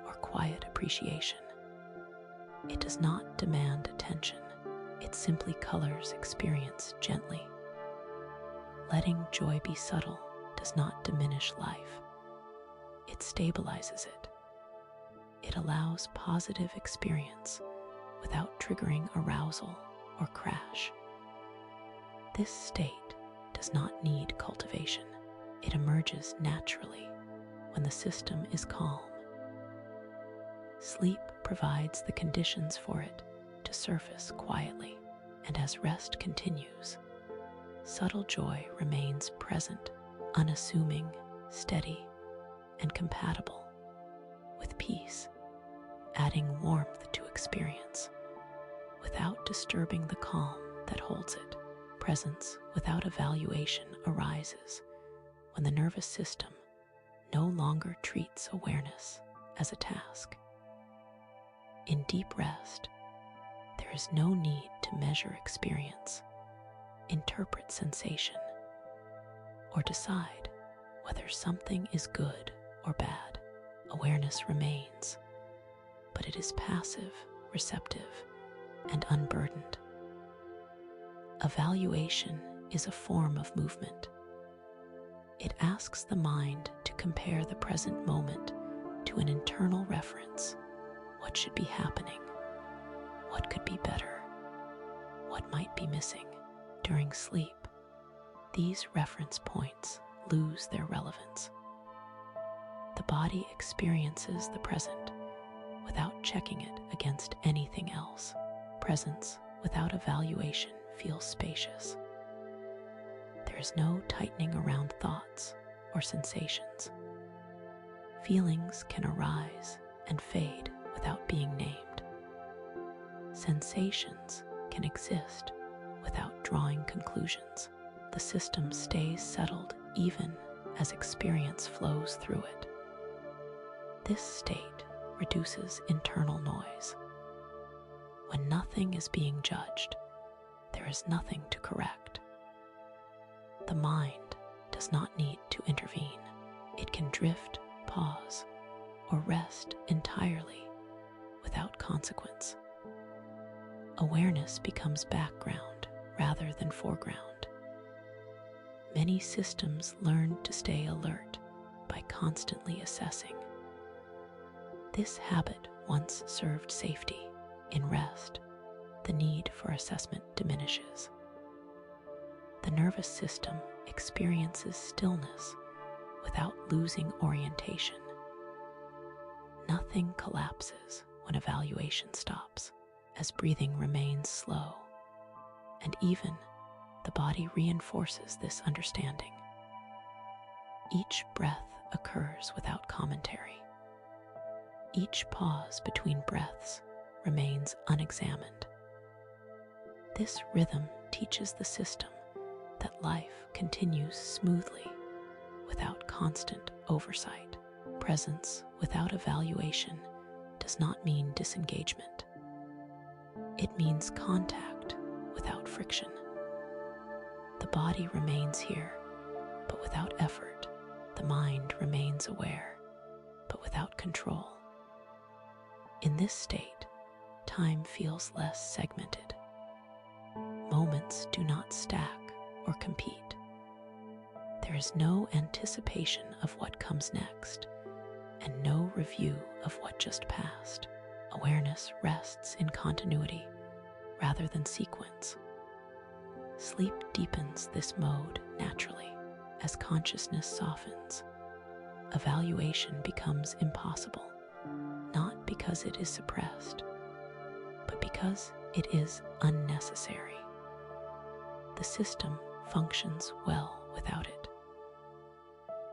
or quiet appreciation. It does not demand attention. It simply colors experience gently. Letting joy be subtle does not diminish life. It stabilizes it. It allows positive experience without triggering arousal or crash. This state does not need cultivation. It emerges naturally when the system is calm. Sleep provides the conditions for it to surface quietly, and as rest continues, subtle joy remains present, unassuming, steady, and compatible with peace, adding warmth to experience without disturbing the calm that holds it. Presence without evaluation arises when the nervous system no longer treats awareness as a task. In deep rest, there is no need to measure experience, interpret sensation, or decide whether something is good or bad. Awareness remains, but it is passive, receptive, and unburdened. Evaluation is a form of movement. It asks the mind to compare the present moment to an internal reference. What should be happening? What could be better? What might be missing? During sleep, these reference points lose their relevance. The body experiences the present without checking it against anything else. Presence without evaluation feels spacious. There is no tightening around thoughts or sensations. Feelings can arise and fade without being named. Sensations can exist without drawing conclusions. The system stays settled even as experience flows through it. This state reduces internal noise. When nothing is being judged, there is nothing to correct. The mind does not need to intervene. It can drift, pause, or rest entirely without consequence. Awareness becomes background rather than foreground. Many systems learn to stay alert by constantly assessing. This habit once served safety. In rest, the need for assessment diminishes. The nervous system experiences stillness without losing orientation. Nothing collapses when evaluation stops, as breathing remains slow, and even the body reinforces this understanding. Each breath occurs without commentary. Each pause between breaths remains unexamined. This rhythm teaches the system that life continues smoothly without constant oversight. Presence without evaluation does not mean disengagement. It means contact without friction. The body remains here, but without effort. The mind remains aware, but without control. In this state, time feels less segmented. Moments do not stack or compete. There is no anticipation of what comes next, and no review of what just passed. Awareness rests in continuity rather than sequence. Sleep deepens this mode naturally. As consciousness softens, evaluation becomes impossible, not because it is suppressed, but because it is unnecessary. The system functions well without it.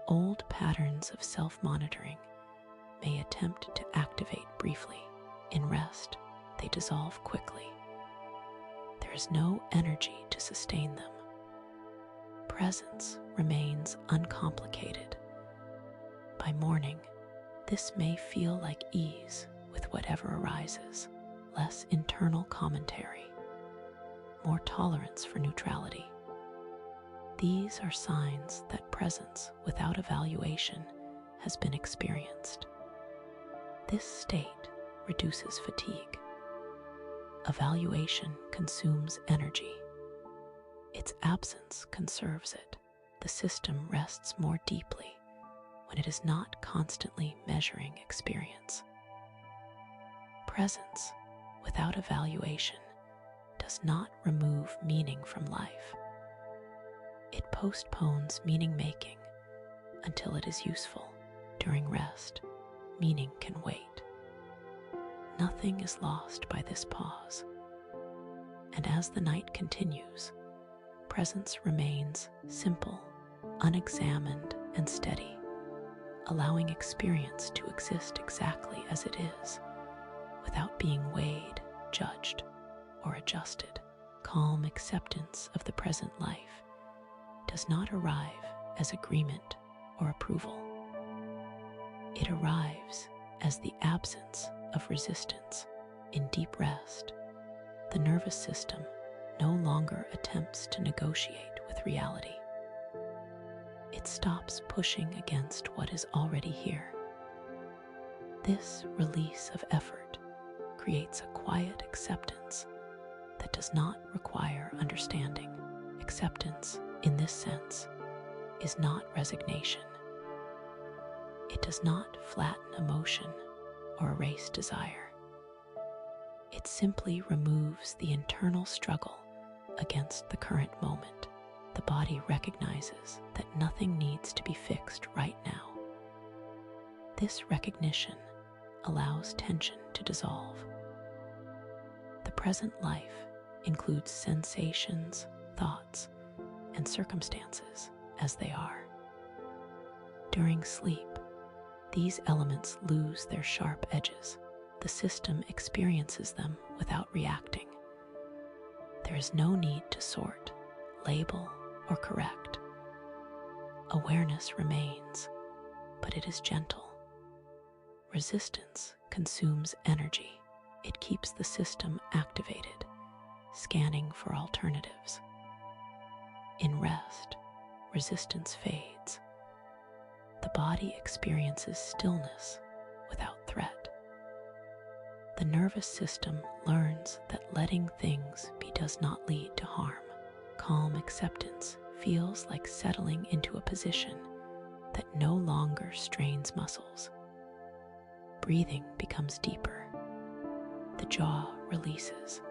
Old patterns of self-monitoring may attempt to activate briefly. In rest, they dissolve quickly. There is no energy to sustain them. Presence remains uncomplicated. By morning, this may feel like ease with whatever arises, less internal commentary, more tolerance for neutrality. These are signs that presence without evaluation has been experienced. This state reduces fatigue. Evaluation consumes energy. Its absence conserves it. The system rests more deeply when it is not constantly measuring experience. Presence without evaluation does not remove meaning from life. It postpones meaning-making until it is useful. During rest, meaning can wait. Nothing is lost by this pause. And as the night continues, presence remains simple, unexamined, and steady, allowing experience to exist exactly as it is, without being weighed, judged, or adjusted. Calm acceptance of the present life does not arrive as agreement or approval. It arrives as the absence of resistance. In deep rest, the nervous system no longer attempts to negotiate with reality. It stops pushing against what is already here. This release of effort creates a quiet acceptance that does not require understanding. Acceptance, in this sense, is not resignation. It does not flatten emotion or erase desire. It simply removes the internal struggle against the current moment. The body recognizes that nothing needs to be fixed right now. This recognition allows tension to dissolve. The present life includes sensations, thoughts, and circumstances as they are. During sleep, these elements lose their sharp edges. The system experiences them without reacting. There is no need to sort, label, or correct. Awareness remains, but it is gentle. Resistance consumes energy. It keeps the system activated, scanning for alternatives. In rest, resistance fades. The body experiences stillness without threat. The nervous system learns that letting things be does not lead to harm. Calm acceptance feels like settling into a position that no longer strains muscles. Breathing becomes deeper. The jaw releases.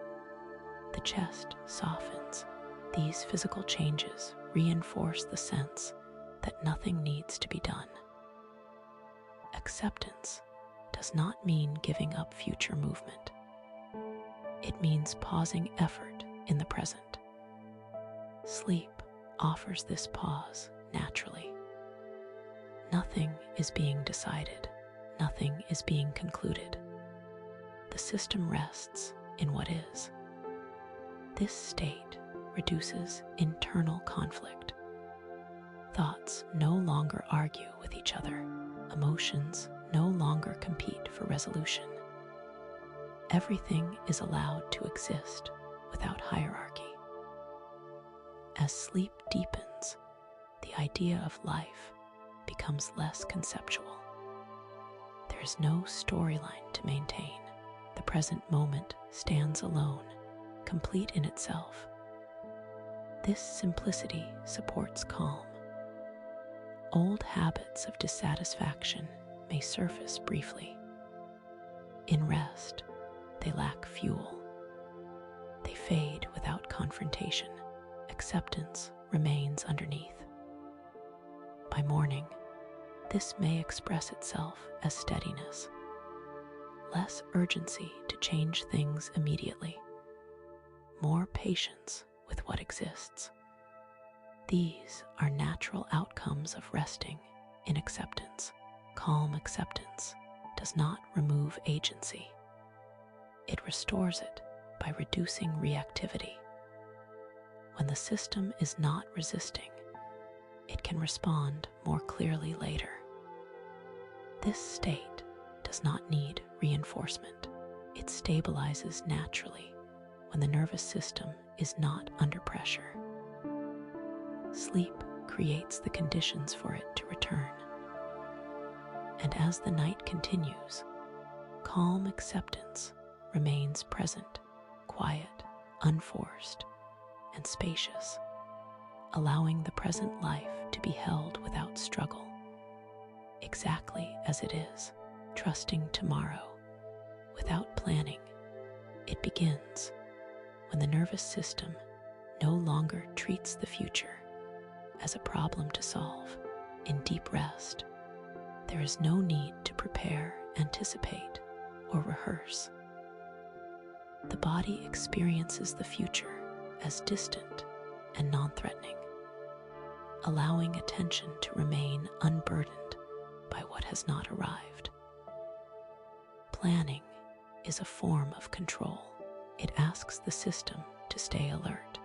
The chest softens. These physical changes reinforce the sense that nothing needs to be done. Acceptance does not mean giving up future movement. It means pausing effort in the present. Sleep offers this pause naturally. Nothing is being decided. Nothing is being concluded. The system rests in what is. This state reduces internal conflict. Thoughts no longer argue with each other. Emotions no longer compete for resolution. Everything is allowed to exist without hierarchy. As sleep deepens, the idea of life becomes less conceptual. There is no storyline to maintain. The present moment stands alone, complete in itself. This simplicity supports calm. Old habits of dissatisfaction may surface briefly. In rest, they lack fuel. They fade without confrontation. Acceptance remains underneath. By morning, this may express itself as steadiness, less urgency to change things immediately, more patience with what exists. These are natural outcomes of resting in acceptance. Calm acceptance does not remove agency. It restores it by reducing reactivity. When the system is not resisting, it can respond more clearly later. This state does not need reinforcement. It stabilizes naturally when the nervous system is not under pressure. Sleep creates the conditions for it to return. And as the night continues, calm acceptance remains present, quiet, unforced, and spacious, allowing the present life to be held without struggle, exactly as it is. Trusting tomorrow without planning, it begins when the nervous system no longer treats the future as a problem to solve. In deep rest, there is no need to prepare, anticipate, or rehearse. The body experiences the future as distant and non-threatening, allowing attention to remain unburdened by what has not arrived. Planning is a form of control. It asks the system to stay alert,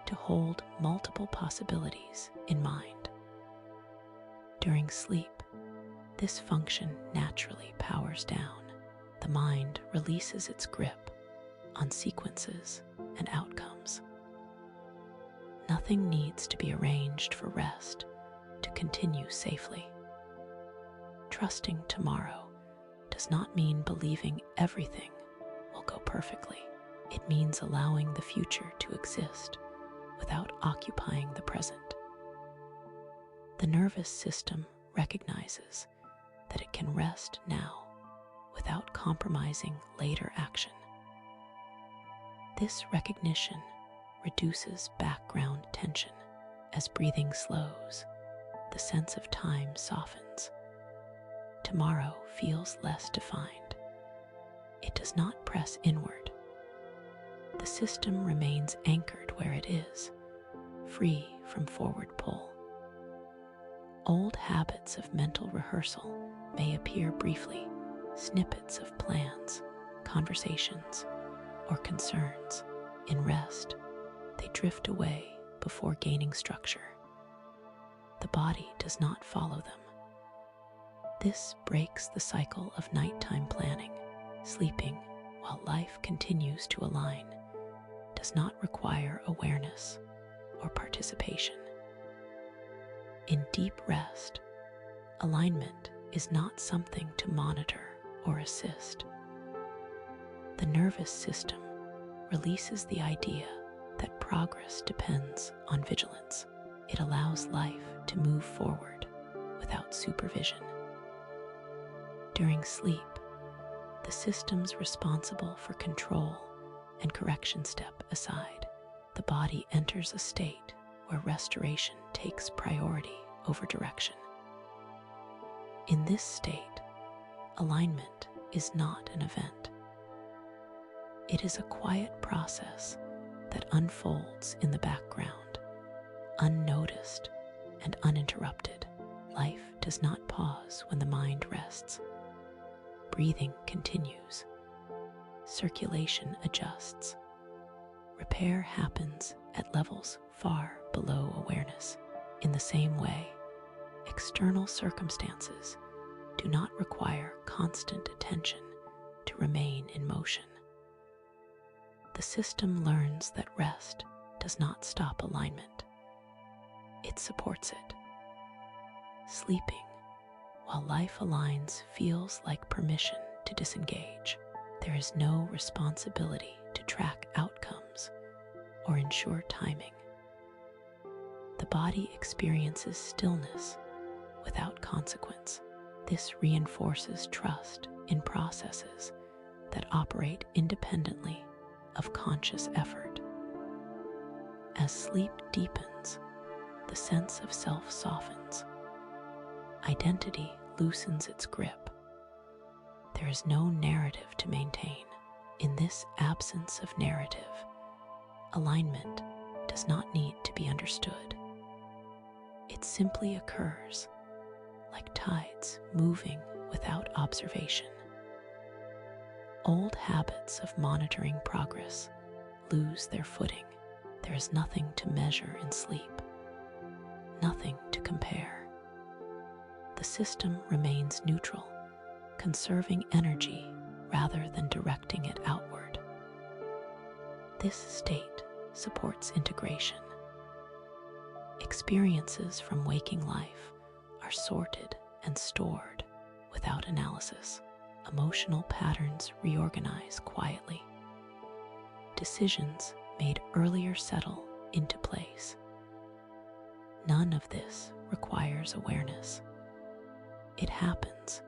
to hold multiple possibilities in mind. During sleep, this function naturally powers down. The mind releases its grip on sequences and outcomes. Nothing needs to be arranged for rest to continue safely. Trusting tomorrow does not mean believing everything will go perfectly. It means allowing the future to exist without occupying the present. The nervous system recognizes that it can rest now without compromising later action. This recognition reduces background tension. As breathing slows, the sense of time softens. Tomorrow feels less defined. It does not press inward. The system remains anchored where it is, free from forward pull. Old habits of mental rehearsal may appear briefly, snippets of plans, conversations, or concerns. In rest, they drift away before gaining structure. The body does not follow them. This breaks the cycle of nighttime planning. Sleeping while life continues to align does not require awareness or participation. In deep rest, alignment is not something to monitor or assist. The nervous system releases the idea that progress depends on vigilance. It allows life to move forward without supervision. During sleep, the systems responsible for control and correction step aside. The body enters a state where restoration takes priority over direction. In this state, alignment is not an event. It is a quiet process that unfolds in the background, unnoticed and uninterrupted. Life does not pause when the mind rests. Breathing continues. Circulation adjusts. Repair happens at levels far below awareness. In the same way, external circumstances do not require constant attention to remain in motion. The system learns that rest does not stop alignment. It supports it. Sleeping while life aligns feels like permission to disengage. There is no responsibility to track outcomes or ensure timing. The body experiences stillness without consequence. This reinforces trust in processes that operate independently of conscious effort. As sleep deepens, the sense of self softens. Identity loosens its grip. There is no narrative to maintain. In this absence of narrative, alignment does not need to be understood. It simply occurs, like tides moving without observation. Old habits of monitoring progress lose their footing. There is nothing to measure in sleep, nothing to compare. The system remains neutral, conserving energy rather than directing it outward. This state supports integration. Experiences from waking life are sorted and stored without analysis. Emotional patterns reorganize quietly. Decisions made earlier settle into place. None of this requires awareness. It happens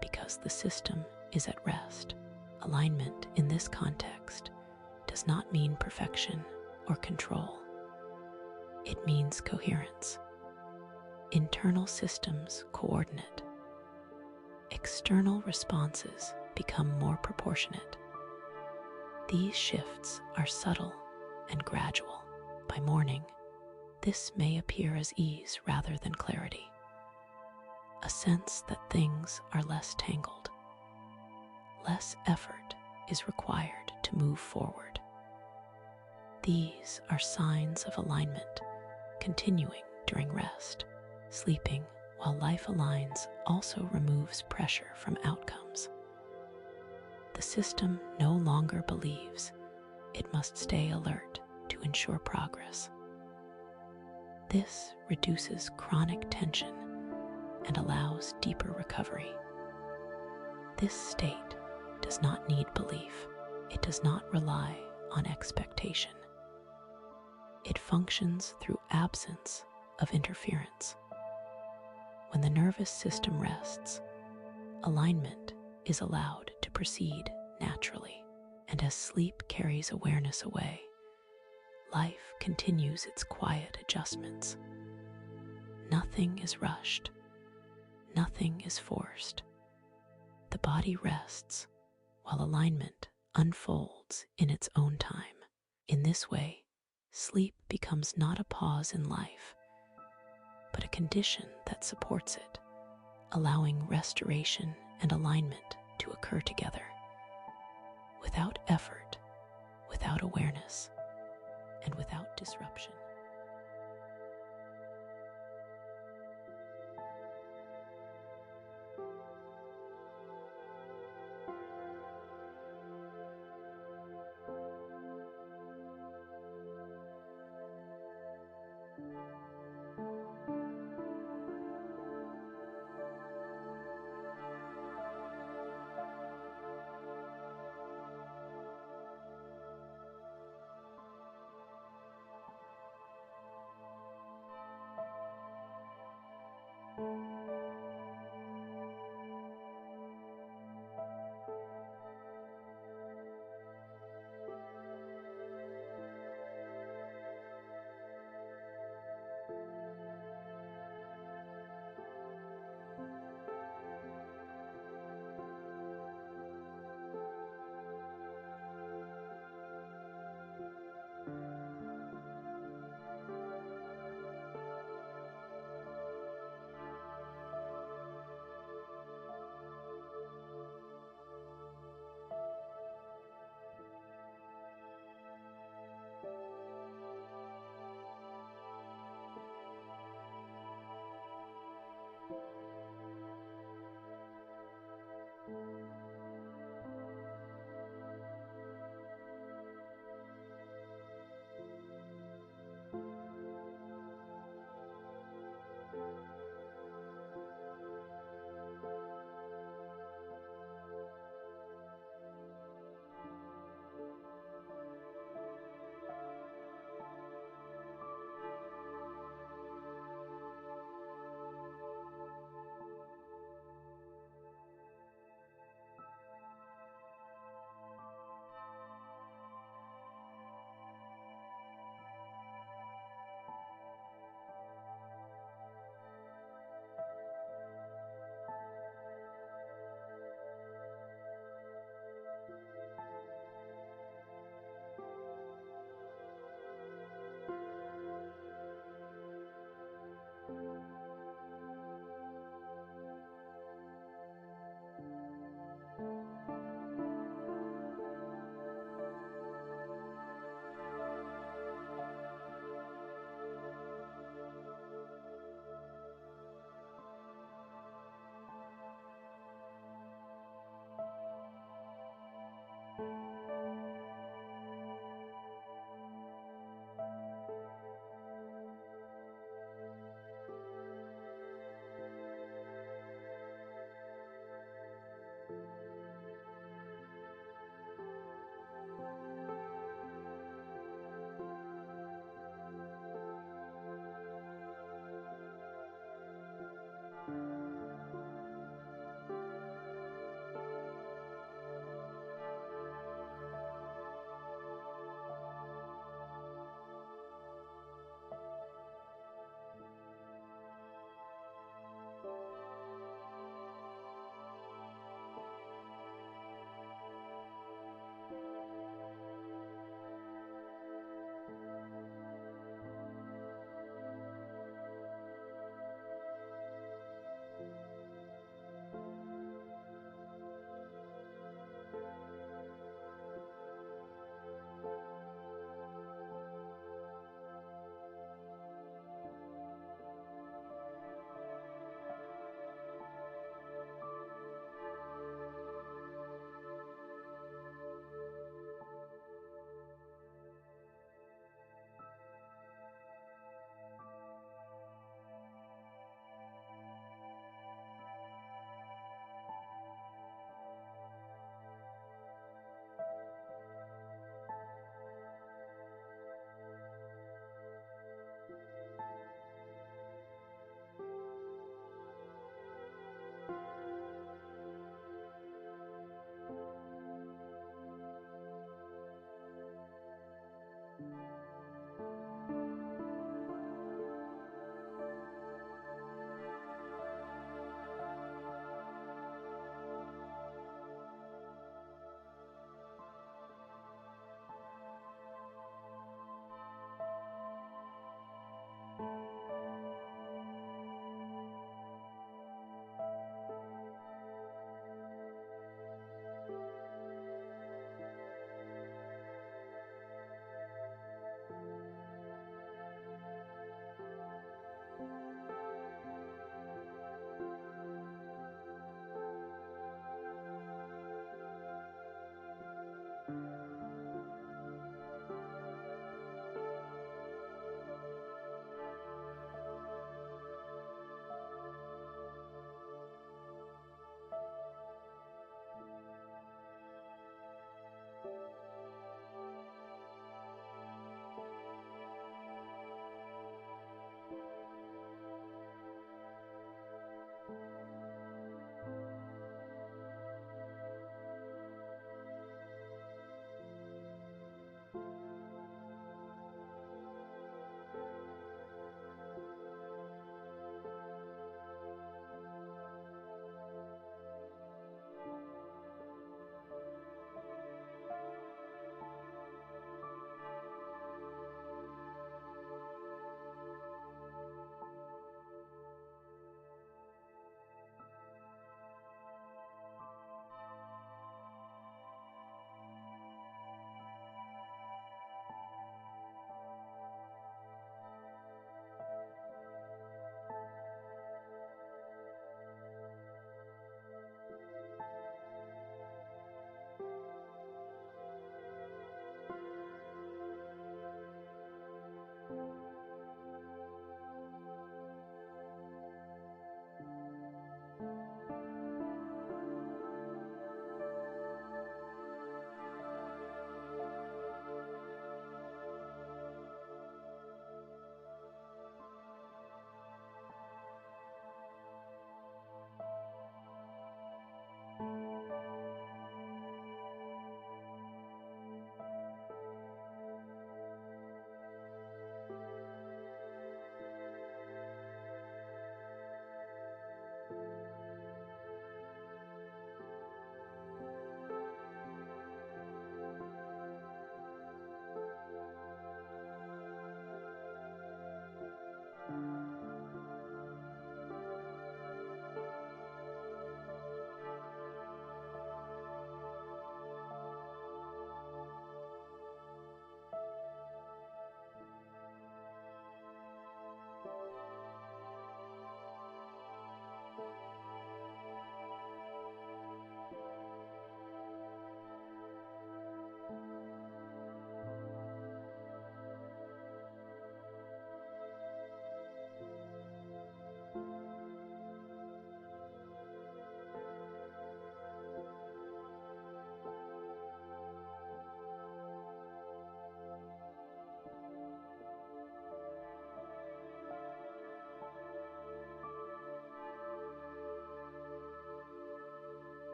because the system is at rest. Alignment in this context does not mean perfection or control. It means coherence. Internal systems coordinate. External responses become more proportionate. These shifts are subtle and gradual, By morning, this may appear as ease rather than clarity, a sense that things are less tangled. Less effort is required to move forward. These are signs of alignment continuing during rest. Sleeping while life aligns also removes pressure from outcomes. The system no longer believes it must stay alert to ensure progress. This reduces chronic tension and allows deeper recovery. This state does not need belief. It does not rely on expectation. It functions through absence of interference. When the nervous system rests, alignment is allowed to proceed naturally, and as sleep carries awareness away, life continues its quiet adjustments. Nothing is rushed. Nothing is forced. The body rests while alignment unfolds in its own time. In this way, sleep becomes not a pause in life, but a condition that supports it, allowing restoration and alignment to occur together. Without effort, without awareness, and without disruption.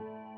you.